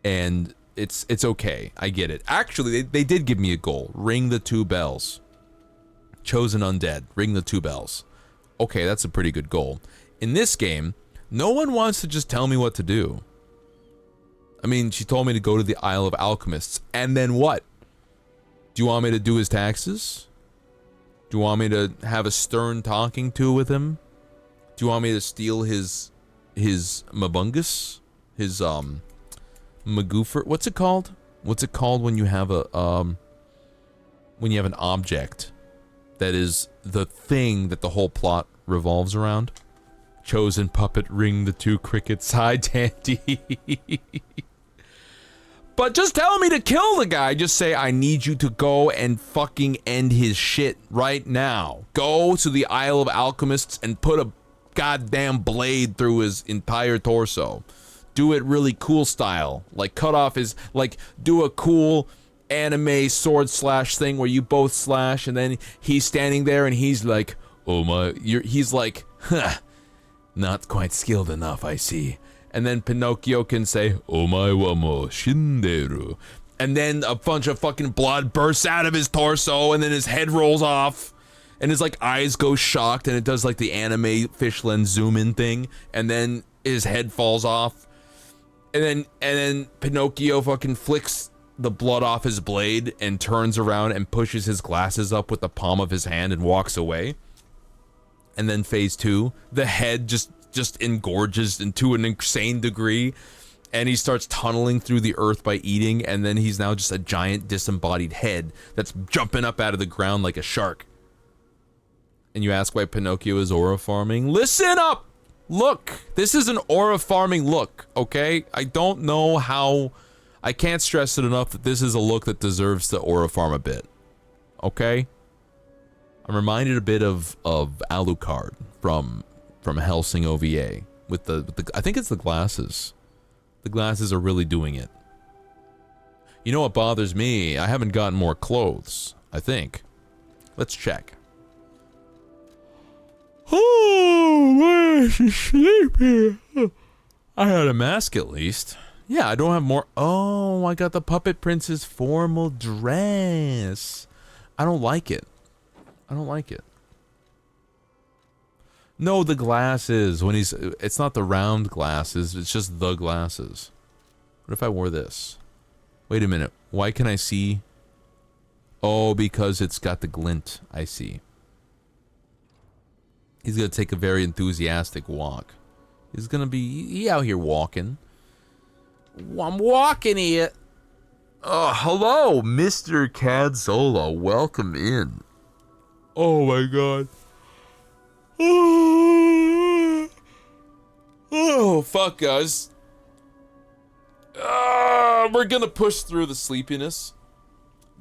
and it's okay. I get it. Actually, they did give me a goal. Ring the 2 bells. Chosen undead. Ring the 2 bells. Okay, that's a pretty good goal. In this game, no one wants to just tell me what to do. I mean, she told me to go to the Isle of Alchemists. And then what? Do you want me to do his taxes? Do you want me to have a stern talking to with him? Do you want me to steal his mabungus? His magoofer? What's it called? What's it called when you have a when you have an object that is the thing that the whole plot revolves around? Chosen puppet, ring the 2 crickets. Hi, Tandy. But just tell me to kill the guy. Just say, I need you to go and fucking end his shit right now. Go to the Isle of Alchemists and put a goddamn blade through his entire torso. Do it really cool style. Like, cut off his, like, do a cool anime sword slash thing where you both slash and then he's standing there and he's like, oh my, he's like, huh, not quite skilled enough, I see. And then Pinocchio can say, Omae wa mo shinderu. And then a bunch of fucking blood bursts out of his torso, and then his head rolls off, and his like eyes go shocked, and it does like the anime fish lens zoom in thing, and then his head falls off. And then Pinocchio fucking flicks the blood off his blade and turns around and pushes his glasses up with the palm of his hand and walks away. And then phase 2, the head just engorges into an insane degree, and he starts tunneling through the earth by eating, and then he's now just a giant disembodied head that's jumping up out of the ground like a shark. And you ask why Pinocchio is aura farming? Listen up! Look! This is an aura farming look, okay? I don't know how... I can't stress it enough that this is a look that deserves to aura farm a bit. Okay? I'm reminded a bit of Alucard from Helsing OVA with the I think it's the glasses. The glasses are really doing it. You know what bothers me? I haven't gotten more clothes, I think. Let's check. Oh, she's sleepy. I had a mask at least. Yeah, I don't have more. Oh, I got the Puppet Prince's formal dress. I don't like it. I don't like it. No, the glasses. When he's... It's not the round glasses. It's just the glasses. What if I wore this? Wait a minute. Why can I see... Oh, because it's got the glint. I see. He's gonna take a very enthusiastic walk. He's gonna be... He out here walking. I'm walking here. Oh, hello, Mr. Cadzola. Welcome in. Oh my god. Oh, fuck, guys. We're gonna push through the sleepiness.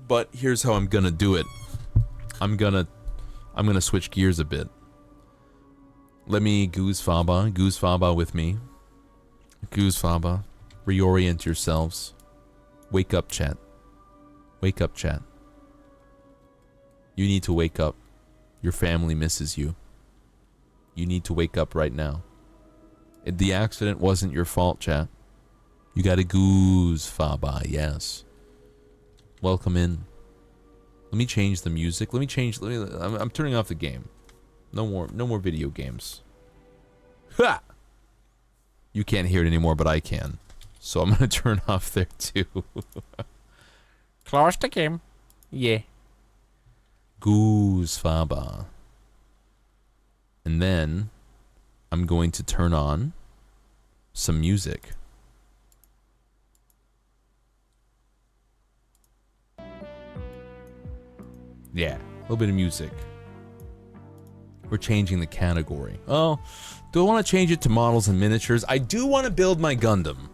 But here's how I'm gonna do it. I'm gonna switch gears a bit. Let me Goose Faba with me. Goose Faba, reorient yourselves. Wake up, chat. Wake up, chat. You need to wake up. Your family misses you. You need to wake up right now. The accident wasn't your fault, chat. You got a goose, Faba, yes. Welcome in. Let me change the music. I'm turning off the game. No more video games. Ha! You can't hear it anymore, but I can. So I'm gonna turn off there too. Close the game. Yeah. Goose Faba. And then I'm going to turn on some music. Yeah, a little bit of music. We're changing the category. Oh, do I want to change it to models and miniatures? I do want to build my Gundam.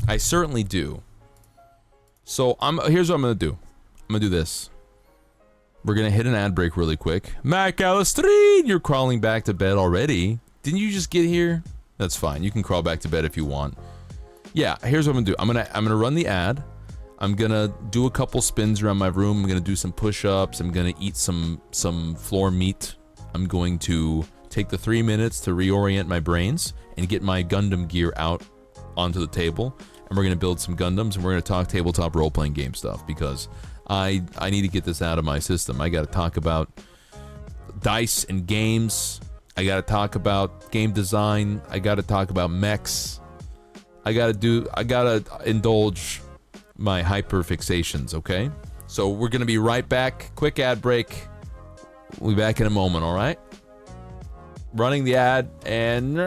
I certainly do. So here's what I'm gonna do. I'm gonna do this. We're gonna hit an ad break really quick. McAllister, you're crawling back to bed already. Didn't you just get here? That's fine. You can crawl back to bed if you want. Yeah, here's what I'm gonna do. I'm gonna run the ad. I'm gonna do a couple spins around my room. I'm gonna do some push-ups. I'm gonna eat some floor meat. I'm going to take the 3 minutes to reorient my brains and get my Gundam gear out onto the table. And we're gonna build some Gundams and we're gonna talk tabletop role-playing game stuff because I need to get this out of my system. I gotta talk about dice and games. I gotta talk about game design. I gotta talk about mechs. I gotta indulge my hyperfixations, okay? So we're gonna be right back. Quick ad break. We'll be back in a moment, alright? Running the ad and...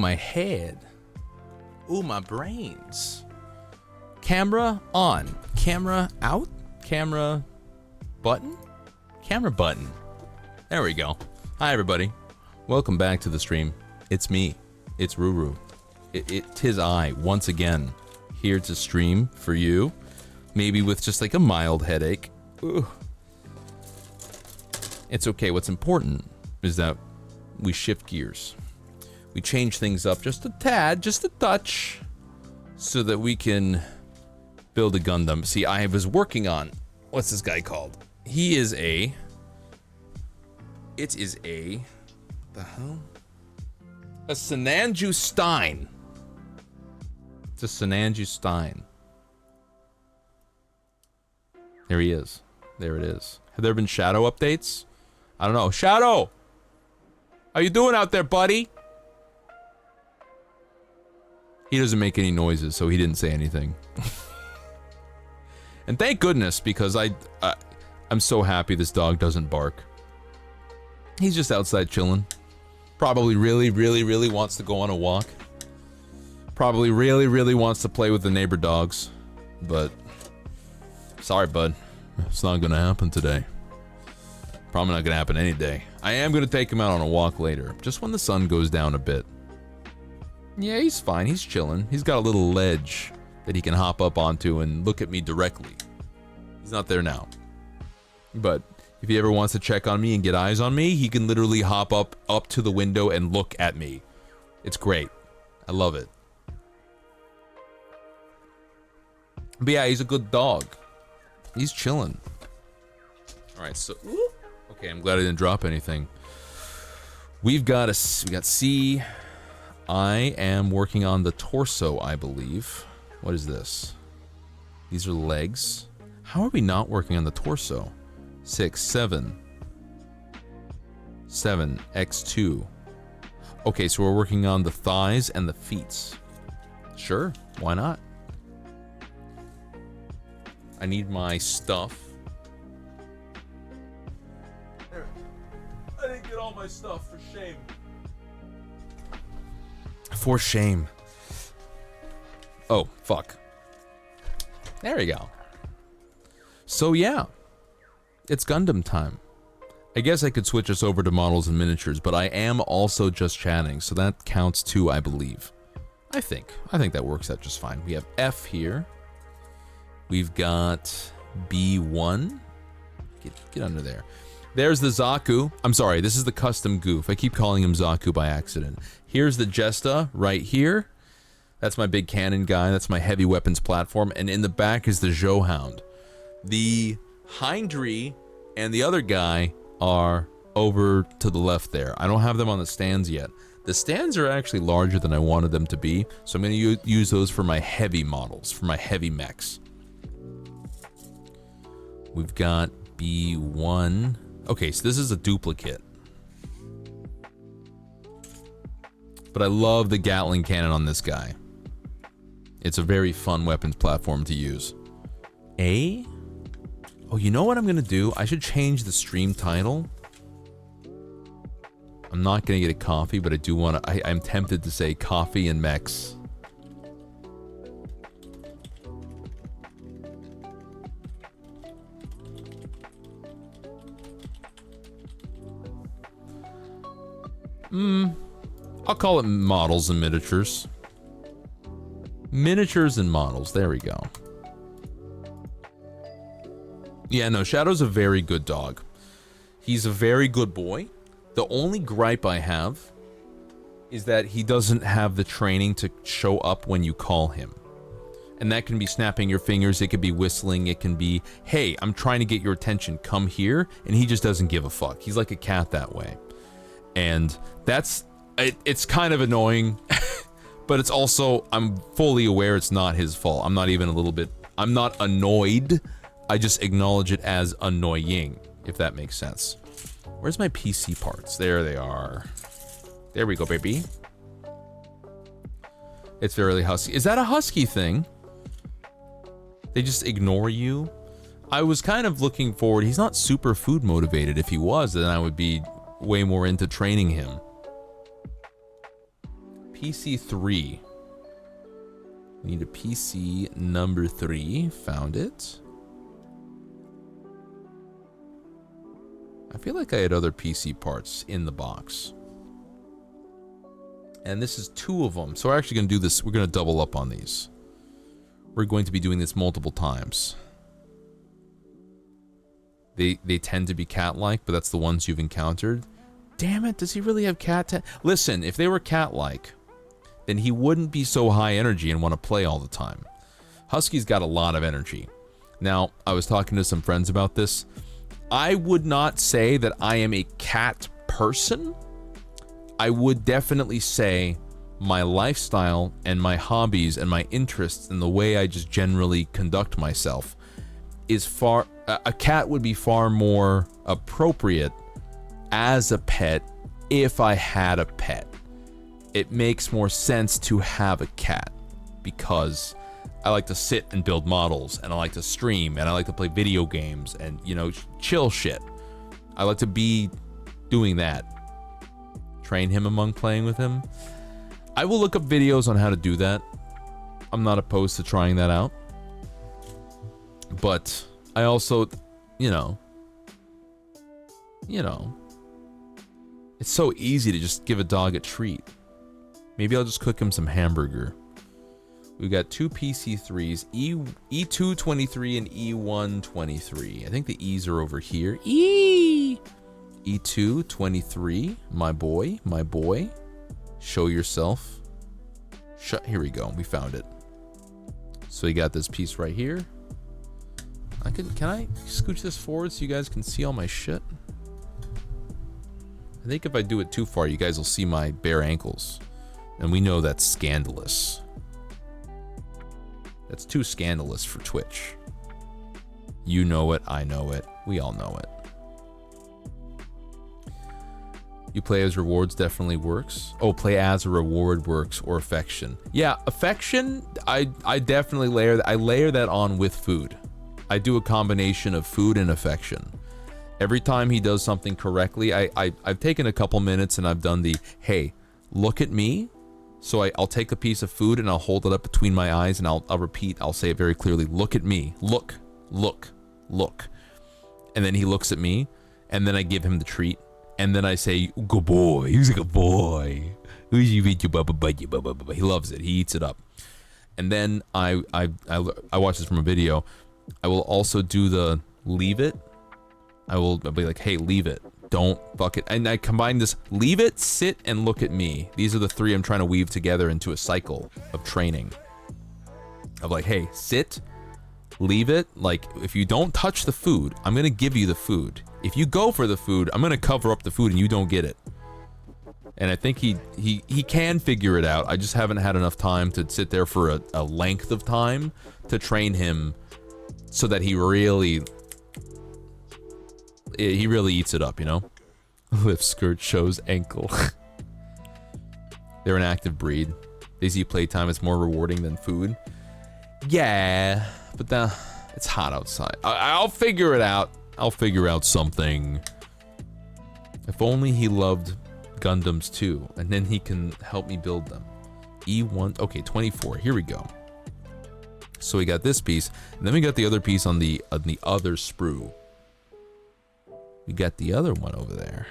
my head. Ooh, my brains. Camera on. Camera out. Camera button. Camera button. There we go. Hi, everybody. Welcome back to the stream. It's me. It's Ruru. Tis I, once again, here to stream for you. Maybe with just like a mild headache. Ugh. It's okay. What's important is that we shift gears. We change things up just a tad, just a touch, so that we can build a Gundam. See, I was working on, what's this guy called? He is a, it is a, the hell? A Sinanju Stein. It's a Sinanju Stein. There he is. There it is. Have there been Shadow updates? I don't know. Shadow! How you doing out there, buddy? He doesn't make any noises, so he didn't say anything. And thank goodness, because I'm so happy this dog doesn't bark. He's just outside chilling. Probably really wants to go on a walk. Probably really wants to play with the neighbor dogs. But, sorry, bud. It's not gonna happen today. Probably not gonna happen any day. I am gonna take him out on a walk later, just when the sun goes down a bit. Yeah, he's fine. He's chilling. He's got a little ledge that he can hop up onto and look at me directly. He's not there now. But if he ever wants to check on me and get eyes on me, he can literally hop up to the window and look at me. It's great. I love it. But yeah, he's a good dog. He's chilling. Alright, so... Okay, I'm glad I didn't drop anything. We got C. I am working on the torso, I believe. What is this? These are legs. How are we not working on the torso? 6, 7. 7, X2. Okay, so we're working on the thighs and the feet. Sure, why not? I need my stuff. There. I didn't get all my stuff, for shame. For shame. Oh, fuck. There we go. So yeah. It's Gundam time. I guess I could switch us over to models and miniatures, but I am also just chatting, so that counts too, I believe. I think that works out just fine. We have F here. We've got B1. Get under there. There's the Zaku. I'm sorry, this is the custom goof. I keep calling him Zaku by accident. Here's the Jesta right here. That's my big cannon guy. That's my heavy weapons platform. And in the back is the Zhouhound. The Hindri and the other guy are over to the left there. I don't have them on the stands yet. The stands are actually larger than I wanted them to be, so I'm going to use those for my heavy models, for my heavy mechs. We've got B1. Okay, so this is a duplicate. But I love the Gatling cannon on this guy. It's a very fun weapons platform to use. A? Oh, you know what I'm gonna do? I should change the stream title. I'm not gonna get a coffee, but I do wanna... I'm tempted to say coffee and mechs. I'll call it models and miniatures. Miniatures and models, there we go. Yeah, no, Shadow's a very good dog. He's a very good boy. The only gripe I have is that he doesn't have the training to show up when you call him. And that can be snapping your fingers, it could be whistling, it can be, hey, I'm trying to get your attention, come here, and he just doesn't give a fuck. He's like a cat that way. And that's, it's kind of annoying, but it's also, I'm fully aware it's not his fault. I'm not even a little bit, I'm not annoyed, I just acknowledge it as annoying, if that makes sense. Where's my PC parts? There they are. There we go, baby. It's very husky. Is that a husky thing? They just ignore you? I was kind of looking forward, he's not super food motivated. If he was, then I would be way more into training him. PC 3. Need a PC number 3. Found it. I feel like I had other PC parts in the box. And this is 2 of them. So we're actually going to do this. We're going to double up on these. We're going to be doing this multiple times. They tend to be cat-like, but that's the ones you've encountered. Damn it, does he really have Listen, if they were cat-like, then he wouldn't be so high energy and want to play all the time. Husky's got a lot of energy. Now, I was talking to some friends about this. I would not say that I am a cat person. I would definitely say my lifestyle and my hobbies and my interests and the way I just generally conduct myself is far... a cat would be far more appropriate as a pet if I had a pet. It makes more sense to have a cat because I like to sit and build models, and I like to stream, and I like to play video games and, you know, chill shit. I like to be doing that. Train him among playing with him. I will look up videos on how to do that. I'm not opposed to trying that out. But I also, you know, it's so easy to just give a dog a treat. Maybe I'll just cook him some hamburger. We got 2 PC3s, E223 and E123. I think the E's are over here. E223, my boy. Show yourself. Here we go. We found it. So you got this piece right here. Can I scooch this forward so you guys can see all my shit? I think if I do it too far, you guys will see my bare ankles. And we know that's scandalous. That's too scandalous for Twitch. You know it, I know it, we all know it. You play as rewards definitely works. Oh, play as a reward works, or affection. Yeah, affection, I definitely layer that on with food. I do a combination of food and affection. Every time he does something correctly, I've taken a couple minutes and I've done the, hey, look at me. So I'll take a piece of food and I'll hold it up between my eyes and I'll repeat, I'll say it very clearly, look at me, look. And then he looks at me and then I give him the treat. And then I say, good boy, he's a good boy. He loves it, he eats it up. And then I watch this from a video. I will also do the leave it. I'll be like, hey, leave it. Don't fuck it. And I combine this, leave it, sit, and look at me. These are the 3 I'm trying to weave together into a cycle of training. Of like, hey, sit, leave it. Like, if you don't touch the food, I'm going to give you the food. If you go for the food, I'm going to cover up the food and you don't get it. And I think he can figure it out. I just haven't had enough time to sit there for a length of time to train him so that he really eats it up, you know? Lift skirt shows ankle. They're an active breed. They see playtime as more rewarding than food. Yeah, but it's hot outside. I'll figure it out. I'll figure out something. If only he loved Gundams too, and then he can help me build them. E1, okay, 24, here we go. So we got this piece, and then we got the other piece on the other sprue. We got the other one over there.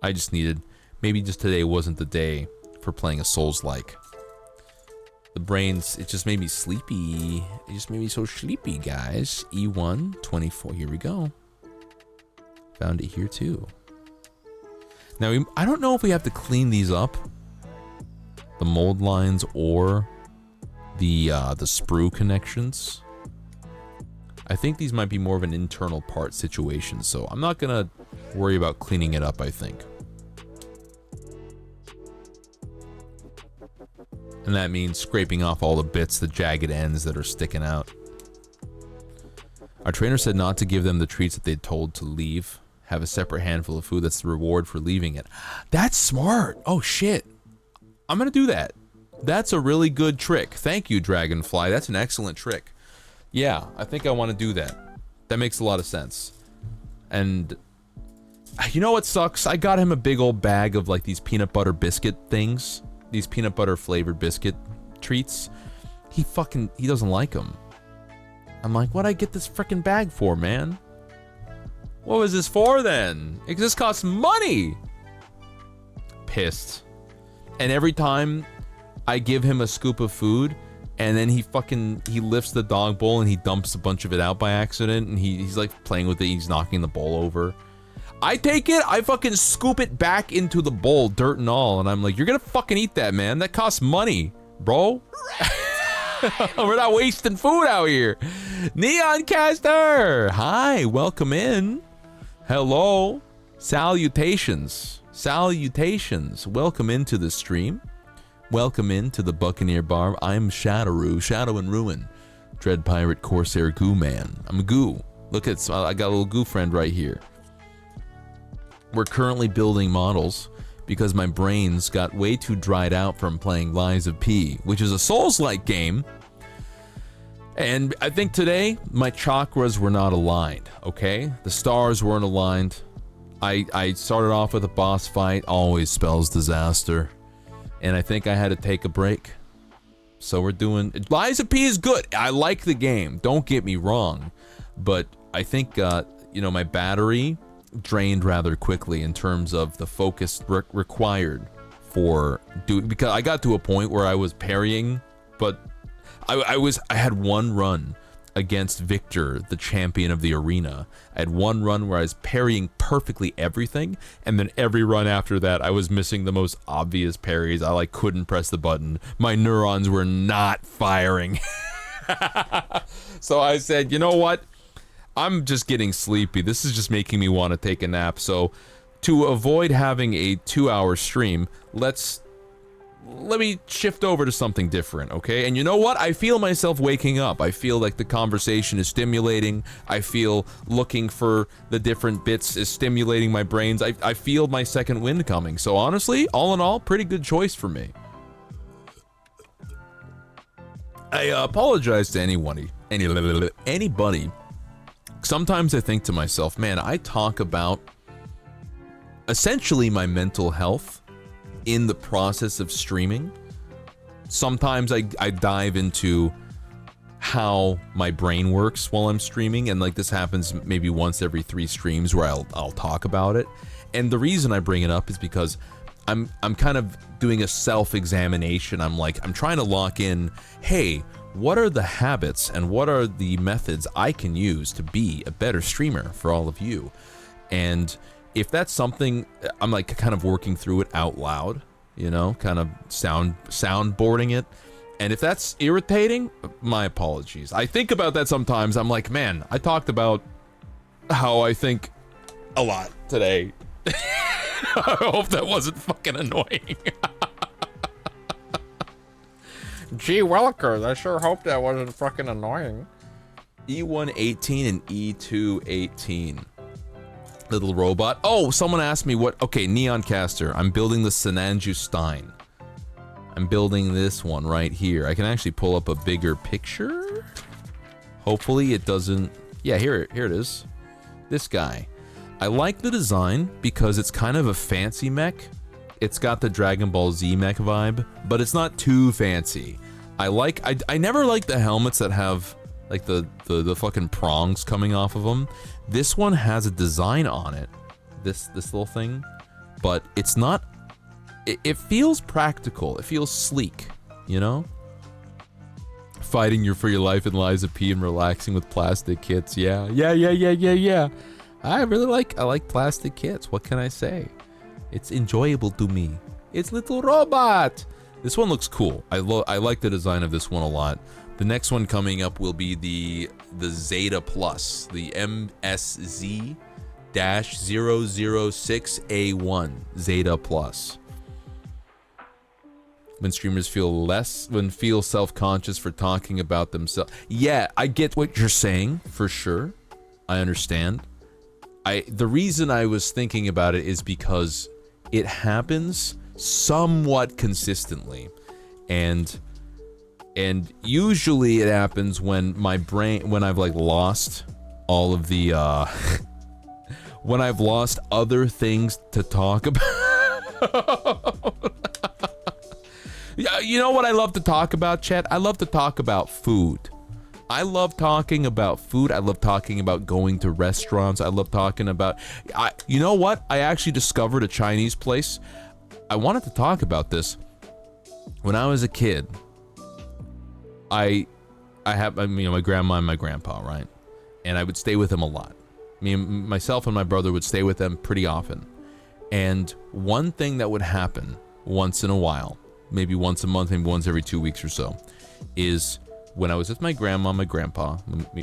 I just needed, maybe just today wasn't the day for playing a Souls-like. The brains, it just made me sleepy. It just made me so sleepy, guys. E1, 24, here we go. Found it here too. Now, I don't know if we have to clean these up. The mold lines or the sprue connections. I think these might be more of an internal part situation, so I'm not gonna worry about cleaning it up, I think. And that means scraping off all the bits, the jagged ends that are sticking out. Our trainer said not to give them the treats that they'd told to leave. Have a separate handful of food that's the reward for leaving it. That's smart. Oh shit. I'm gonna do that. That's a really good trick. Thank you, Dragonfly. That's an excellent trick. Yeah, I think I want to do that. That makes a lot of sense. And You know what sucks? I got him a big old bag of like these peanut butter biscuit things. These peanut butter flavored biscuit treats. He doesn't like them. I'm like, what'd I get this freaking bag for, man? What was this for then? This costs money. Pissed. And every time I give him a scoop of food, and then he lifts the dog bowl and he dumps a bunch of it out by accident, and he's like playing with it, he's knocking the bowl over. I take it, I fucking scoop it back into the bowl, dirt and all, and I'm like, you're gonna fucking eat that, man. That costs money, bro. We're not wasting food out here. Neon Caster, hi, welcome in. Hello, salutations, welcome into the stream. Welcome into the Buccaneer Bar. I'm Shadowroo, Shadow and Ruin, Dread Pirate Corsair Goo Man. I'm a goo. Look at, I got a little goo friend right here. We're currently building models because my brains got way too dried out from playing Lies of P, which is a Souls-like game. And I think today, my chakras were not aligned, okay? The stars weren't aligned. I started off with a boss fight, always spells disaster. And I think I had to take a break. So we're doing... Lies of P is good. I like the game. Don't get me wrong. But I think, you know, my battery drained rather quickly in terms of the focus required for doing... Because I got to a point where I was parrying, but I had one run against Victor, the champion of the arena. I had one run where I was parrying perfectly everything, and then every run after that, I was missing the most obvious parries. I like couldn't press the button. My neurons were not firing. So I said, you know what? I'm just getting sleepy. This is just making me want to take a nap. So to avoid having a 2-hour stream, let me shift over to something different, okay? And you know what? I feel myself waking up. I feel like the conversation is stimulating. I feel looking for the different bits is stimulating my brains. I feel my second wind coming. So honestly, all in all, pretty good choice for me. I apologize to anybody. Sometimes I think to myself, man, I talk about essentially my mental health in the process of streaming. Sometimes I dive into how my brain works while I'm streaming, and like this happens maybe once every 3 streams where I'll talk about it. And the reason I bring it up is because I'm kind of doing a self-examination. I'm trying to lock in, hey, what are the habits and what are the methods I can use to be a better streamer for all of you? And if that's something, I'm like kind of working through it out loud, you know, kind of soundboarding it. And if that's irritating, my apologies. I think about that sometimes. I'm like, man, I talked about how I think a lot today. I hope that wasn't fucking annoying. Gee willikers, I sure hope that wasn't fucking annoying. E118 and E218. Little robot. Oh, someone asked me what... Okay, Neon Caster. I'm building the Sinanju Stein. I'm building this one right here. I can actually pull up a bigger picture. Hopefully it doesn't... Yeah, here it is. This guy. I like the design because it's kind of a fancy mech. It's got the Dragon Ball Z mech vibe, but it's not too fancy. I never like the helmets that have like the fucking prongs coming off of them. This one has a design on it, this little thing, but it's not, it feels practical, it feels sleek, you know? Fighting for your life in Lies of P and relaxing with plastic kits, yeah. I like plastic kits, what can I say? It's enjoyable to me. It's little robot! This one looks cool. I like the design of this one a lot. The next one coming up will be the Zeta Plus, the MSZ-006A1 Zeta Plus. When streamers feel self-conscious for talking about themselves. Yeah, I get what you're saying, for sure. I understand. The reason I was thinking about it is because it happens somewhat consistently, and usually it happens when my brain, when I've like lost all of the when I've lost other things to talk about. Yeah, you know what I love to talk about, chat? I love to talk about food. I love talking about food. I love talking about going to restaurants. I love talking about... you know what? I actually discovered a Chinese place. I wanted to talk about this. When I was a kid, I have, my grandma and my grandpa, right? And I would stay with them a lot. Myself and my brother would stay with them pretty often. And one thing that would happen once in a while, maybe once a month, maybe once every 2 weeks or so, is when I was with my grandma, my grandpa,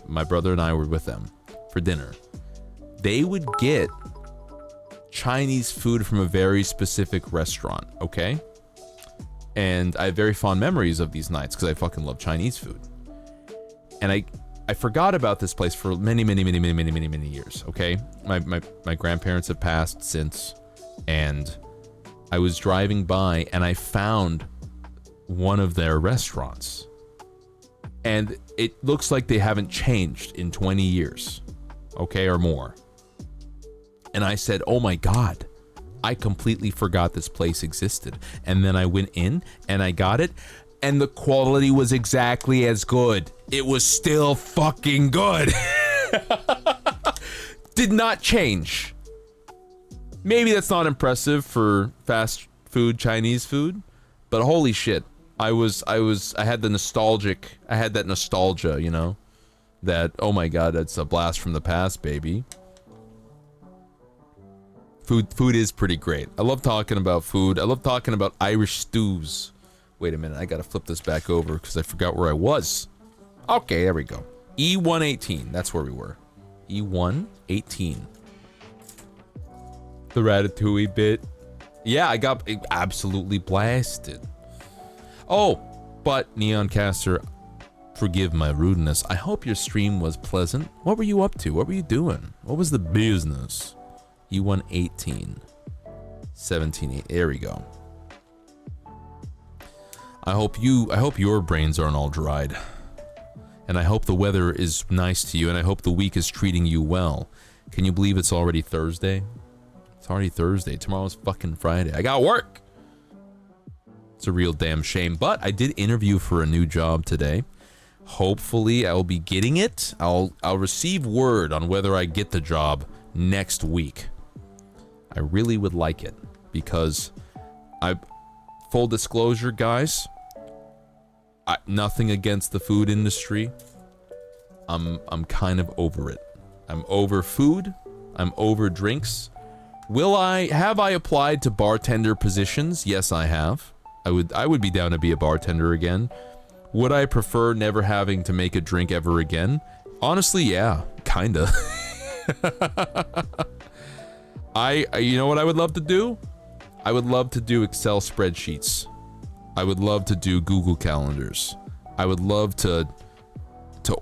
my brother and I were with them for dinner, they would get Chinese food from a very specific restaurant, okay? And I have very fond memories of these nights because I fucking love Chinese food. And I forgot about this place for many years, okay? My grandparents have passed since, and I was driving by and I found one of their restaurants. And it looks like they haven't changed in 20 years, okay, or more. And I said, oh my God, I completely forgot this place existed. And then I went in and I got it, and the quality was exactly as good. It was still fucking good. Did not change. Maybe that's not impressive for fast food Chinese food, but holy shit. I had that nostalgia, you know, that, oh my God, that's a blast from the past, baby. Food is pretty great. I love talking about food. I love talking about Irish stews. Wait a minute, I gotta flip this back over because I forgot where I was. Okay, there we go. E118, that's where we were. E118. The Ratatouille bit. Yeah, I got absolutely blasted. Oh, but Neoncaster, forgive my rudeness. I hope your stream was pleasant. What were you up to? What were you doing? What was the business? E118. 17. There we go. I hope your brains aren't all dried. And I hope the weather is nice to you, and I hope the week is treating you well. Can you believe it's already Thursday? It's already Thursday. Tomorrow's fucking Friday. I got work! It's a real damn shame, but I did interview for a new job today. Hopefully I'll be getting it. I'll receive word on whether I get the job next week. I really would like it because full disclosure, guys, nothing against the food industry. I'm kind of over it. I'm over food. I'm over drinks. Have I applied to bartender positions? Yes, I have. I would be down to be a bartender again. Would I prefer never having to make a drink ever again? Honestly, yeah, kinda. You know what I would love to do? I would love to do Excel spreadsheets. I would love to do Google calendars. I would love to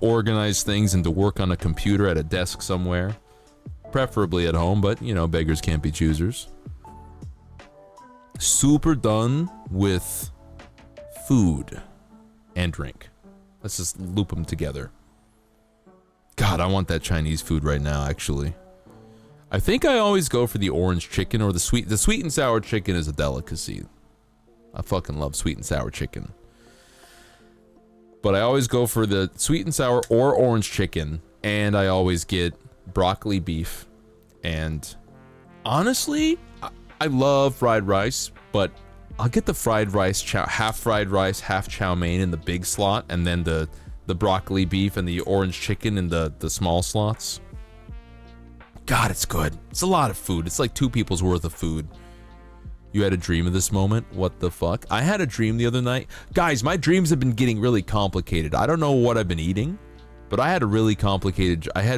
organize things and to work on a computer at a desk somewhere. Preferably at home, but you know, beggars can't be choosers. Super done with food and drink. Let's just loop them together. God, I want that Chinese food right now, actually. I think I always go for the orange chicken or the sweet and sour chicken is a delicacy. I fucking love sweet and sour chicken. But I always go for the sweet and sour or orange chicken, and I always get broccoli beef. And honestly, I love fried rice, but I'll get the fried rice, half fried rice, half chow mein in the big slot, and then the broccoli beef and the orange chicken in the small slots. God, it's good. It's a lot of food. It's like 2 people's worth of food. You had a dream of this moment? What the fuck? I had a dream the other night. Guys, my dreams have been getting really complicated. I don't know what I've been eating, but I had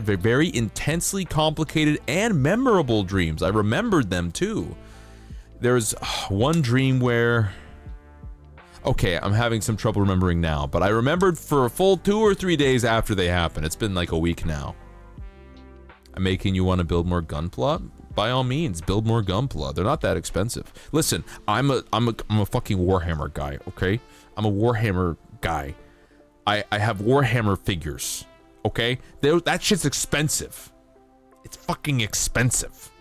very intensely complicated and memorable dreams. I remembered them too. There's one dream where... Okay, I'm having some trouble remembering now, but I remembered for a full 2 or 3 days after they happened. It's been like a week now. I'm making you want to build more gunpla? By all means, build more gunpla. They're not that expensive. Listen, I'm a fucking Warhammer guy, okay? I'm a Warhammer guy. I have Warhammer figures, okay? That shit's expensive. It's fucking expensive.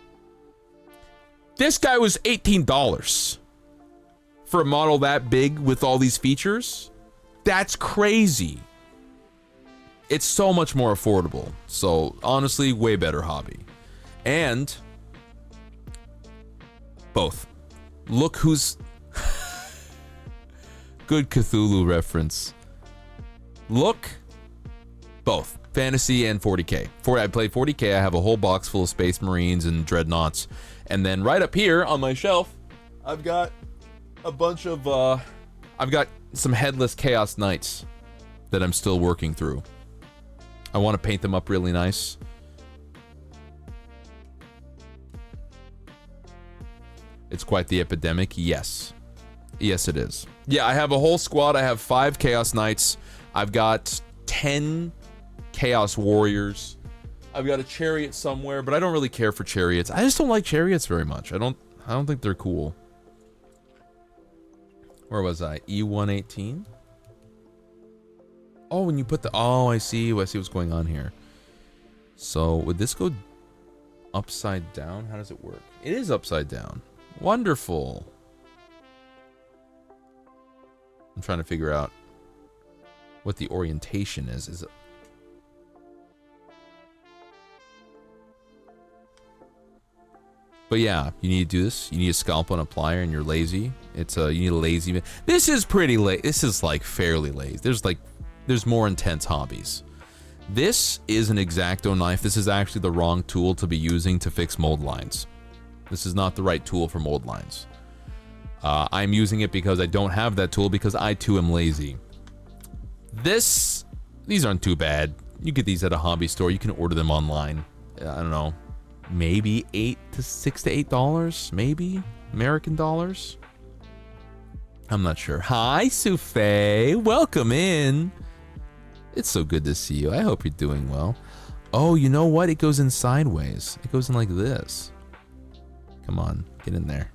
This guy was $18 for a model that big with all these features. That's crazy. It's so much more affordable. So honestly, way better hobby. And both. Look who's good Cthulhu reference. Look, both fantasy and 40k. I played 40k. I have a whole box full of Space Marines and Dreadnoughts, and then right up here on my shelf, I've got a bunch of I've got some headless Chaos Knights that I'm still working through. I want to paint them up really nice. It's quite the epidemic. Yes. Yes, it is. Yeah, I have a whole squad. I have 5 Chaos Knights. I've got 10 Chaos Warriors. I've got a chariot somewhere, but I don't really care for chariots. I just don't like chariots very much. I don't think they're cool. Where was I? E118? Oh, when you put the... Oh, I see what's going on here. So, would this go upside down? How does it work? It is upside down. Wonderful. I'm trying to figure out what the orientation is. Is it... But yeah, you need to do this. You need a scalpel and a plier, and you're lazy. It's you need a lazy... This is pretty late. This is like fairly lazy. There's more intense hobbies. This is an X-Acto knife. This is actually the wrong tool to be using to fix mold lines. This is not the right tool for mold lines. I'm using it because I don't have that tool because I too am lazy. These aren't too bad. You get these at a hobby store. You can order them online. I don't know, maybe $6 to $8, maybe American dollars. I'm not sure. Hi, Souffle. Welcome in. It's so good to see you. I hope you're doing well. Oh, you know what? It goes in sideways. It goes in like this. Come on, get in there.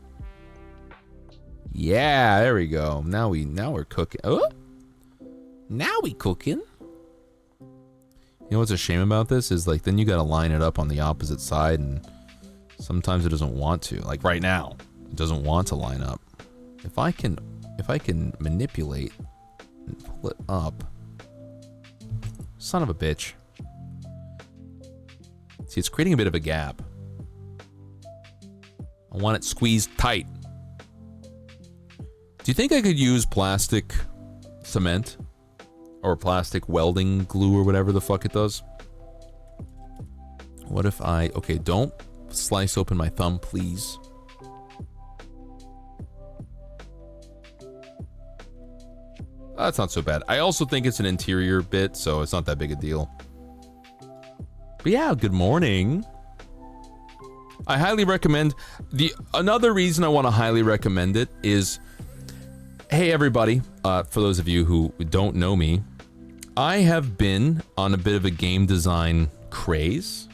Yeah, there we go. Now we're cooking. Oh, now we cooking. You know what's a shame about this is like then you gotta line it up on the opposite side, and sometimes it doesn't want to. Like right now, it doesn't want to line up. If I can manipulate and pull it up. Son of a bitch. See, it's creating a bit of a gap. I want it squeezed tight. Do you think I could use plastic cement? Or plastic welding glue or whatever the fuck it does? What if I... Okay, don't slice open my thumb, please. That's not so bad. I also think it's an interior bit, so it's not that big a deal. But yeah, good morning. I highly recommend... Another reason I want to highly recommend it is... Hey everybody, for those of you who don't know me, I have been on a bit of a game design craze.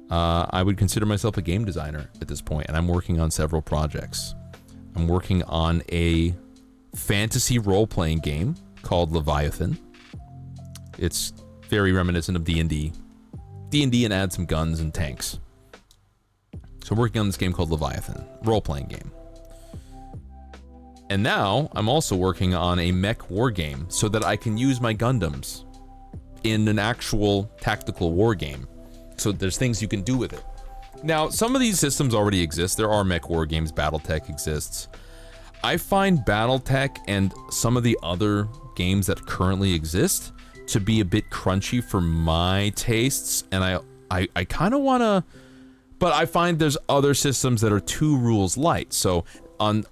I would consider myself a game designer at this point, and I'm working on several projects. I'm working on a fantasy role-playing game called Leviathan. It's very reminiscent of D&D. D&D and add some guns and tanks. So I'm working on this game called Leviathan, role-playing game. And now, I'm also working on a mech war game so that I can use my Gundams in an actual tactical war game. So there's things you can do with it. Now, some of these systems already exist. There are mech war games. Battletech exists. I find Battletech and some of the other games that currently exist to be a bit crunchy for my tastes. And I kind of want to... But I find there's other systems that are too rules light. So...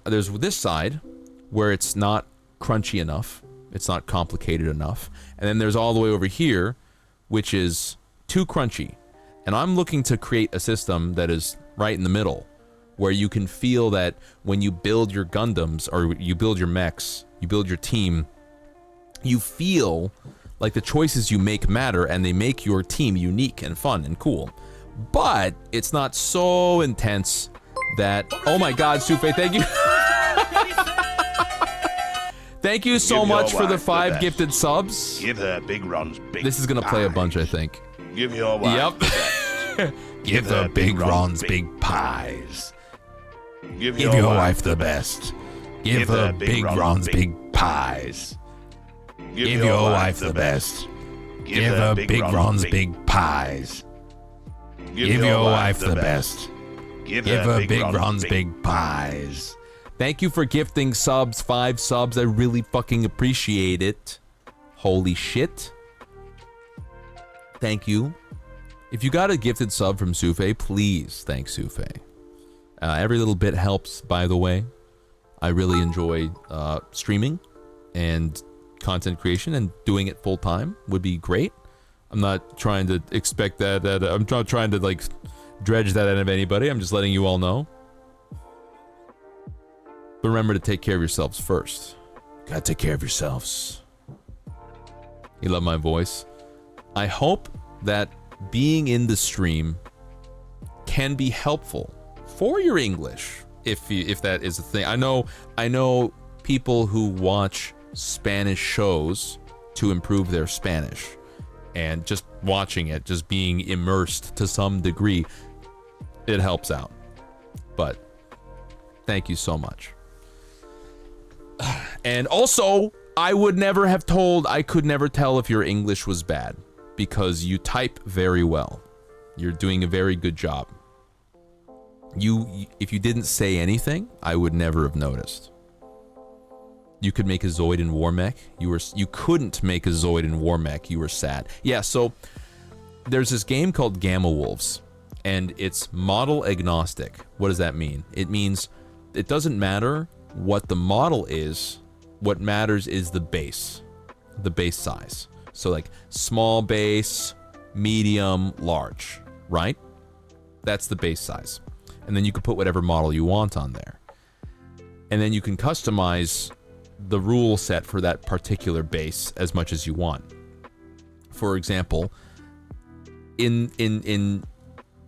there's this side where it's not crunchy enough, it's not complicated enough, and then there's all the way over here which is too crunchy. And I'm looking to create a system that is right in the middle, where you can feel that when you build your Gundams or you build your mechs, you build your team, you feel like the choices you make matter and they make your team unique and fun and cool. But it's not so intense that... Oh my god, Sufe, thank you. Thank you so much for the 5 gifted subs. Give her big runs, big. This is gonna play a bunch, I think. Give your wife Yep. the best. Give the big Rons big pies. Give Give your wife the best. Give the big Rons big pies. Give your wife the best. Give the big Rons big pies. Give your wife the best. Give her big Rons big pies. Thank you for gifting subs, 5 subs. I really fucking appreciate it. Holy shit. Thank you. If you got a gifted sub from Sufe, please thank Sufe. Every little bit helps, by the way. I really enjoy streaming and content creation, and doing it full time would be great. I'm not trying to expect that. I'm not trying to like dredge that out of anybody. I'm just letting you all know. But remember to take care of yourselves first. Gotta take care of yourselves. You love my voice? I hope that being in the stream can be helpful for your English, if that is a thing. I know people who watch Spanish shows to improve their Spanish, and just watching it, just being immersed to some degree, it helps out. But thank you so much. And also, I could never tell if your English was bad, because you type very well. You're doing a very good job. If you didn't say anything, I would never have noticed. You could make a Zoid in War Mech. You couldn't make a Zoid in War Mech. You were sad. Yeah, so there's this game called Gamma Wolves, and it's model agnostic. What does that mean? It means it doesn't matter what the model is. What matters is the base size. So like small base, medium, large, right? That's the base size. And then you can put whatever model you want on there. And then you can customize the rule set for that particular base as much as you want. For example, in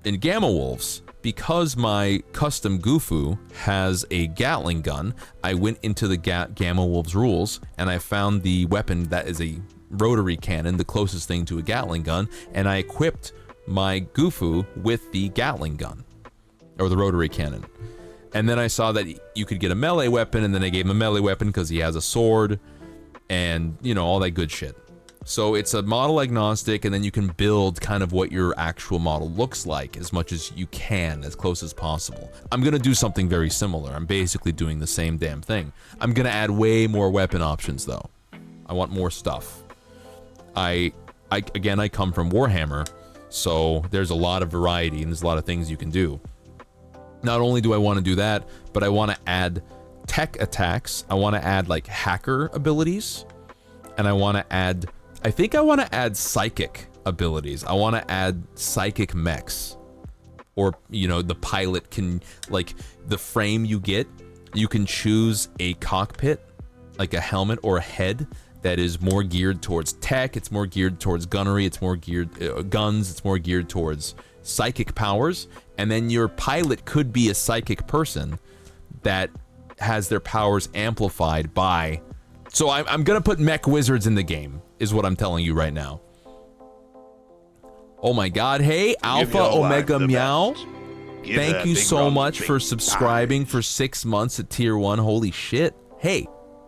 Gamma Wolves, because my custom Gufu has a Gatling gun, I went into the Gamma Wolves rules and I found the weapon that is a rotary cannon, the closest thing to a Gatling gun, and I equipped my Gufu with the Gatling gun, or the rotary cannon. And then I saw that you could get a melee weapon, and then I gave him a melee weapon because he has a sword, and, you know, all that good shit. So it's a model agnostic, and then you can build kind of what your actual model looks like as much as you can, as close as possible. I'm gonna do something very similar. I'm basically doing the same damn thing. I'm gonna add way more weapon options, though. I want more stuff. Again, I come from Warhammer, so there's a lot of variety, and there's a lot of things you can do. Not only do I want to do that, but I want to add tech attacks. I want to add like hacker abilities, and I think I want to add psychic abilities. I want to add psychic mechs, or, you know, the pilot can, like, the frame you get, you can choose a cockpit, like a helmet or a head that is more geared towards tech. It's more geared towards gunnery. It's more geared guns. It's more geared towards psychic powers. And then your pilot could be a psychic person that has their powers amplified by... So I'm gonna put mech wizards in the game, is what I'm telling you right now. Oh my god, hey, Alpha Omega Meow. Thank you so much for subscribing for 6 months at tier 1. Holy shit. Hey,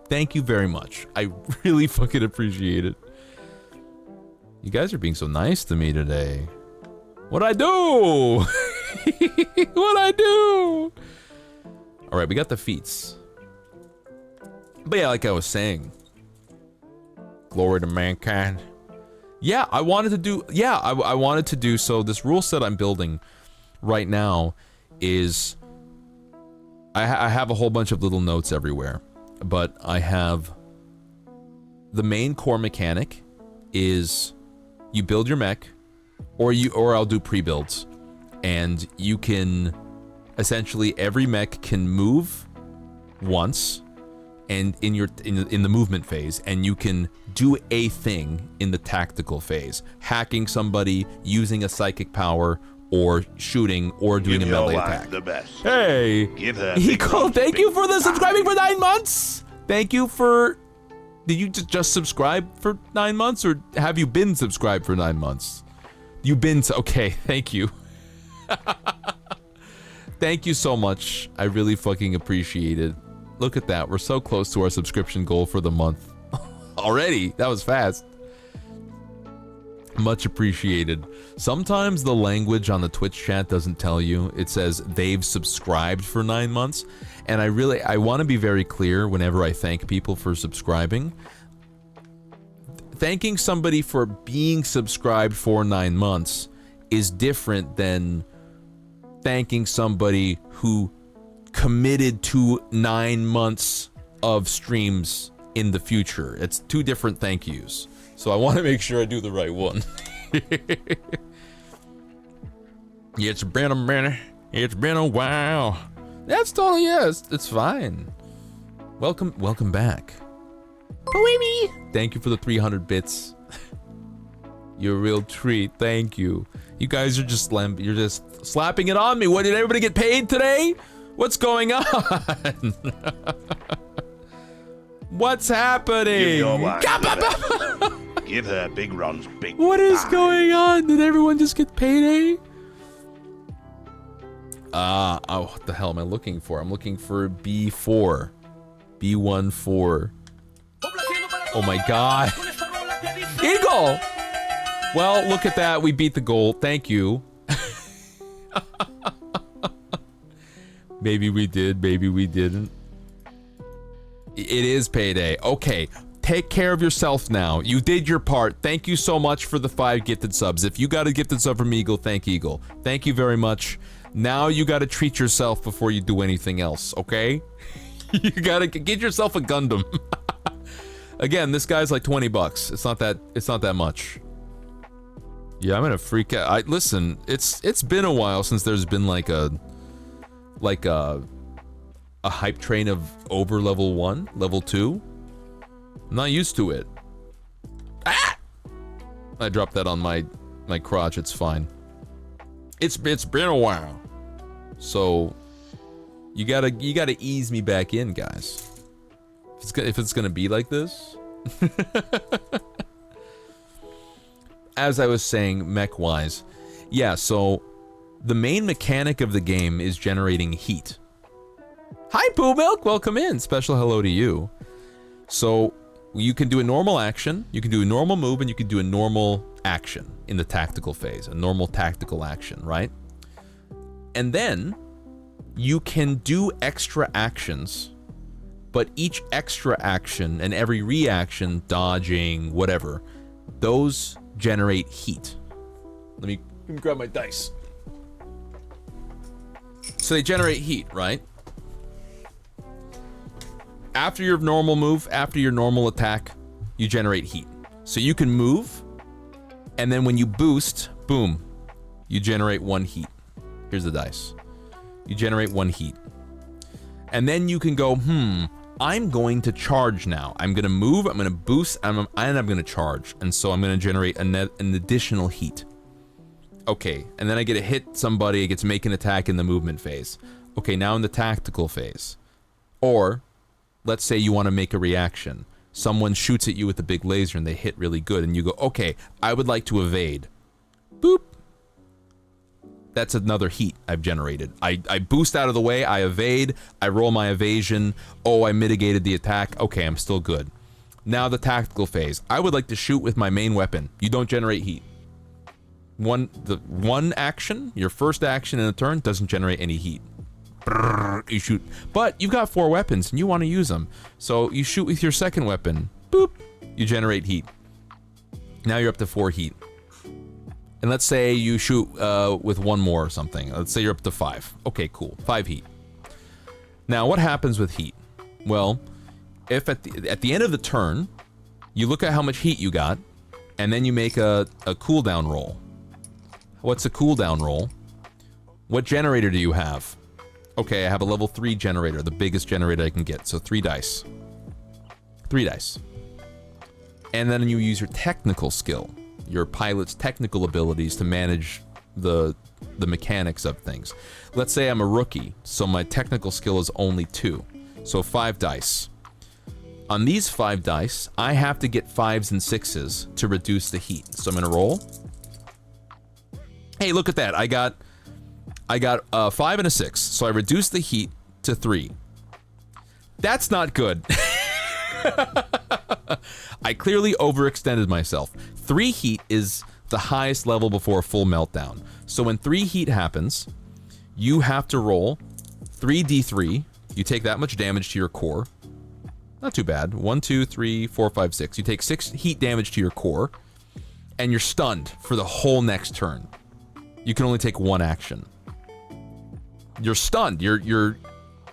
thank you very much. I really fucking appreciate it. You guys are being so nice to me today. What'd I do? What'd I do? All right, we got the feats. But yeah, like I was saying, glory to mankind. Yeah, I wanted to do, I wanted to do, so this rule set I'm building right now is, I have a whole bunch of little notes everywhere, but I have, the main core mechanic is you build your mech, or I'll do pre-builds, and you can, essentially every mech can move once, and in the movement phase, and you can do a thing in the tactical phase, hacking somebody, using a psychic power, or shooting, or doing a melee attack. The best. Hey, thank you for the subscribing for 9 months. Thank you for. Did you just subscribe for 9 months, or have you been subscribed for 9 months? You've been okay. Thank you. Thank you so much. I really fucking appreciate it. Look at that. We're so close to our subscription goal for the month. Already. That was fast. Much appreciated. Sometimes the language on the Twitch chat doesn't tell you. It says they've subscribed for 9 months. And I want to be very clear whenever I thank people for subscribing. Thanking somebody for being subscribed for 9 months is different than thanking somebody who committed to 9 months of streams in the future. It's two different thank yous. So I want to make sure I do the right one. It's been a minute. It's been a while. That's totally, yes. It's fine. Welcome back. Poemi! Thank you for the 300 bits. You're a real treat. Thank you. You guys are just you're just slapping it on me. What, did everybody get paid today? What's going on? What's happening? Give your wife Give her Big Ron's big. What is going on? Did everyone just get payday? Oh, what the hell am I looking for? I'm looking for B4. B14. Oh my god. Eagle! Well, look at that. We beat the goal. Thank you. Maybe we did. Maybe we didn't. It is payday. Okay. Take care of yourself now. You did your part. Thank you so much for the 5 gifted subs. If you got a gifted sub from Eagle, thank Eagle. Thank you very much. Now you gotta treat yourself before you do anything else, okay? You gotta get yourself a Gundam. Again, this guy's like 20 bucks. It's not that much. Yeah, I'm gonna freak out. Listen, it's been a while since there's been like a hype train of over level 1, level 2. I'm not used to it. Ah! I dropped that on my crotch. It's fine. It's been a while. So you gotta ease me back in, guys. If it's gonna be like this. As I was saying, mech-wise, yeah. So the main mechanic of the game is generating heat. Hi, Poo Milk. Welcome in. Special hello to you. So you can do a normal action, you can do a normal move, and you can do a normal action in the tactical phase, a normal tactical action, right? And then you can do extra actions, but each extra action and every reaction, dodging, whatever, those generate heat. Let me grab my dice. So they generate heat, right? After your normal move, after your normal attack, you generate heat. So you can move, and then when you boost, boom, you generate 1 heat. Here's the dice. You generate 1 heat. And then you can go, I'm going to charge now. I'm going to move, I'm going to boost, and I'm going to charge. And so I'm going to generate an additional heat. Okay, and then I get to hit somebody, it gets to make an attack in the movement phase. Okay, now in the tactical phase. Or let's say you want to make a reaction. Someone shoots at you with a big laser and they hit really good, and you go, okay, I would like to evade. Boop. That's another heat I've generated. I boost out of the way, I evade, I roll my evasion. Oh, I mitigated the attack. Okay, I'm still good. Now the tactical phase. I would like to shoot with my main weapon. You don't generate heat. One action, your first action in a turn, doesn't generate any heat. You shoot, but you've got 4 weapons and you want to use them, so you shoot with your second weapon. Boop, you generate heat. Now you're up to 4 heat. And let's say you shoot with 1 more or something. Let's say you're up to 5. Okay, cool, 5 heat. Now what happens with heat? Well, if at the end of the turn you look at how much heat you got, and then you make a cooldown roll. What's a cooldown roll? What generator do you have? Okay, I have a level 3 generator, the biggest generator I can get, so 3 dice. 3 dice. And then you use your technical skill, your pilot's technical abilities to manage the mechanics of things. Let's say I'm a rookie, so my technical skill is only 2, so 5 dice. On these 5 dice, I have to get 5s and 6s to reduce the heat. So I'm gonna roll. Hey, look at that, I got I got a 5 and a 6, so I reduced the heat to 3. That's not good. I clearly overextended myself. 3 heat is the highest level before a full meltdown. So when 3 heat happens, you have to roll 3d3. You take that much damage to your core. Not too bad. 1, 2, 3, 4, 5, 6. You take 6 heat damage to your core, and you're stunned for the whole next turn. You can only take 1 action. You're stunned. Your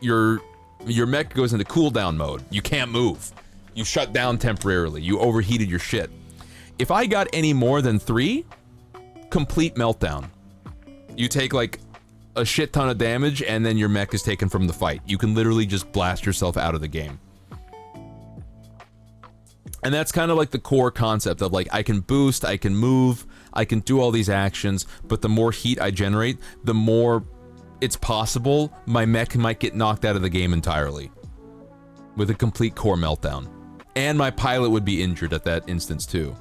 mech goes into cooldown mode. You can't move. You shut down temporarily. You overheated your shit. If I got any more than 3, complete meltdown. You take like a shit ton of damage, and then your mech is taken from the fight. You can literally just blast yourself out of the game. And that's kind of like the core concept of like, I can boost, I can move, I can do all these actions, but the more heat I generate, the more it's possible my mech might get knocked out of the game entirely. With a complete core meltdown. And my pilot would be injured at that instance too.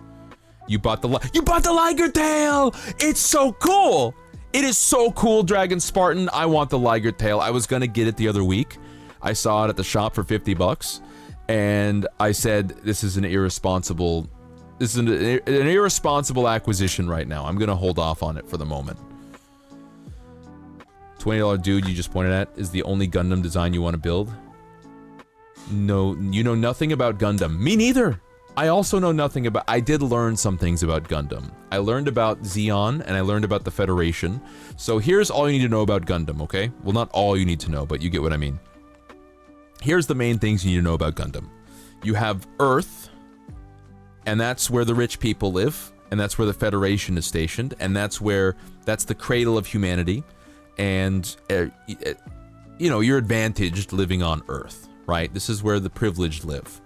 You bought the Liger Tail! It's so cool! It is so cool, Dragon Spartan. I want the Liger Tail. I was gonna get it the other week. I saw it at the shop for 50 bucks. And I said, this is an irresponsible acquisition right now. I'm gonna hold off on it for the moment. $20 dude you just pointed at is the only Gundam design you want to build? No, you know nothing about Gundam. Me neither! I also know nothing about... I did learn some things about Gundam. I learned about Zeon, and I learned about the Federation. So here's all you need to know about Gundam, okay? Well, not all you need to know, but you get what I mean. Here's the main things you need to know about Gundam. You have Earth, and that's where the rich people live, and that's where the Federation is stationed, and that's the cradle of humanity, and, you know, you're advantaged living on Earth, right? This is where the privileged live.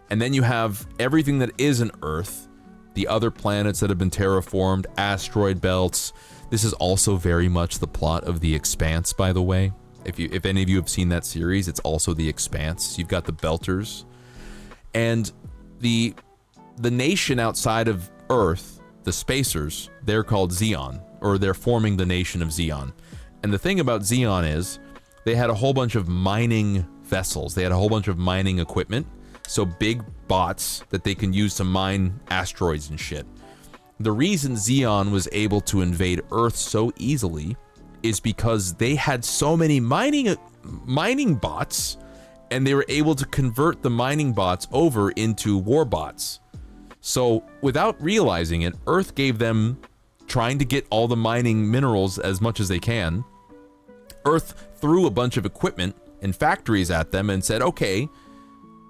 And then you have everything that isn't Earth, the other planets that have been terraformed, asteroid belts. This is also very much the plot of The Expanse, by the way. If any of you have seen that series, it's also The Expanse. You've got the Belters. And the nation outside of Earth, the Spacers, they're called Zeon, or they're forming the nation of Zeon. And the thing about Zeon is, they had a whole bunch of mining vessels. They had a whole bunch of mining equipment. So big bots that they can use to mine asteroids and shit. The reason Zeon was able to invade Earth so easily is because they had so many mining bots, and they were able to convert the mining bots over into war bots. So without realizing it, Earth gave them, trying to get all the mining minerals as much as they can, Earth threw a bunch of equipment and factories at them and said, okay,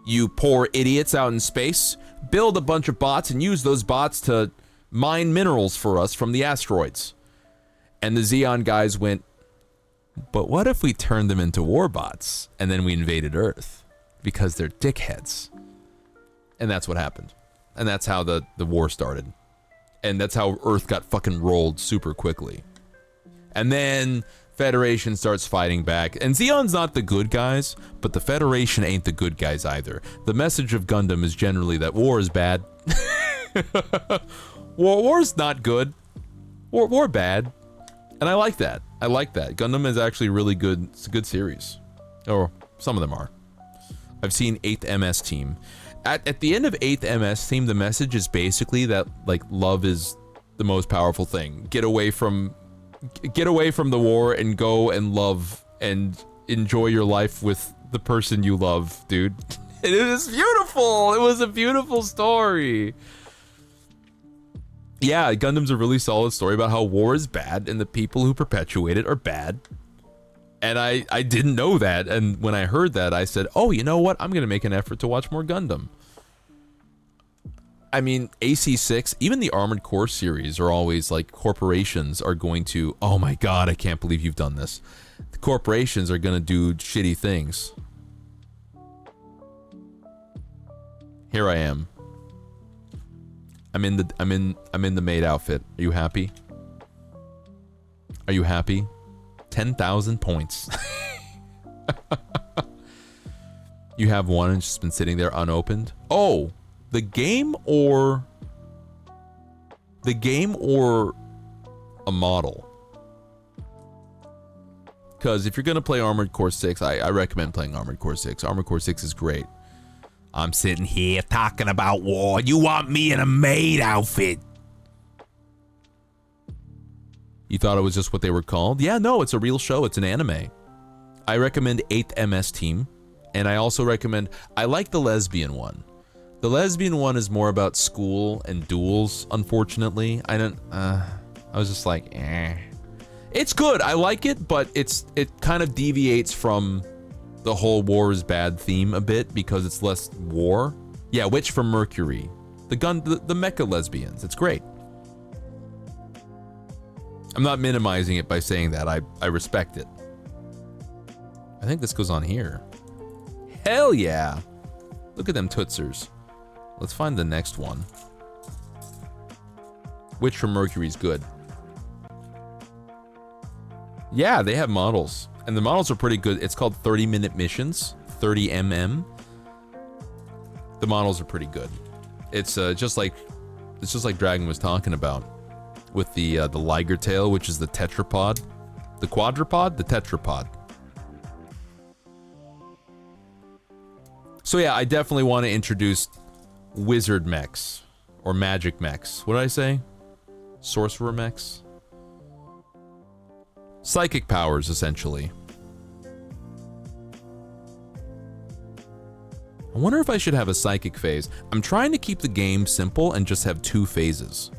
you poor idiots out in space, build a bunch of bots and use those bots to mine minerals for us from the asteroids. And the Zeon guys went, but what if we turned them into war bots and then we invaded Earth? Because they're dickheads. And that's what happened. And that's how the war started. And that's how Earth got fucking rolled super quickly. And then Federation starts fighting back. And Zeon's not the good guys, but the Federation ain't the good guys either. The message of Gundam is generally that war is bad. War's not good. War bad. And I like that. I like that. Gundam is actually really good. It's a good series. Or some of them are. I've seen 8th MS Team. At the end of 8th MS Team, the message is basically that, like, love is the most powerful thing. Get away from the war and go and love and enjoy your life with the person you love, dude. It is beautiful. It was a beautiful story. Yeah, Gundam's a really solid story about how war is bad and the people who perpetuate it are bad. And I didn't know that, and when I heard that, I said, oh, you know what? I'm gonna make an effort to watch more Gundam. I mean, AC6, even the Armored Core series are always like, corporations are going to, oh my god, I can't believe you've done this. The corporations are gonna do shitty things. Here I am. I'm in the maid outfit. Are you happy? Are you happy? 10,000 points. You have one and it's just been sitting there unopened. Oh, the game or a model? Because if you're going to play Armored Core 6, I recommend playing Armored Core 6. Armored Core 6 is great. I'm sitting here talking about war. You want me in a maid outfit? You thought it was just what they were called? Yeah, no, it's a real show. It's an anime. I recommend 8th MS Team. And I also recommend... I like the lesbian one. The lesbian one is more about school and duels, unfortunately. I was just like, eh. It's good. I like it, but it kind of deviates from the whole war is bad theme a bit because it's less war. Yeah, Witch from Mercury. The mecha lesbians. It's great. I'm not minimizing it by saying that. I respect it. I think this goes on here. Hell yeah. Look at them tootsers. Let's find the next one. Witch from Mercury's good. Yeah, they have models. And the models are pretty good. It's called 30-minute missions. 30 mm. The models are pretty good. It's just like Dragon was talking about. With the liger tail, which is the tetrapod. The quadrupod? The tetrapod. So yeah, I definitely want to introduce wizard mechs. Or magic mechs. What did I say? Sorcerer mechs? Psychic powers, essentially. I wonder if I should have a psychic phase. I'm trying to keep the game simple and just have 2 phases.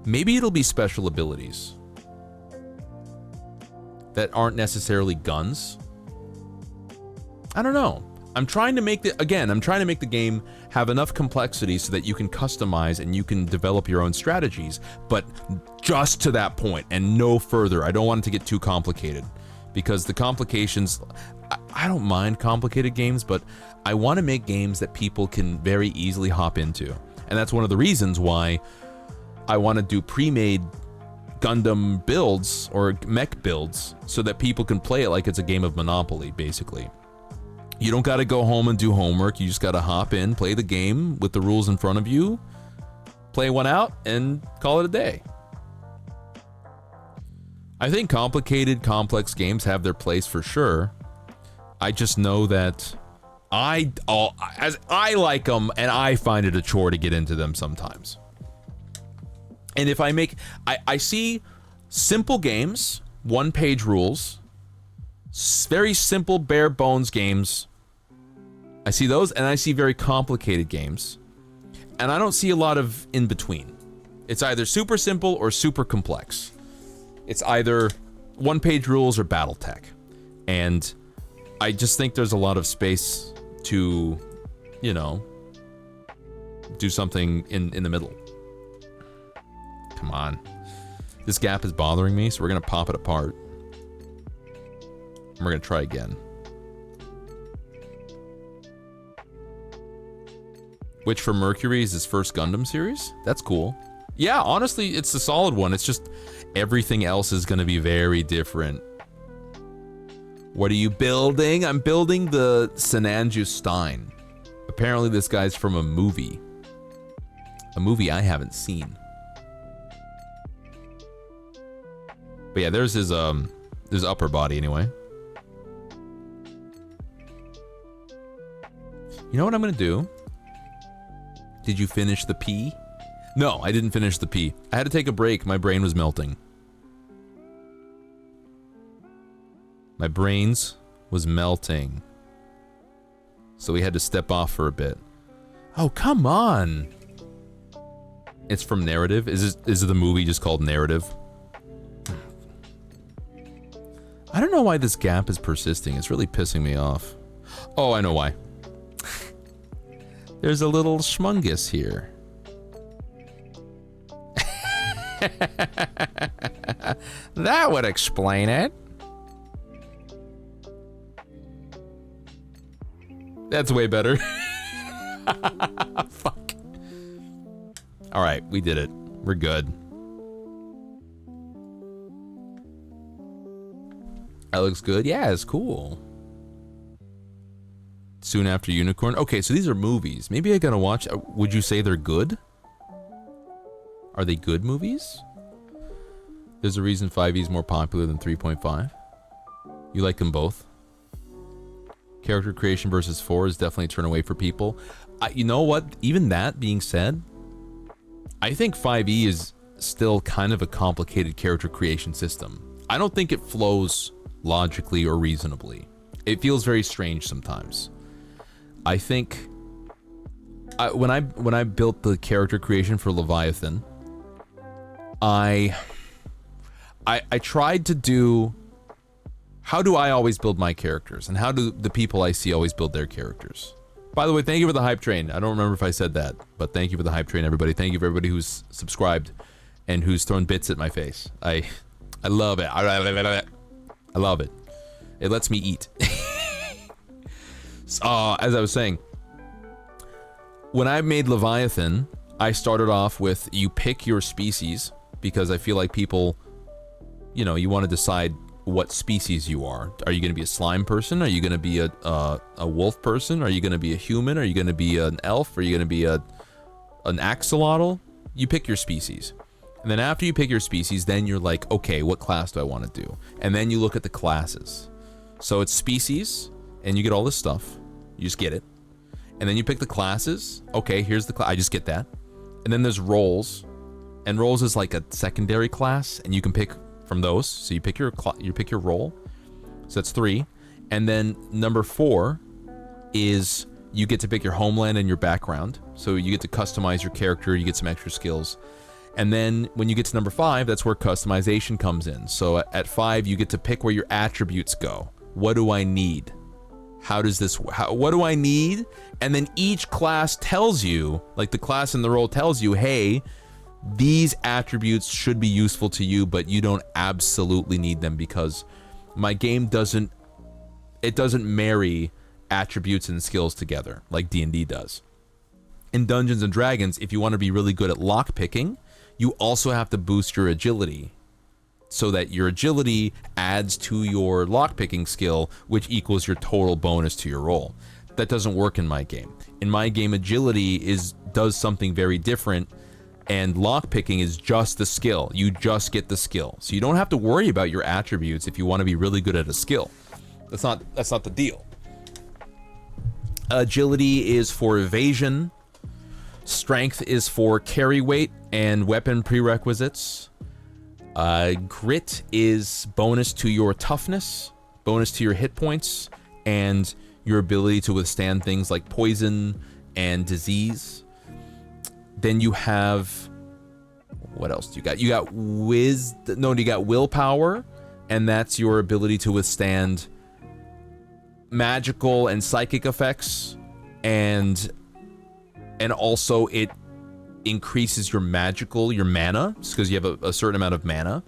Maybe it'll be special abilities that aren't necessarily guns. I don't know. I'm trying to make the game have enough complexity so that you can customize and you can develop your own strategies, but just to that point and no further. I don't want it to get too complicated because the complications, I don't mind complicated games, but I want to make games that people can very easily hop into. And that's one of the reasons why I want to do pre-made Gundam builds or mech builds so that people can play it like it's a game of Monopoly, basically. You don't got to go home and do homework. You just got to hop in, play the game with the rules in front of you, play one out, and call it a day. I think complicated, complex games have their place for sure. I just know that I like them, and I find it a chore to get into them sometimes. And if I see simple games, 1-page rules, very simple, bare bones games. I see those, and I see very complicated games. And I don't see a lot of in between. It's either super simple or super complex. It's either 1-page rules or Battletech. And I just think there's a lot of space to, you know, do something in the middle. Come on. This gap is bothering me, so we're going to pop it apart. And we're going to try again. Witch from Mercury is his first Gundam series? That's cool. Yeah, honestly, it's a solid one. It's just everything else is going to be very different. What are you building? I'm building the Senanju Stein. Apparently this guy's from a movie. A movie I haven't seen. But yeah, there's his upper body anyway. You know what I'm gonna do? Did you finish the pee? No, I didn't finish the pee. I had to take a break. My brain was melting. My brains was melting. So we had to step off for a bit. Oh, come on. It's from Narrative. Is the movie just called Narrative? I don't know why this gap is persisting. It's really pissing me off. Oh, I know why. There's a little schmungus here. That would explain it. That's way better. Fuck. All right, we did it. We're good. That looks good. Yeah, it's cool. Soon after Unicorn. Okay, so these are movies. Maybe I gotta watch. Would you say they're good? Are they good movies? There's a reason 5e is more popular than 3.5. You like them both. Character creation versus 4 is definitely a turn away for people. You know what? Even that being said, I think 5e is still kind of a complicated character creation system. I don't think it flows logically or reasonably. It feels very strange sometimes. I think when I built the character creation for Leviathan, I tried to do, how do I always build my characters, and how do the people I see always build their characters? By the way, thank you for the hype train. I don't remember if I said that, but thank you for the hype train, everybody. Thank you for everybody who's subscribed and who's thrown bits at my face. I love it. I love it. It lets me eat. As I was saying, when I made Leviathan, I started off with you pick your species, because I feel like people, you know, you want to decide what species you are. Are you going to be a slime person? Are you going to be a wolf person? Are you going to be a human? Are you going to be an elf? Are you going to be an axolotl? You pick your species. And then after you pick your species, then you're like, okay, what class do I want to do? And then you look at the classes. So it's species, and you get all this stuff. You just get it. And then you pick the classes. Okay, here's the class. I just get that. And then there's roles. And roles is like a secondary class, and you can pick from those. So you pick your role. So that's 3. And then number 4 is you get to pick your homeland and your background. So you get to customize your character. You get some extra skills. And then when you get to number 5, that's where customization comes in. So at 5, you get to pick where your attributes go. What do I need? How does this, what do I need? And then each class tells you, like the class in the role tells you, hey, these attributes should be useful to you, but you don't absolutely need them, because my game doesn't marry attributes and skills together like D&D does. In Dungeons and Dragons, if you want to be really good at lockpicking, you also have to boost your agility, so that your agility adds to your lockpicking skill, which equals your total bonus to your roll. That doesn't work in my game. In my game, agility does something very different, and lockpicking is just the skill. You just get the skill. So you don't have to worry about your attributes if you want to be really good at a skill. That's not the deal. Agility is for evasion. Strength is for carry weight and weapon prerequisites. Grit is bonus to your toughness, bonus to your hit points, and your ability to withstand things like poison and disease. Then you have, what else do you got? You got you got willpower, and that's your ability to withstand magical and psychic effects, and also it increases your mana, because you have a certain amount of mana.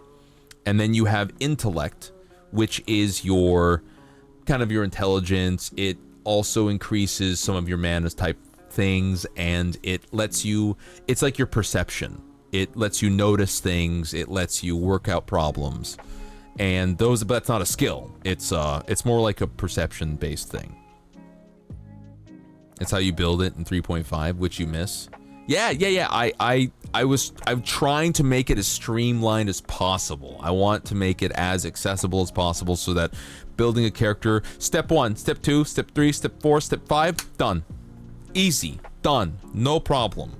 And then you have intellect, which is your kind of your intelligence. It also increases some of your mana type things, and it lets you, it's like your perception. It lets you notice things, it lets you work out problems. And but that's not a skill. It's more like a perception based thing. It's how you build it in 3.5, which you miss. Yeah. I'm trying to make it as streamlined as possible. I want to make it as accessible as possible, so that building a character, step 1, step 2, step 3, step 4, step 5, done. Easy, done, no problem.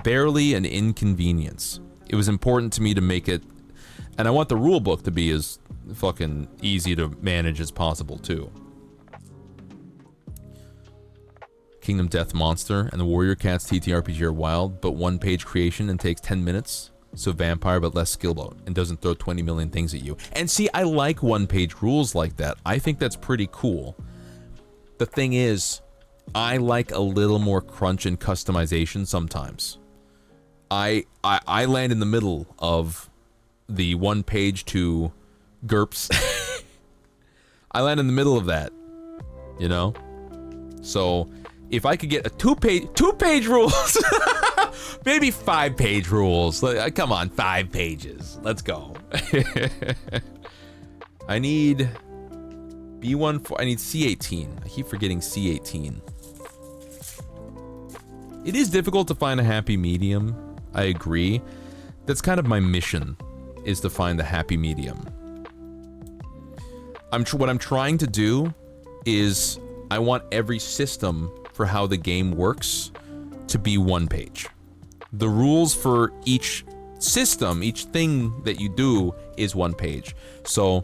Barely an inconvenience. It was important to me to make it, and I want the rule book to be as fucking easy to manage as possible too. Kingdom Death Monster and the Warrior Cats TTRPG are wild, but one-page creation and takes 10 minutes. So vampire, but less skill and doesn't throw 20 million things at you. And see, I like one-page rules like that. I think that's pretty cool. The thing is, I like a little more crunch and customization sometimes. I land in the middle of the one-page to GURPS. I land in the middle of that, you know? So if I could get a two-page rules, maybe 5-page rules. Come on, 5 pages. Let's go. I need B1. I need C18. I keep forgetting C18. It is difficult to find a happy medium. I agree. That's kind of my mission. is to find the happy medium. What I'm trying to do is I want every system for how the game works to be one page. The rules for each system, each thing that you do is one page. So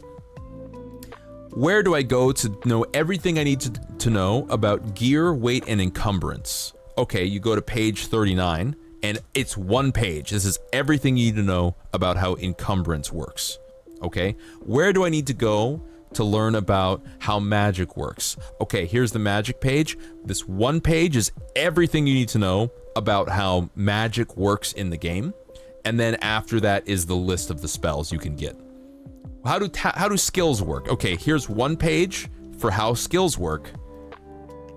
where do I go to know everything I need to know about gear, weight, and encumbrance? Okay, you go to page 39, and it's one page. This is everything you need to know about how encumbrance works. Okay, where do I need to go to learn about how magic works? Okay, here's the magic page. This one page is everything you need to know about how magic works in the game. And then after that is the list of the spells you can get. How do skills work? Okay, here's one page for how skills work.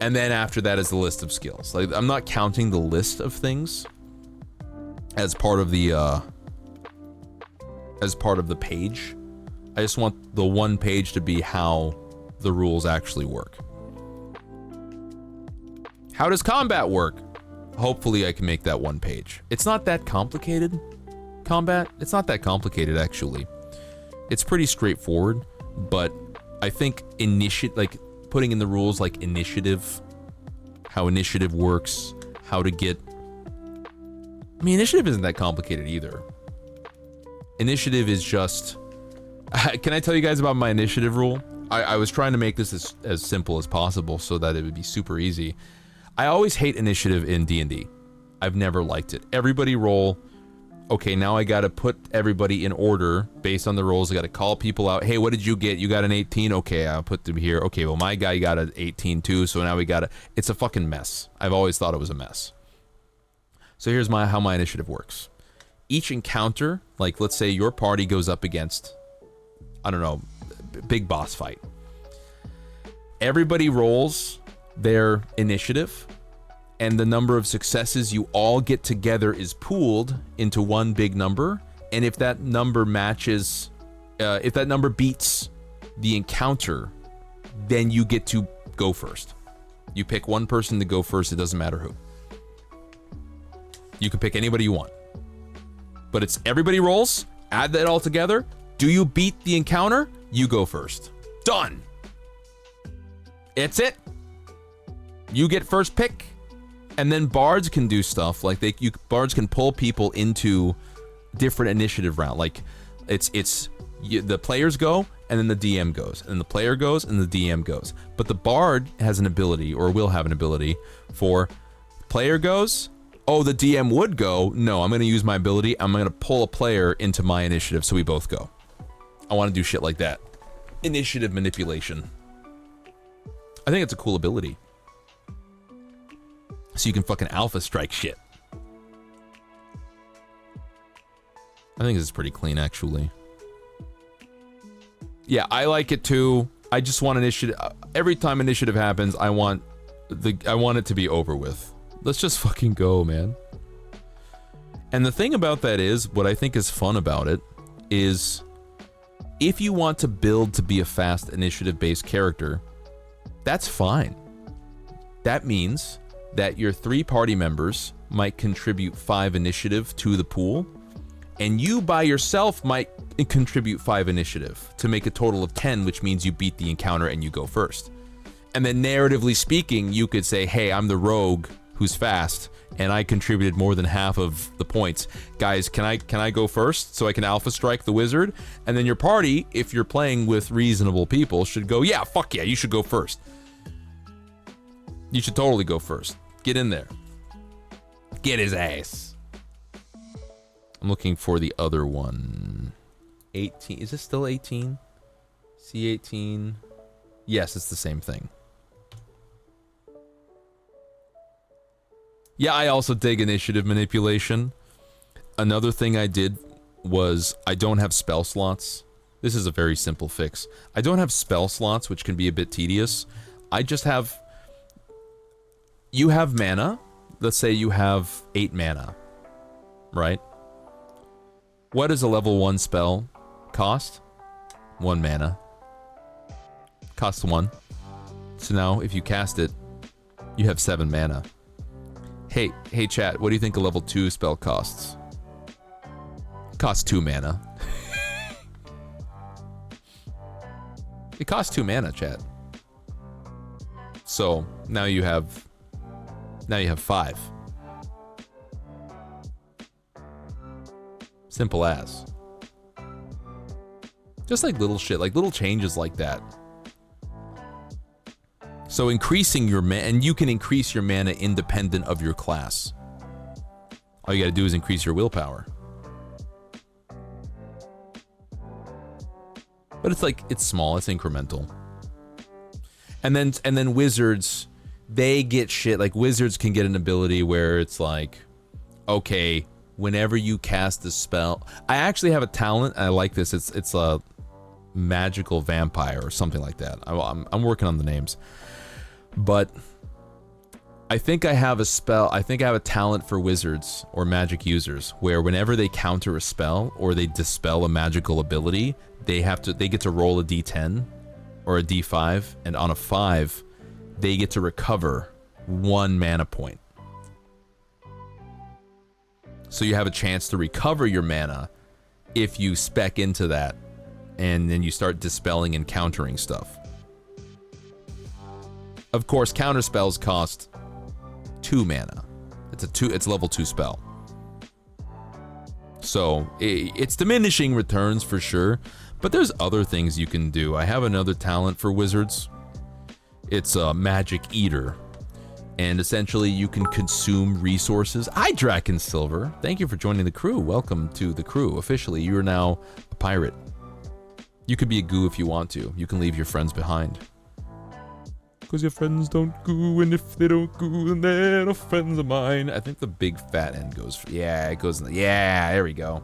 And then after that is the list of skills. Like, I'm not counting the list of things as part of the page. I just want the one page to be how the rules actually work. How does combat work? Hopefully I can make that one page. It's not that complicated. Combat, it's not that complicated actually. It's pretty straightforward, but I think like putting in the rules like initiative, how initiative works, how to get... I mean, initiative isn't that complicated either. Initiative is just... Can I tell you guys about my initiative rule? I was trying to make this as simple as possible so that it would be super easy. I always hate initiative in D&D. I've never liked it. Everybody roll. Okay, now I gotta put everybody in order based on the rolls. I gotta call people out. Hey, what did you get? You got an 18? Okay, I'll put them here. Okay, well, my guy got an 18 too, so now we gotta... It's a fucking mess. I've always thought it was a mess. So here's how my initiative works. Each encounter, like let's say your party goes up against, I don't know, big boss fight. Everybody rolls their initiative, and the number of successes you all get together is pooled into one big number. And if that number matches, if that number beats the encounter, then you get to go first. You pick one person to go first, it doesn't matter who. You can pick anybody you want. But it's everybody rolls, add that all together. Do you beat the encounter? You go first. Done. It's it. You get first pick. And then bards can do stuff like bards can pull people into different initiative round. Like the players go and then the DM goes, and the player goes and the DM goes. But the bard has an ability, or will have an ability, for player goes. Oh, the DM would go. No, I'm going to use my ability. I'm going to pull a player into my initiative so we both go. I want to do shit like that. Initiative manipulation. I think it's a cool ability. So you can fucking alpha strike shit. I think this is pretty clean, actually. Yeah, I like it too. I just want initiative. Every time initiative happens, I want it to be over with. Let's just fucking go, man. And the thing about that is, what I think is fun about it is, if you want to build to be a fast initiative-based character, that's fine. That means that your 3 party members might contribute 5 initiative to the pool, and you by yourself might contribute 5 initiative to make a total of 10, which means you beat the encounter and you go first. And then narratively speaking, you could say, hey, I'm the rogue who's fast, and I contributed more than half of the points. Guys, can I go first so I can alpha strike the wizard? And then your party, if you're playing with reasonable people, should go, yeah, fuck yeah, you should go first. You should totally go first. Get in there. Get his ass. I'm looking for the other one. 18. Is this still 18? C18. Yes, it's the same thing. Yeah, I also dig initiative manipulation. Another thing I did was I don't have spell slots. This is a very simple fix. I don't have spell slots, which can be a bit tedious. I just have... You have mana. Let's say you have 8 mana, right? What does a level 1 spell cost? 1 mana. Costs 1. So now, if you cast it, you have 7 mana. Hey chat, what do you think a level 2 spell costs? Costs 2 mana. It costs 2 mana, chat. So now you have 5. Simple as. Just like little shit, like little changes like that. So increasing your mana, and you can increase your mana independent of your class. All you gotta do is increase your willpower. But it's like, it's small, it's incremental. And then wizards, they get shit, like wizards can get an ability where it's like, okay, whenever you cast a spell, I actually have a talent, and I like this, it's a magical vampire or something like that. I'm working on the names. But I think I have a spell, I think I have a talent for wizards or magic users where whenever they counter a spell or they dispel a magical ability, they get to roll a d10 or a d5, and on a 5, they get to recover 1 mana point. So you have a chance to recover your mana if you spec into that, and then you start dispelling and countering stuff. Of course, counter spells cost 2 mana. It's level 2 spell. So it's diminishing returns for sure, but there's other things you can do. I have another talent for wizards. It's a magic eater, and essentially you can consume resources. Hi, Draken Silver. Thank you for joining the crew. Welcome to the crew. Officially, you are now a pirate. You could be a goo if you want to. You can leave your friends behind. Because your friends don't goo, and if they don't goo, then they're no friends of mine. I think the big fat end goes for, yeah, it goes in the, yeah, there we go.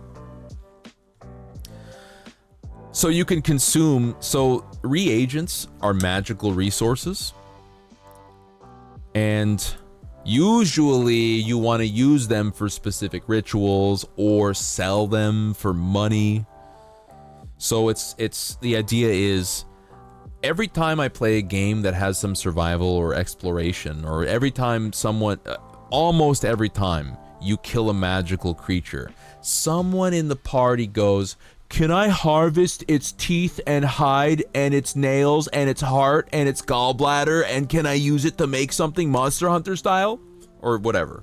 So you can consume, so reagents are magical resources. And usually you want to use them for specific rituals or sell them for money. So it's the idea is, every time I play a game that has some survival or exploration, or every time almost every time you kill a magical creature, someone in the party goes, can I harvest its teeth and hide and its nails and its heart and its gallbladder, and can I use it to make something Monster Hunter style? Or whatever.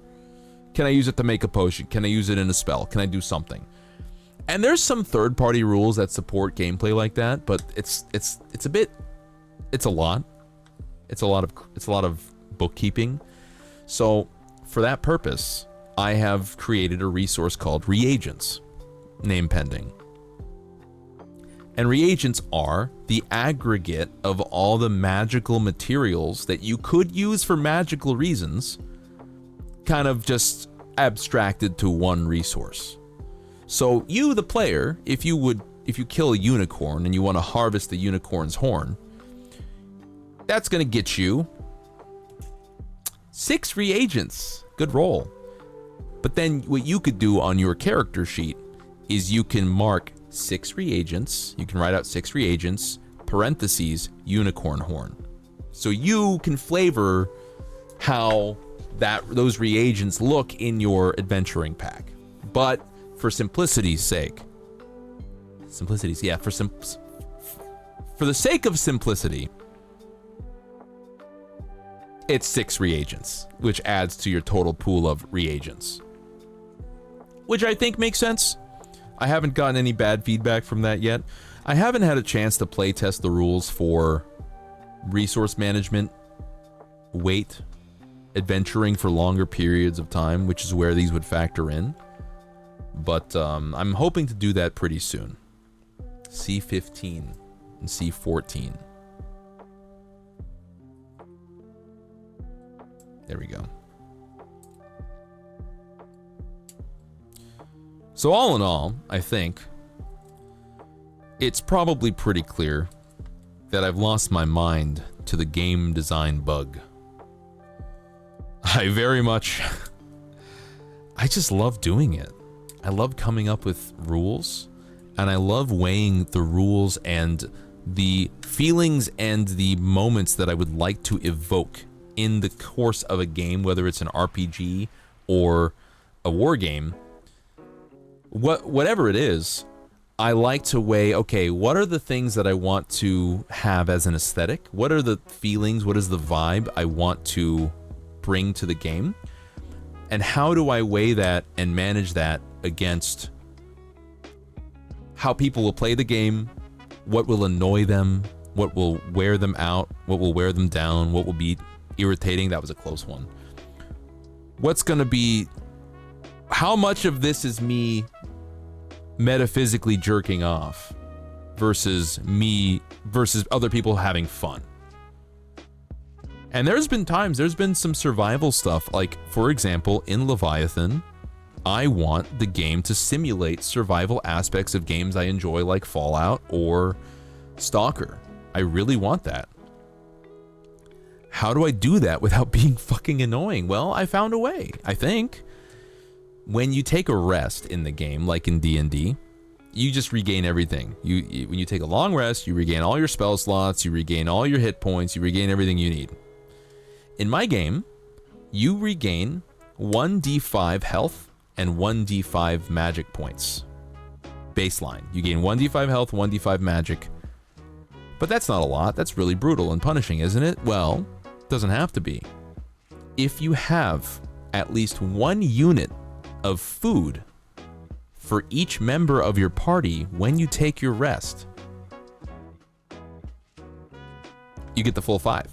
Can I use it to make a potion? Can I use it in a spell? Can I do something? And there's some third-party rules that support gameplay like that, but it's a lot. It's a lot of bookkeeping. So for that purpose, I have created a resource called reagents, name pending. And reagents are the aggregate of all the magical materials that you could use for magical reasons, kind of just abstracted to one resource. So you, the player, if you kill a unicorn and you want to harvest the unicorn's horn, that's going to get you 6 reagents. Good roll. But then what you could do on your character sheet is you can mark 6 reagents. You can write out 6 reagents, parentheses, unicorn horn. So you can flavor how those reagents look in your adventuring pack. But for simplicity's sake, for the sake of simplicity, it's 6 reagents, which adds to your total pool of reagents. Which I think makes sense. I haven't gotten any bad feedback from that yet. I haven't had a chance to play test the rules for resource management, weight, adventuring for longer periods of time, which is where these would factor in. But I'm hoping to do that pretty soon. C15 and C14. There we go. So all in all, I think it's probably pretty clear that I've lost my mind to the game design bug. I just love doing it. I love coming up with rules, and I love weighing the rules and the feelings and the moments that I would like to evoke in the course of a game, whether it's an RPG or a war game. Whatever it is, I like to weigh, okay, what are the things that I want to have as an aesthetic? What are the feelings? What is the vibe I want to bring to the game? And how do I weigh that and manage that against how people will play the game, what will annoy them, what will wear them out, what will wear them down, what will be irritating? That was a close one. What's going to be, how much of this is me metaphysically jerking off versus other people having fun? And there's been times, there's been some survival stuff, like, for example, in Leviathan, I want the game to simulate survival aspects of games I enjoy, like Fallout or Stalker. I really want that. How do I do that without being fucking annoying? Well, I found a way, I think. When you take a rest in the game, like in D&D, you just regain everything. When you take a long rest, you regain all your spell slots, you regain all your hit points, you regain everything you need. In my game, you regain 1d5 health and 1d5 magic points. Baseline. You gain 1d5 health, 1d5 magic. But that's not a lot. That's really brutal and punishing, isn't it? Well, it doesn't have to be. If you have at least 1 unit of food for each member of your party when you take your rest, you get the full 5.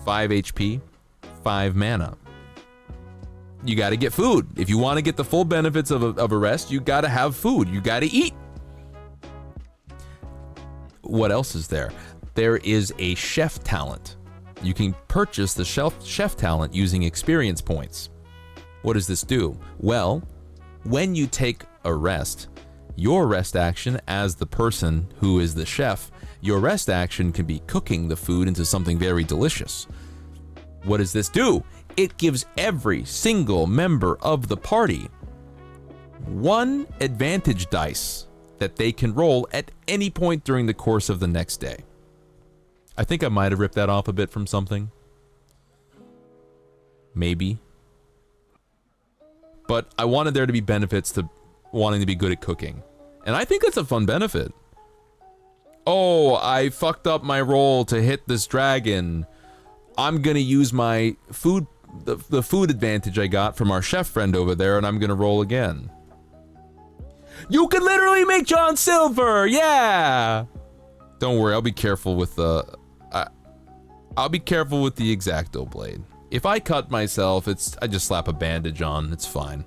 5 HP, 5 mana. You got to get food. If you want to get the full benefits of a rest, you got to have food. You got to eat. What else is there? There is a chef talent. You can purchase the chef talent using experience points. What does this do? Well, when you take a rest, your rest action as the person who is the chef, your rest action can be cooking the food into something very delicious. What does this do? It gives every single member of the party 1 advantage dice that they can roll at any point during the course of the next day. I think I might have ripped that off a bit from something. Maybe. But I wanted there to be benefits to wanting to be good at cooking. And I think that's a fun benefit. Oh, I fucked up my roll to hit this dragon. I'm gonna use my food, the food advantage I got from our chef friend over there, and I'm gonna roll again. You can literally make John Silver, yeah! Don't worry, I'll be careful with the... I'll be careful with the X-Acto blade. If I cut myself, I just slap a bandage on, it's fine.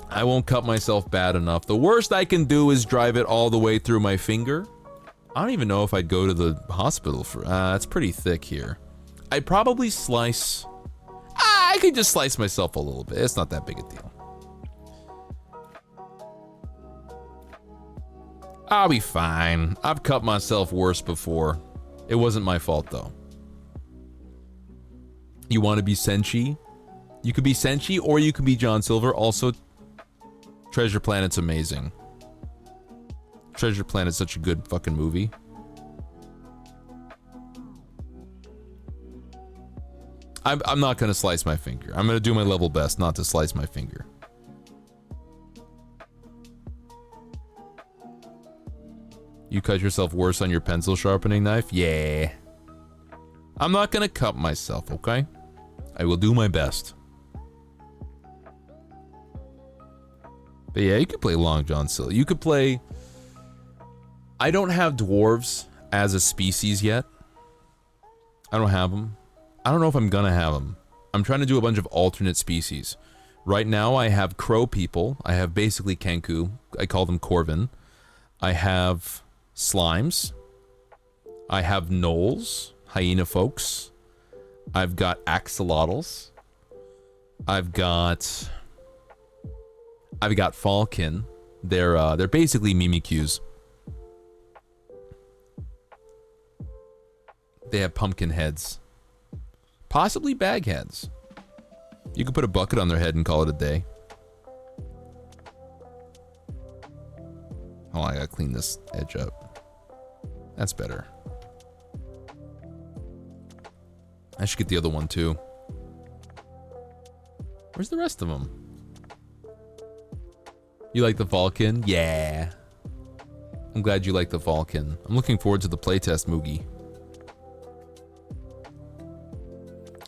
I won't cut myself bad enough. The worst I can do is drive it all the way through my finger. I don't even know if I'd go to the hospital for... it's pretty thick here. I'd probably slice... I could just slice myself a little bit. It's not that big a deal. I'll be fine. I've cut myself worse before. It wasn't my fault, though. You want to be Senshi? You could be Senshi, or you could be John Silver. Also, Treasure Planet's amazing. Treasure Planet's such a good fucking movie. I'm not gonna slice my finger. I'm gonna do my level best not to slice my finger. You cut yourself worse on your pencil sharpening knife? Yeah. I'm not gonna cut myself, okay? I will do my best. But yeah, you could play Long John Silver. You could play... I don't have dwarves as a species yet. I don't have them. I don't know if I'm gonna have them. I'm trying to do a bunch of alternate species. Right now I have crow people. I have basically Kenku. I call them Corvin. I have slimes. I have gnolls, hyena folks. I've got axolotls. I've got falcon. They're basically Mimikyus. They have pumpkin heads. Possibly bag heads. You could put a bucket on their head and call it a day. Oh, I gotta clean this edge up. That's better. I should get the other one too. Where's the rest of them? You like the Vulcan? Yeah. I'm glad you like the Vulcan. I'm looking forward to the playtest, Moogie.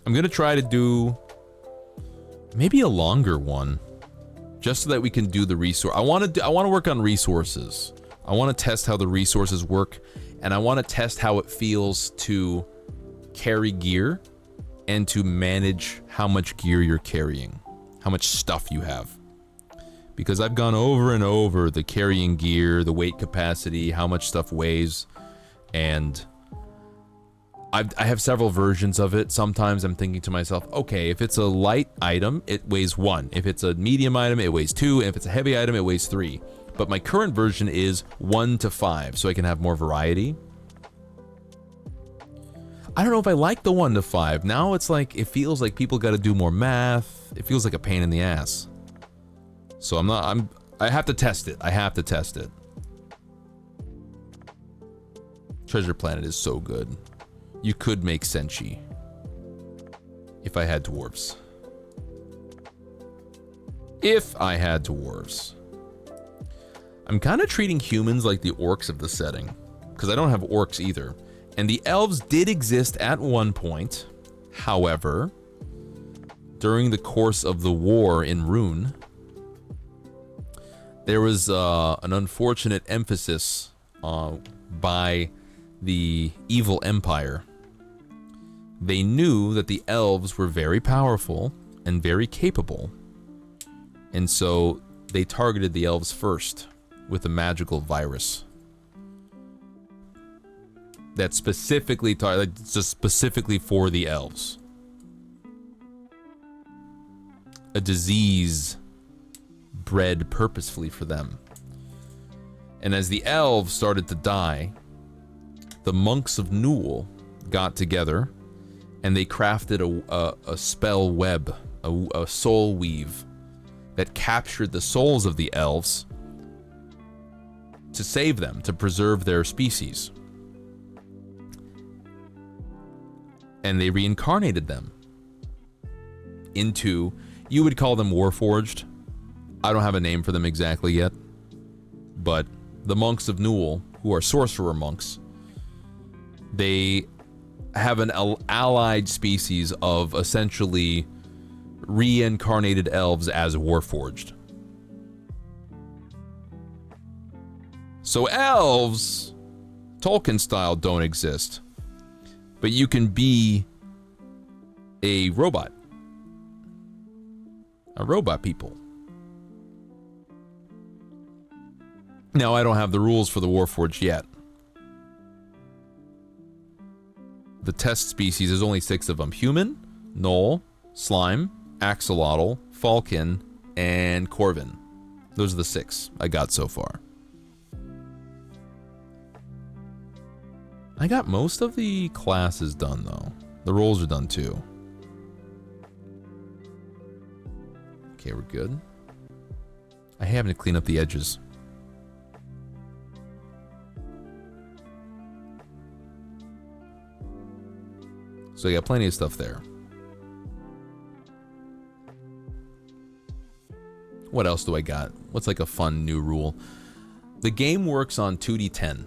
I'm gonna try to do maybe a longer one, just so that we can do the resource. I want to work on resources. I want to test how the resources work, and I want to test how it feels to carry gear and to manage how much gear you're carrying, how much stuff you have. Because I've gone over and over the carrying gear, the weight capacity, how much stuff weighs, and I have several versions of it. Sometimes I'm thinking to myself, okay, if it's a light item, it weighs 1. If it's a medium item, it weighs 2. And if it's a heavy item, it weighs 3. But my current version is 1 to 5, so I can have more variety. I don't know if I like the 1 to 5. Now it's like, it feels like people got to do more math. It feels like a pain in the ass. So I have to test it. I have to test it. Treasure Planet is so good. You could make Senshi if I had dwarves. If I had dwarves. I'm kind of treating humans like the orcs of the setting, because I don't have orcs either. And the elves did exist at one point. However, during the course of the war in Rune, there was an unfortunate emphasis by the evil empire. They knew that the elves were very powerful and very capable, and so they targeted the elves first with a magical virus that specifically just specifically for the elves. A disease bred purposefully for them. And as the elves started to die, the monks of Newell got together and they crafted a spell web, a soul weave that captured the souls of the elves to save them, to preserve their species. And they reincarnated them into, you would call them Warforged. I don't have a name for them exactly yet, but the monks of Newell, who are sorcerer monks, they have an allied species of essentially reincarnated elves as Warforged. So elves, Tolkien style, don't exist, but you can be a robot people. Now, I don't have the rules for the Warforged yet. The test species, there's only 6 of them. Human, Gnoll, Slime, Axolotl, Falcon, and Corvin. Those are the 6 I got so far. I got most of the classes done, though. The roles are done, too. Okay, we're good. I have to clean up the edges. So I got plenty of stuff there. What else do I got? What's like a fun new rule? The game works on 2d10.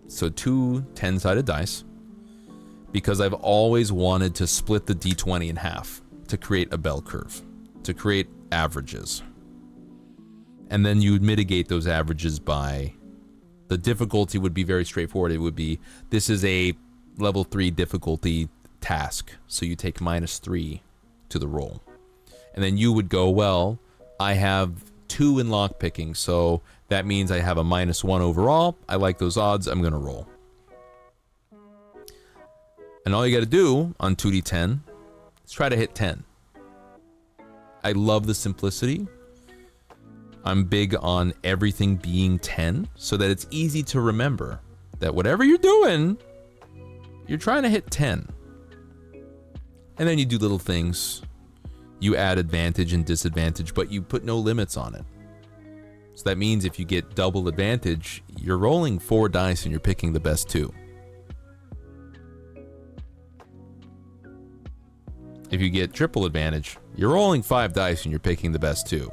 So 2 10-sided dice. Because I've always wanted to split the d20 in half to create a bell curve, to create averages. And then you would mitigate those averages by, the difficulty would be very straightforward. It would be, this is a level 3 difficulty task, so you take -3 to the roll. And then you would go, well, I have 2 in lockpicking, so that means I have a -1 overall. I like those odds, I'm gonna roll. And all you gotta do on 2d10 is try to hit 10. I love the simplicity. I'm big on everything being 10, so that it's easy to remember that whatever you're doing, you're trying to hit 10. And then you do little things. You add advantage and disadvantage, but you put no limits on it. So that means if you get double advantage, you're rolling 4 dice and you're picking the best 2. If you get triple advantage, you're rolling 5 dice and you're picking the best 2.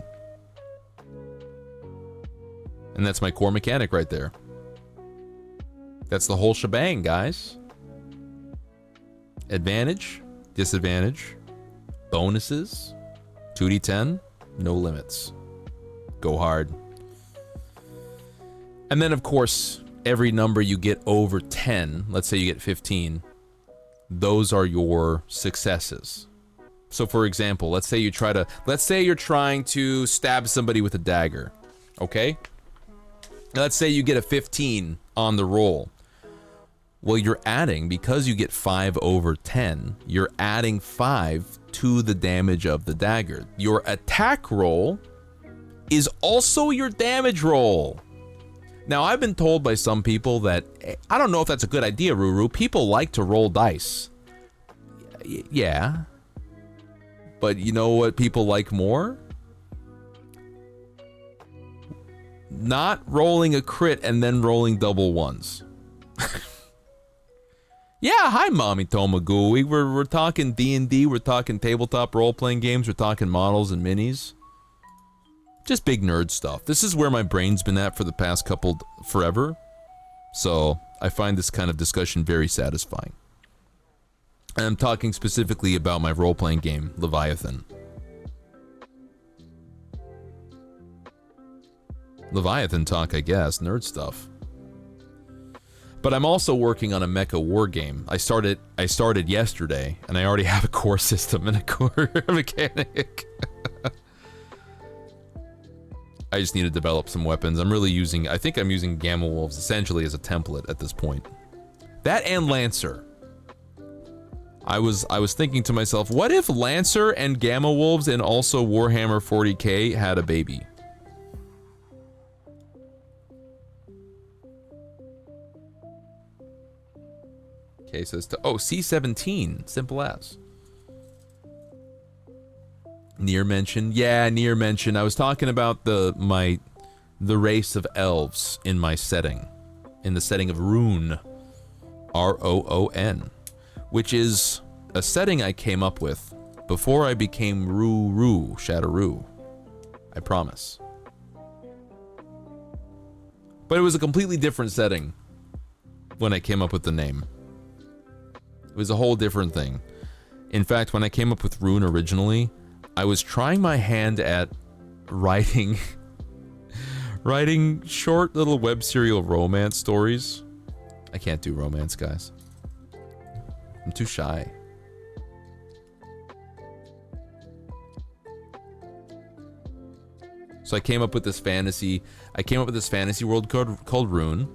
And that's my core mechanic right there. That's the whole shebang, guys. Advantage, disadvantage, bonuses, 2d10, no limits. Go hard. And then, of course, every number you get over 10, let's say you get 15, those are your successes. So, for example, let's say you're trying to stab somebody with a dagger, okay? Let's say you get a 15 on the roll. Well, you're adding, because you get 5 over 10, you're adding 5 to the damage of the dagger. Your attack roll is also your damage roll. Now, I've been told by some people that, I don't know if that's a good idea, Ruru. People like to roll dice. Yeah. But you know what people like more? Not rolling a crit and then rolling double ones. Yeah, hi, Mommy Tomagui. We're talking D&D, we're talking tabletop role-playing games, we're talking models and minis. Just big nerd stuff. This is where my brain's been at for the past forever. So, I find this kind of discussion very satisfying. And I'm talking specifically about my role-playing game, Leviathan. Leviathan talk, I guess, nerd stuff. But I'm also working on a mecha war game. I started yesterday, and I already have a core system and a core mechanic. I just need to develop some weapons. I think I'm using Gamma Wolves essentially as a template at this point. That and Lancer. I was thinking to myself, what if Lancer and Gamma Wolves and also Warhammer 40k had a baby? Okay, says C17, simple as. Nier mentioned, yeah, Nier mentioned. I was talking about the race of elves in my setting, in the setting of Roon, R-O-O-N, which is a setting I came up with before I became Shadowroo. I promise. But it was a completely different setting when I came up with the name. It was a whole different thing. In fact, when I came up with Rune originally, I was trying my hand at writing short little web serial romance stories. I can't do romance, guys. I'm too shy. So I came up with this fantasy world called Rune.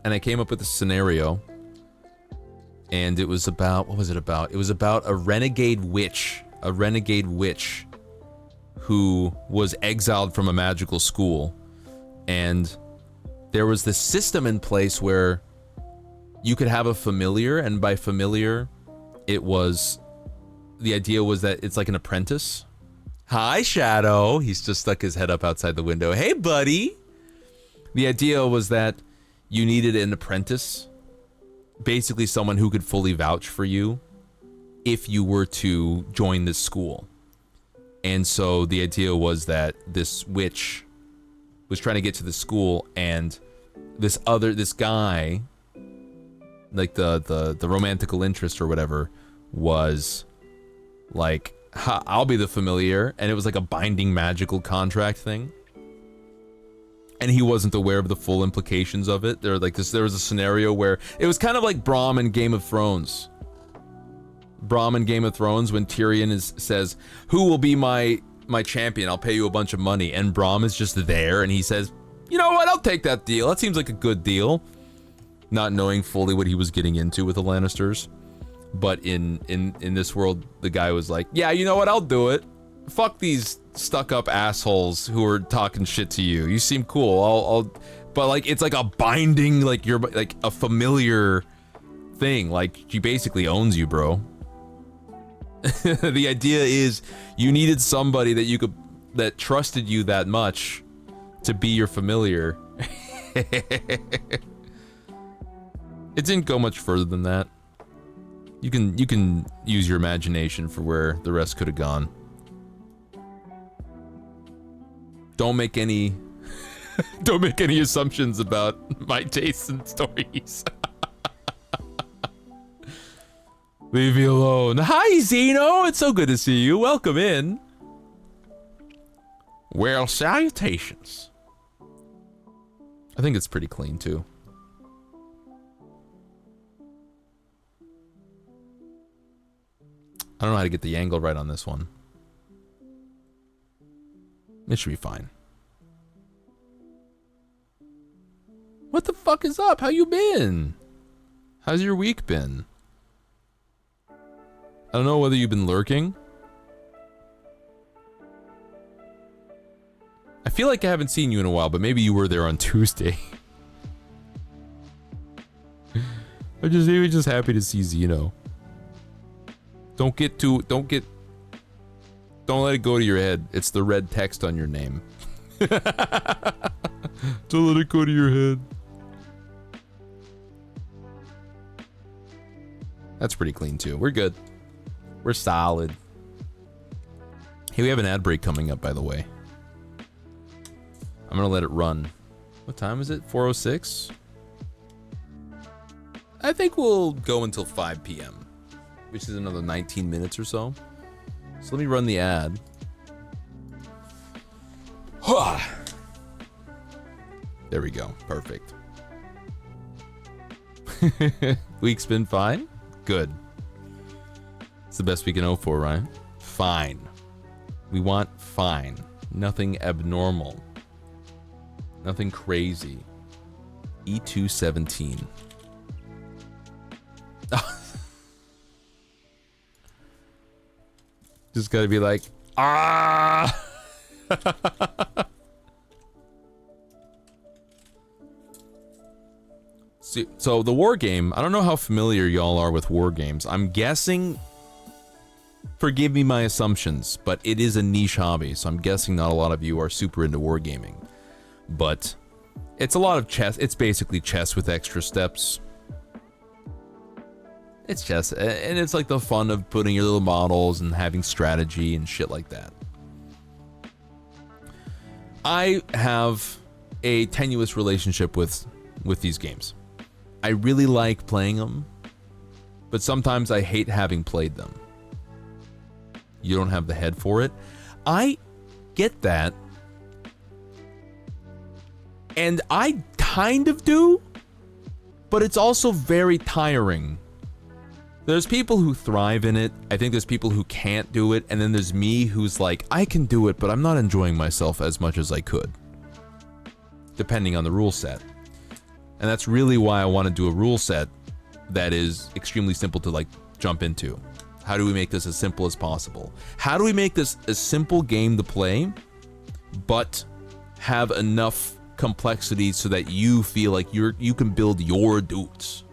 And I came up with a scenario. And it was about, what was it about? It was about a renegade witch who was exiled from a magical school. And there was this system in place where you could have a familiar, and by familiar, the idea was that it's like an apprentice. Hi, Shadow. He's just stuck his head up outside the window. Hey, buddy. The idea was that you needed an apprentice. Basically someone who could fully vouch for you if you were to join this school. And so the idea was that this witch was trying to get to the school, and this guy, like the romantical interest or whatever, was like, I'll be the familiar, and it was like a binding magical contract thing. And he wasn't aware of the full implications of it. There was a scenario where it was kind of like Braum in Game of Thrones. Braum in Game of Thrones, when Tyrion says, "Who will be my champion? I'll pay you a bunch of money." And Braum is just there, and he says, "You know what? I'll take that deal. That seems like a good deal." Not knowing fully what he was getting into with the Lannisters. But in this world, the guy was like, "Yeah, you know what? I'll do it. Fuck these stuck-up assholes who are talking shit to you. You seem cool. But like, it's like a binding, like you're like a familiar thing. Like, she basically owns you, bro." The idea is you needed somebody that trusted you that much to be your familiar. It didn't go much further than that. You can use your imagination for where the rest could have gone. Don't make any Don't make any assumptions about my tastes in stories. Leave me alone. Hi, Zeno. It's so good to see you. Welcome in. Well, salutations. I think it's pretty clean, too. I don't know how to get the angle right on this one. It should be fine. What the fuck is up? How you been? How's your week been? I don't know whether you've been lurking. I feel like I haven't seen you in a while, but maybe you were there on Tuesday. I'm just happy to see Zeno. Don't let it go to your head. It's the red text on your name. Don't let it go to your head. That's pretty clean too. We're good. We're solid. Hey, we have an ad break coming up, by the way. I'm gonna let it run. What time is it? 4:06? I think we'll go until 5 p.m., which is another 19 minutes or so. So let me run the ad. There we go. Perfect. Week's been fine? Good. It's the best we can hope for, right? Fine. We want fine. Nothing abnormal. Nothing crazy. E217. Just gotta be like, ah! So the war game, I don't know how familiar y'all are with war games. I'm guessing, forgive me my assumptions, but it is a niche hobby, so I'm guessing not a lot of you are super into wargaming. But it's a lot of chess. It's basically chess with extra steps. It's chess, and it's like the fun of putting your little models and having strategy and shit like that. I have a tenuous relationship with these games. I really like playing them, but sometimes I hate having played them. You don't have the head for it. I get that. And I kind of do, but it's also very tiring. There's people who thrive in it. I think there's people who can't do it. And then there's me who's like, I can do it, but I'm not enjoying myself as much as I could. Depending on the rule set. And that's really why I want to do a rule set that is extremely simple to like jump into. How do we make this as simple as possible? How do we make this a simple game to play, but have enough complexity so that you feel like you can build your dudes?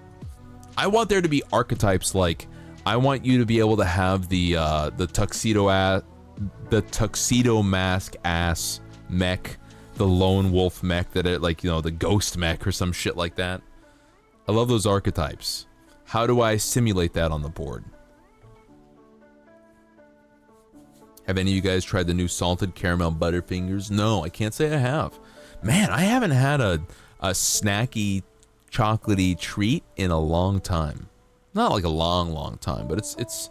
I want there to be archetypes like, I want you to be able to have the tuxedo mask ass mech, the lone wolf mech that are like, you know, the ghost mech or some shit like that. I love those archetypes. How do I simulate that on the board? Have any of you guys tried the new salted caramel Butterfingers? No, I can't say I have. Man, I haven't had a snacky, chocolatey treat in a long time. Not like a long time, but it's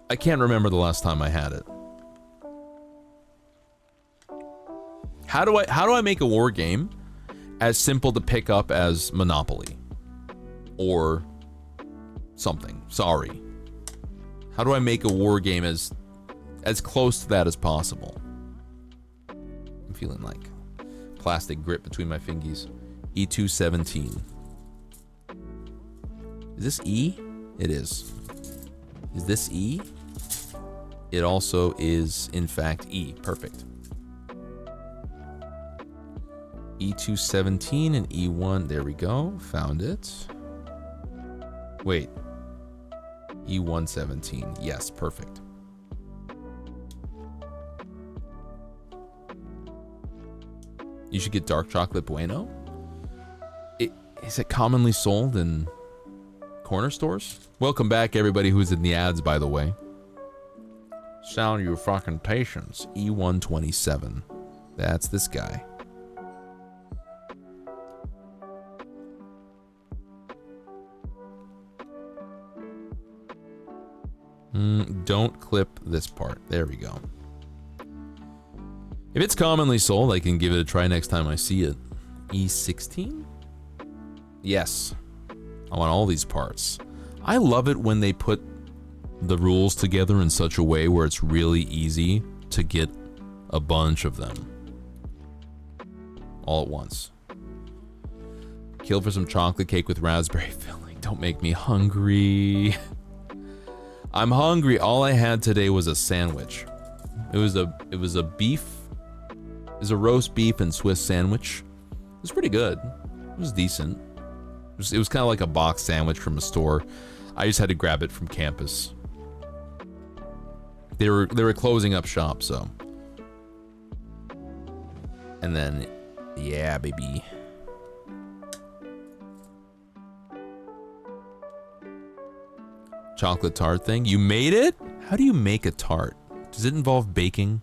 I can't remember the last time I had it. How do I make a war game as simple to pick up as Monopoly or something? Sorry. How do I make a war game as close to that as possible? I'm feeling like plastic grip between my fingies. E217. Is this E? It is. Is this E? It also is, in fact, E. Perfect. E217 and E1. There we go. Found it. Wait. E117. Yes, perfect. You should get dark chocolate bueno. Is it commonly sold in corner stores? Welcome back, everybody who's in the ads, by the way. Sound your fucking patience. E127. That's this guy. Don't clip this part. There we go. If it's commonly sold, I can give it a try next time I see it. E16? Yes. I want all these parts. I love it when they put the rules together in such a way where it's really easy to get a bunch of them all at once. Kill for some chocolate cake with raspberry filling. Don't make me hungry. I'm hungry. All I had today was a sandwich. It was a roast beef and Swiss sandwich. It was pretty good. It was decent. It was kind of like a box sandwich from a store. I just had to grab it from campus. They were closing up shop, so. And then, yeah, baby. Chocolate tart thing. You made it? How do you make a tart? Does it involve baking?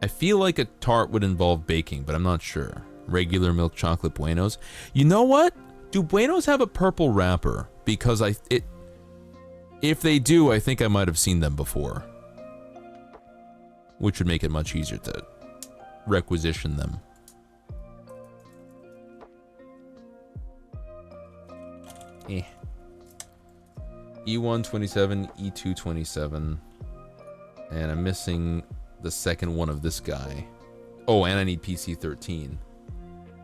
I feel like a tart would involve baking, but I'm not sure. Regular milk chocolate Buenos. You know what? Do Buenos have a purple wrapper? Because if they do, I think I might have seen them before. Which would make it much easier to requisition them. E127, E227. And I'm missing the second one of this guy. Oh, and I need PC13.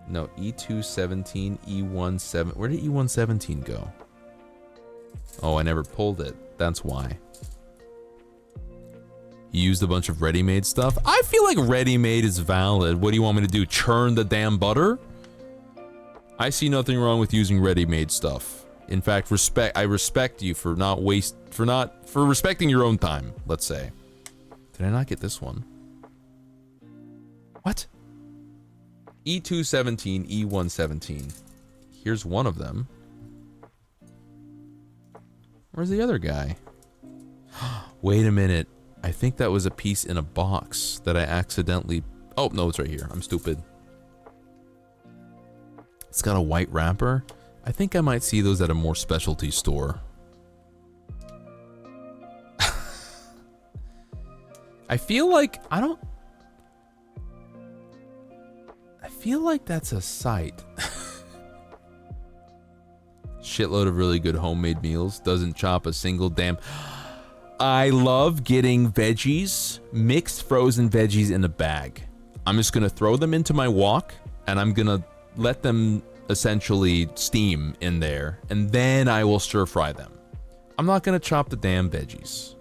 No, E217, E17. Where did E117 go? Oh, I never pulled it. That's why. You used a bunch of ready-made stuff? I feel like ready-made is valid. What do you want me to do? Churn the damn butter? I see nothing wrong with using ready-made stuff. In fact, I respect you for for respecting your own time, let's say. Did I not get this one? What? E217, E117. Here's one of them. Where's the other guy? Wait a minute. I think that was a piece in a box that I accidentally... Oh, no, it's right here. I'm stupid. It's got a white wrapper. I think I might see those at a more specialty store. I feel like I feel like that's a site. Shitload of really good homemade meals. Doesn't chop a single damn... I love getting veggies, mixed frozen veggies in a bag. I'm just gonna throw them into my wok, and I'm gonna let them essentially steam in there, and then I will stir fry them. I'm not gonna chop the damn veggies.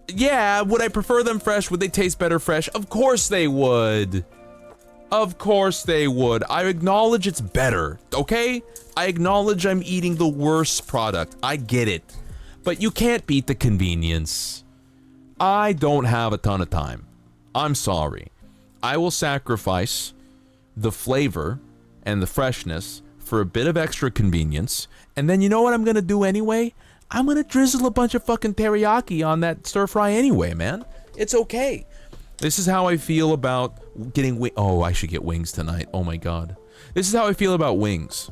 Yeah, would I prefer them fresh? Would they taste better fresh? Of course they would. Of course they would. I acknowledge it's better, okay? I acknowledge I'm eating the worst product. I get it. But you can't beat the convenience. I don't have a ton of time. I'm sorry. I will sacrifice the flavor and the freshness for a bit of extra convenience. And then you know what I'm gonna do anyway? I'm gonna drizzle a bunch of fucking teriyaki on that stir fry anyway, man. It's okay. This is how I feel about getting oh, I should get wings tonight. Oh my god. This is how I feel about wings.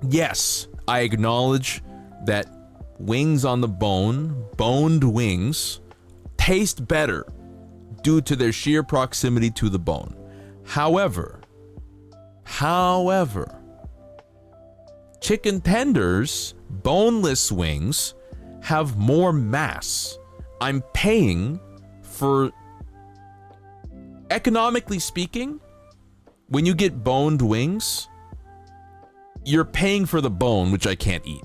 Yes, I acknowledge that wings on the bone, boned wings, taste better due to their sheer proximity to the bone. However, chicken tenders, boneless wings, have more mass. I'm paying for, economically speaking, when you get boned wings, you're paying for the bone, which I can't eat.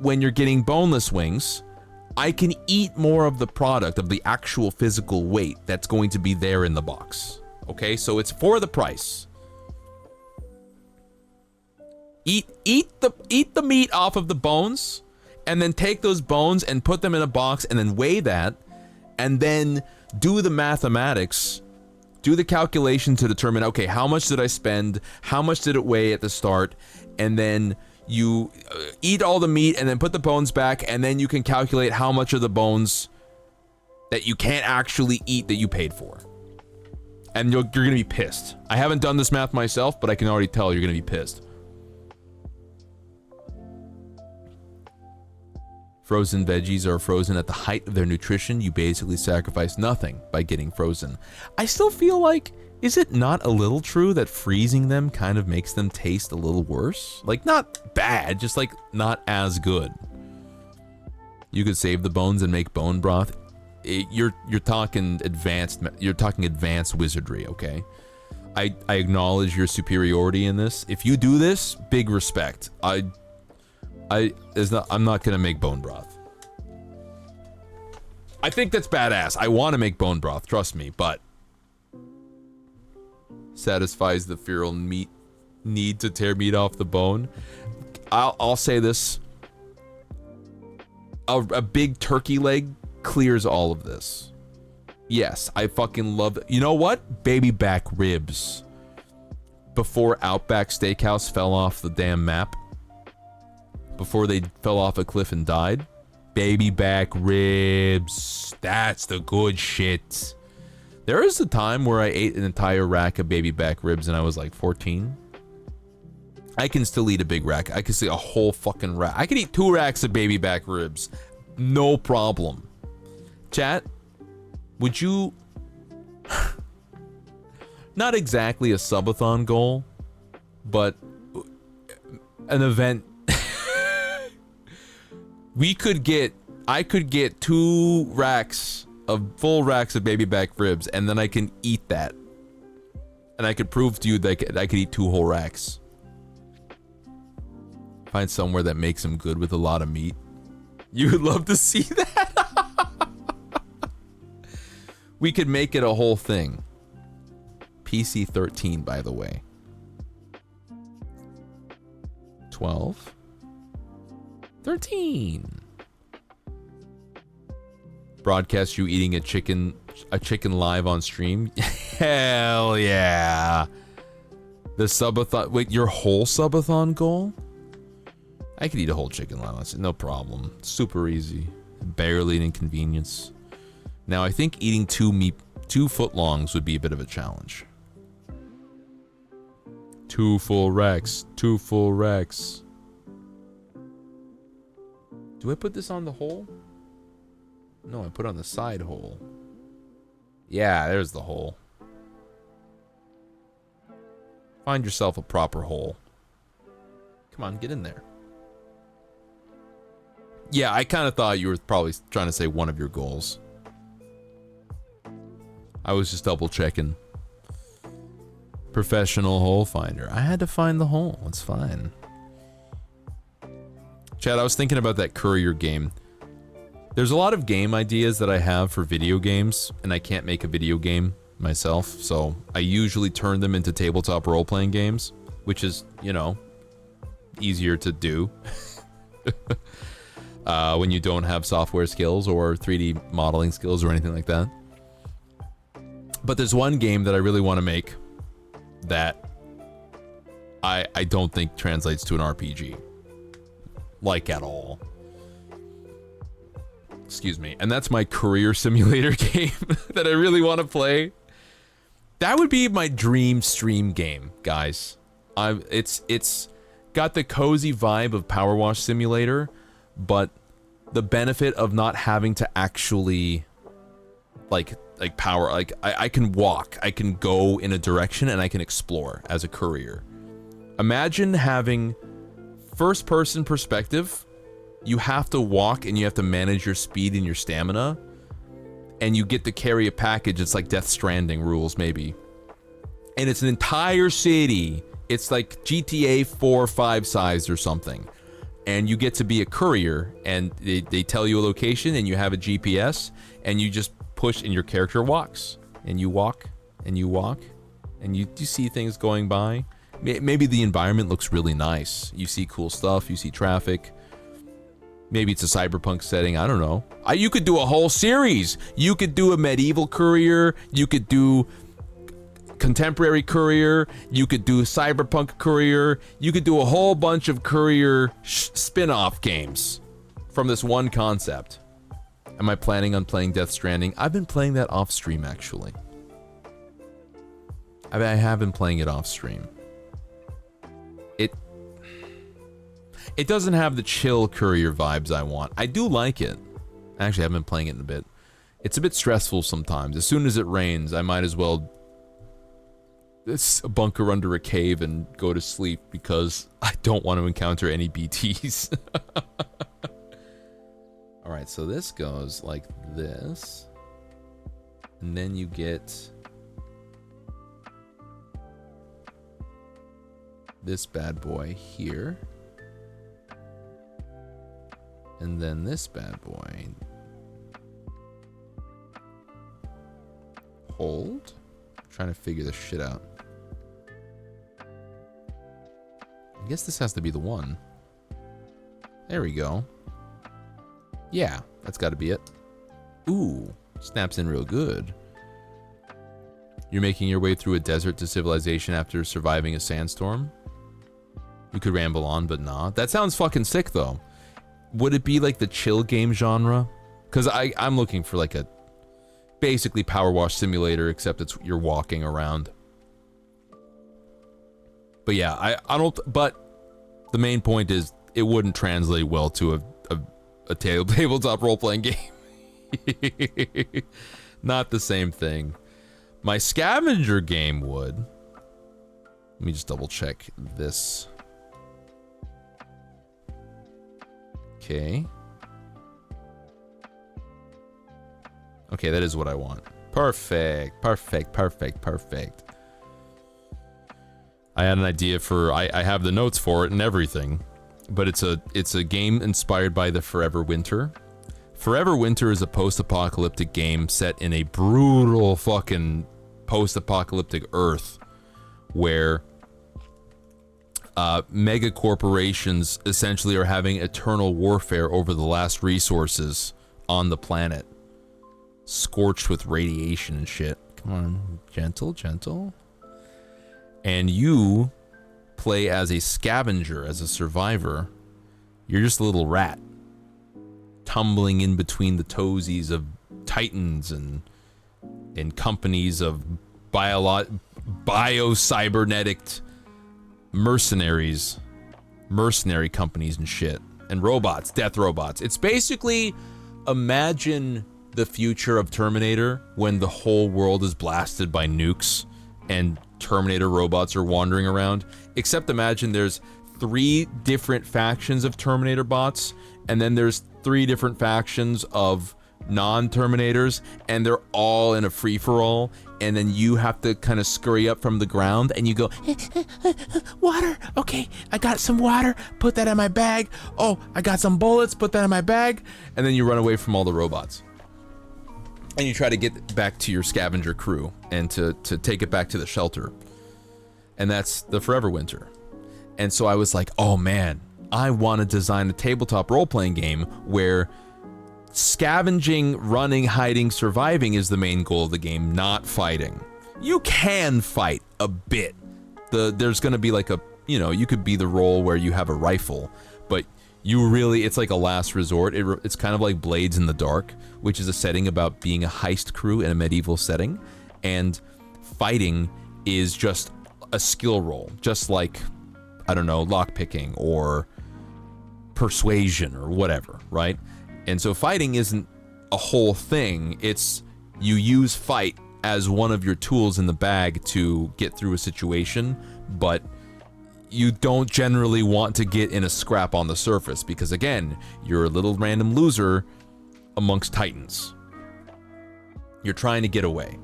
When you're getting boneless wings, I can eat more of the product, of the actual physical weight that's going to be there in the box. Okay, so it's for the price. Eat the meat off of the bones, and then take those bones and put them in a box and then weigh that, and then do the mathematics, do the calculation to determine, okay, how much did I spend, how much did it weigh at the start, and then you eat all the meat and then put the bones back, and then you can calculate how much of the bones that you can't actually eat that you paid for. And you're gonna be pissed. I haven't done this math myself, but I can already tell you're gonna be pissed. Frozen veggies are frozen at the height of their nutrition. You basically sacrifice nothing by getting frozen. I still feel like, is it not a little true that freezing them kind of makes them taste a little worse? Like, not bad, just like not as good. You could save the bones and make bone broth. You're talking advanced wizardry, okay? I acknowledge your superiority in this. If you do this, big respect. I'm not gonna make bone broth. I think that's badass. I want to make bone broth, trust me, but satisfies the feral need to tear meat off the bone. I'll say this. A big turkey leg clears all of this. Yes, I fucking love it. You know what? Baby back ribs. Before Outback Steakhouse fell off the damn map. Before they fell off a cliff and died. Baby back ribs. That's the good shit. There was a time where I ate an entire rack of baby back ribs and I was like 14. I can still eat a big rack. I can see a whole fucking rack. I could eat 2 racks of baby back ribs. No problem. Chat, would you... Not exactly a subathon goal, but an event. I could get 2 racks of full racks of baby back ribs, and then I can eat that. And I could prove to you that I could eat 2 whole racks. Find somewhere that makes them good with a lot of meat. You would love to see that. We could make it a whole thing. PC 13, by the way. 12. 13. Broadcast you eating a chicken live on stream. Hell yeah. The subathon. Wait, your whole subathon goal? I could eat a whole chicken live on stream, no problem. Super easy. Barely an inconvenience. Now I think eating 2 footlongs would be a bit of a challenge. 2 full racks. 2 full racks. Do I put this on the hole? No, I put it on the side hole. Yeah, there's the hole. Find yourself a proper hole. Come on, get in there. Yeah, I kind of thought you were probably trying to say one of your goals. I was just double checking. Professional hole finder. I had to find the hole. It's fine. Chad, I was thinking about that courier game. There's a lot of game ideas that I have for video games, and I can't make a video game myself, so I usually turn them into tabletop role-playing games, which is, you know, easier to do when you don't have software skills or 3D modeling skills or anything like that. But there's one game that I really want to make that I don't think translates to an RPG. Like at all. Excuse me. And that's my career simulator game that I really want to play. That would be my dream stream game, guys. It's got the cozy vibe of Power Wash Simulator, but the benefit of not having to actually I can walk, I can go in a direction, and I can explore as a courier. Imagine having first-person perspective. You have to walk and you have to manage your speed and your stamina, and you get to carry a package. It's like Death Stranding rules, maybe. And it's an entire city. It's like GTA 4 or 5 sized or something. And you get to be a courier, and they tell you a location, and you have a GPS, and you just push, and your character walks. And you walk, and you walk, and you see things going by. Maybe the environment looks really nice. You see cool stuff, you see traffic. Maybe it's a cyberpunk setting, I don't know. You could do a whole series. You could do a medieval courier. You could do contemporary courier. You could do cyberpunk courier. You could do a whole bunch of courier spin-off games from this one concept. Am I planning on playing Death Stranding? I've been playing that off stream, actually. I have been playing it off stream. It doesn't have the chill courier vibes I want. I do like it. Actually, I haven't been playing it in a bit. It's a bit stressful sometimes. As soon as it rains, I might as well bunker under a cave and go to sleep because I don't want to encounter any BTs. Alright, so this goes like this. And then you get this bad boy here. And then this bad boy. Hold. I'm trying to figure this shit out. I guess this has to be the one. There we go. Yeah, that's got to be it. Ooh, snaps in real good. You're making your way through a desert to civilization after surviving a sandstorm? We could ramble on, but nah. That sounds fucking sick, though. Would it be like the chill game genre? Because I'm looking for like a basically power wash simulator, except you're walking around. But yeah, I don't. But the main point is it wouldn't translate well to a tabletop role playing game. Not the same thing. My scavenger game would. Let me just double check this. Okay. Okay, that is what I want. Perfect, perfect, perfect, perfect. I had an idea for, I have the notes for it and everything, but it's a game inspired by the Forever Winter. Forever Winter is a post-apocalyptic game set in a brutal fucking post-apocalyptic Earth where mega corporations essentially are having eternal warfare over the last resources on the planet. Scorched with radiation and shit. Come on, gentle, gentle. And you play as a scavenger, as a survivor. You're just a little rat. Tumbling in between the toesies of titans and companies of bio-cybernetic mercenary companies and shit. And robots, death robots. It's basically, imagine the future of Terminator when the whole world is blasted by nukes and Terminator robots are wandering around. Except imagine there's 3 different factions of Terminator bots, and then there's 3 different factions of non-Terminators, and they're all in a free-for-all, and then you have to kind of scurry up from the ground, and you go, water, okay, I got some water, put that in my bag, oh, I got some bullets, put that in my bag, and then you run away from all the robots. And you try to get back to your scavenger crew and to take it back to the shelter. And that's the Forever Winter. And so I was like, oh man, I want to design a tabletop role-playing game where scavenging, running, hiding, surviving is the main goal of the game, not fighting. You can fight a bit. There's going to be like you could be the role where you have a rifle, but you really, it's like a last resort. It's kind of like Blades in the Dark, which is a setting about being a heist crew in a medieval setting, and fighting is just a skill roll, just like, I don't know, lockpicking or persuasion or whatever, right? And so fighting isn't a whole thing. It's you use fight as one of your tools in the bag to get through a situation, but you don't generally want to get in a scrap on the surface because, again, you're a little random loser amongst titans. You're trying to get away.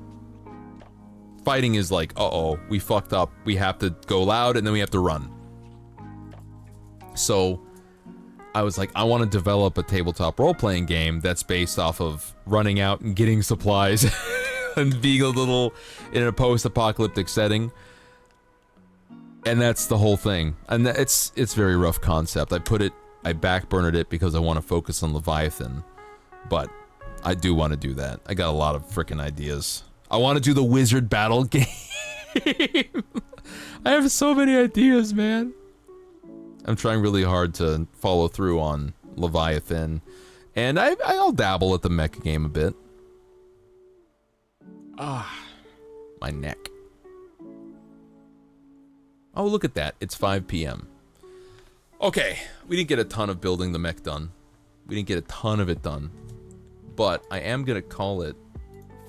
Fighting is like, uh-oh, we fucked up. We have to go loud and then we have to run. So I was like, I want to develop a tabletop role-playing game that's based off of running out and getting supplies and being a little in a post-apocalyptic setting. And that's the whole thing. And it's very rough concept. I backburnered it because I want to focus on Leviathan. But I do want to do that. I got a lot of freaking ideas. I want to do the wizard battle game. I have so many ideas, man. I'm trying really hard to follow through on Leviathan. And I'll dabble at the mecha game a bit. My neck. Oh, look at that. It's 5 p.m. Okay, we didn't get a ton of building the mech done. We didn't get a ton of it done. But I am gonna call it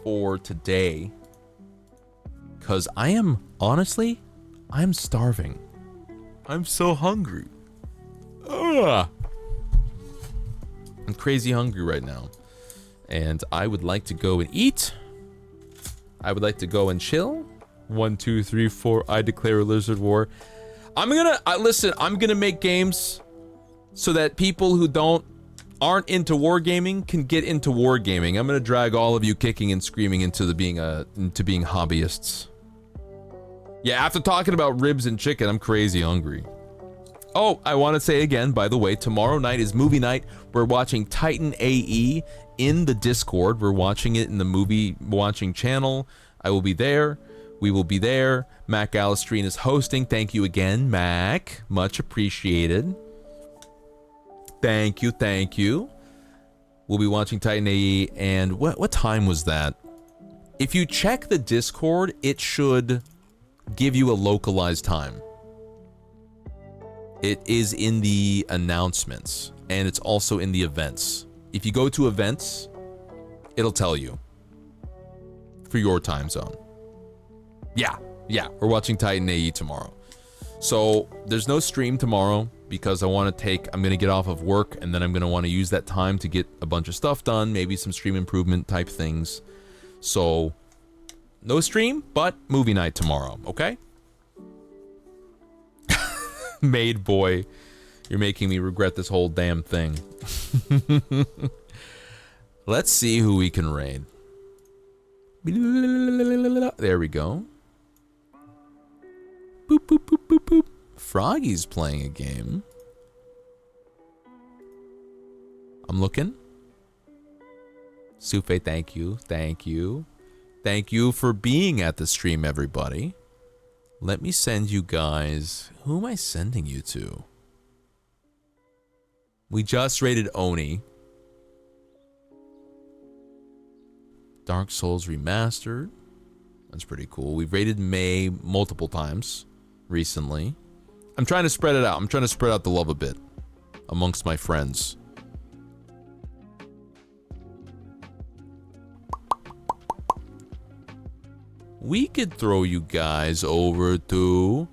for today. Because I am, honestly, I'm starving. I'm so hungry. Ugh. I'm crazy hungry right now. And I would like to go and eat. I would like to go and chill. 1, 2, 3, 4. I declare a lizard war. Listen, I'm gonna make games so that people who aren't into wargaming can get into wargaming. I'm gonna drag all of you kicking and screaming into being hobbyists. Yeah, after talking about ribs and chicken, I'm crazy hungry. Oh, I want to say again, by the way, tomorrow night is movie night. We're watching Titan AE in the Discord. We're watching it in the movie watching channel. I will be there. We will be there. Mac Alistrine is hosting. Thank you again, Mac. Much appreciated. Thank you, thank you. We'll be watching Titan AE, and what time was that? If you check the Discord, it should give you a localized time. It is in the announcements, and it's also in the events. If you go to events, it'll tell you for your time zone. Yeah, we're watching Titan AE tomorrow. So there's no stream tomorrow because I'm gonna get off of work, and then I'm gonna want to use that time to get a bunch of stuff done, maybe some stream improvement type things. So no stream, but movie night tomorrow, okay? Maid boy, you're making me regret this whole damn thing. Let's see who we can raid. There we go. Boop, boop, boop, boop, boop. Froggy's playing a game. I'm looking. Sufe, thank you. Thank you. Thank you for being at the stream, everybody. Let me send you guys... Who am I sending you to? We just raided Oni. Dark Souls Remastered. That's pretty cool. We've raided May multiple times recently. I'm trying to spread it out. I'm trying to spread out the love a bit amongst my friends. We could throw you guys over to...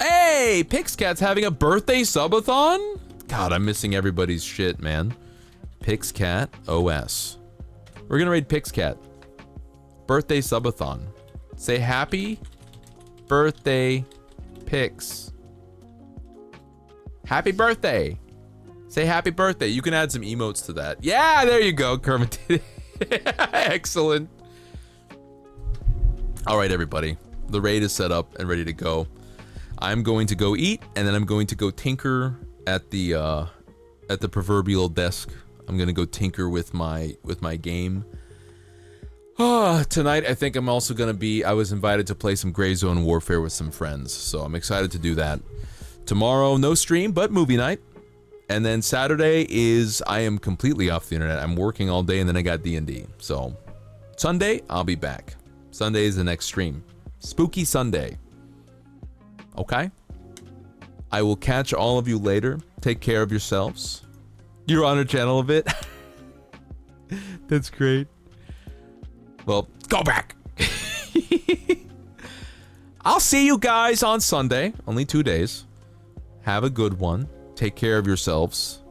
Hey! Pixcat's having a birthday subathon? God, I'm missing everybody's shit, man. Pixcat OS. We're gonna raid Pixcat. Birthday subathon. Say happy birthday, Pix. Happy birthday. Say happy birthday. You can add some emotes to that. Yeah, there you go, Kermit. Excellent. All right, everybody. The raid is set up and ready to go. I'm going to go eat, and then I'm going to go tinker at the proverbial desk. I'm gonna go tinker with my game. Tonight, I think I'm also gonna be. I was invited to play some Gray Zone Warfare with some friends, so I'm excited to do that. Tomorrow, no stream, but movie night. And then Saturday is I am completely off the internet. I'm working all day, and then I got D&D. So Sunday, I'll be back. Sunday is the next stream. Spooky Sunday. Okay? I will catch all of you later. Take care of yourselves. You're on a channel a bit. That's great. Well, go back. I'll see you guys on Sunday. Only 2 days. Have a good one. Take care of yourselves.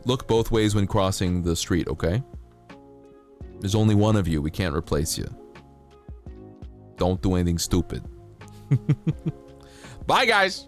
Look both ways when crossing the street, okay? There's only one of you. We can't replace you. Don't do anything stupid. Bye, guys.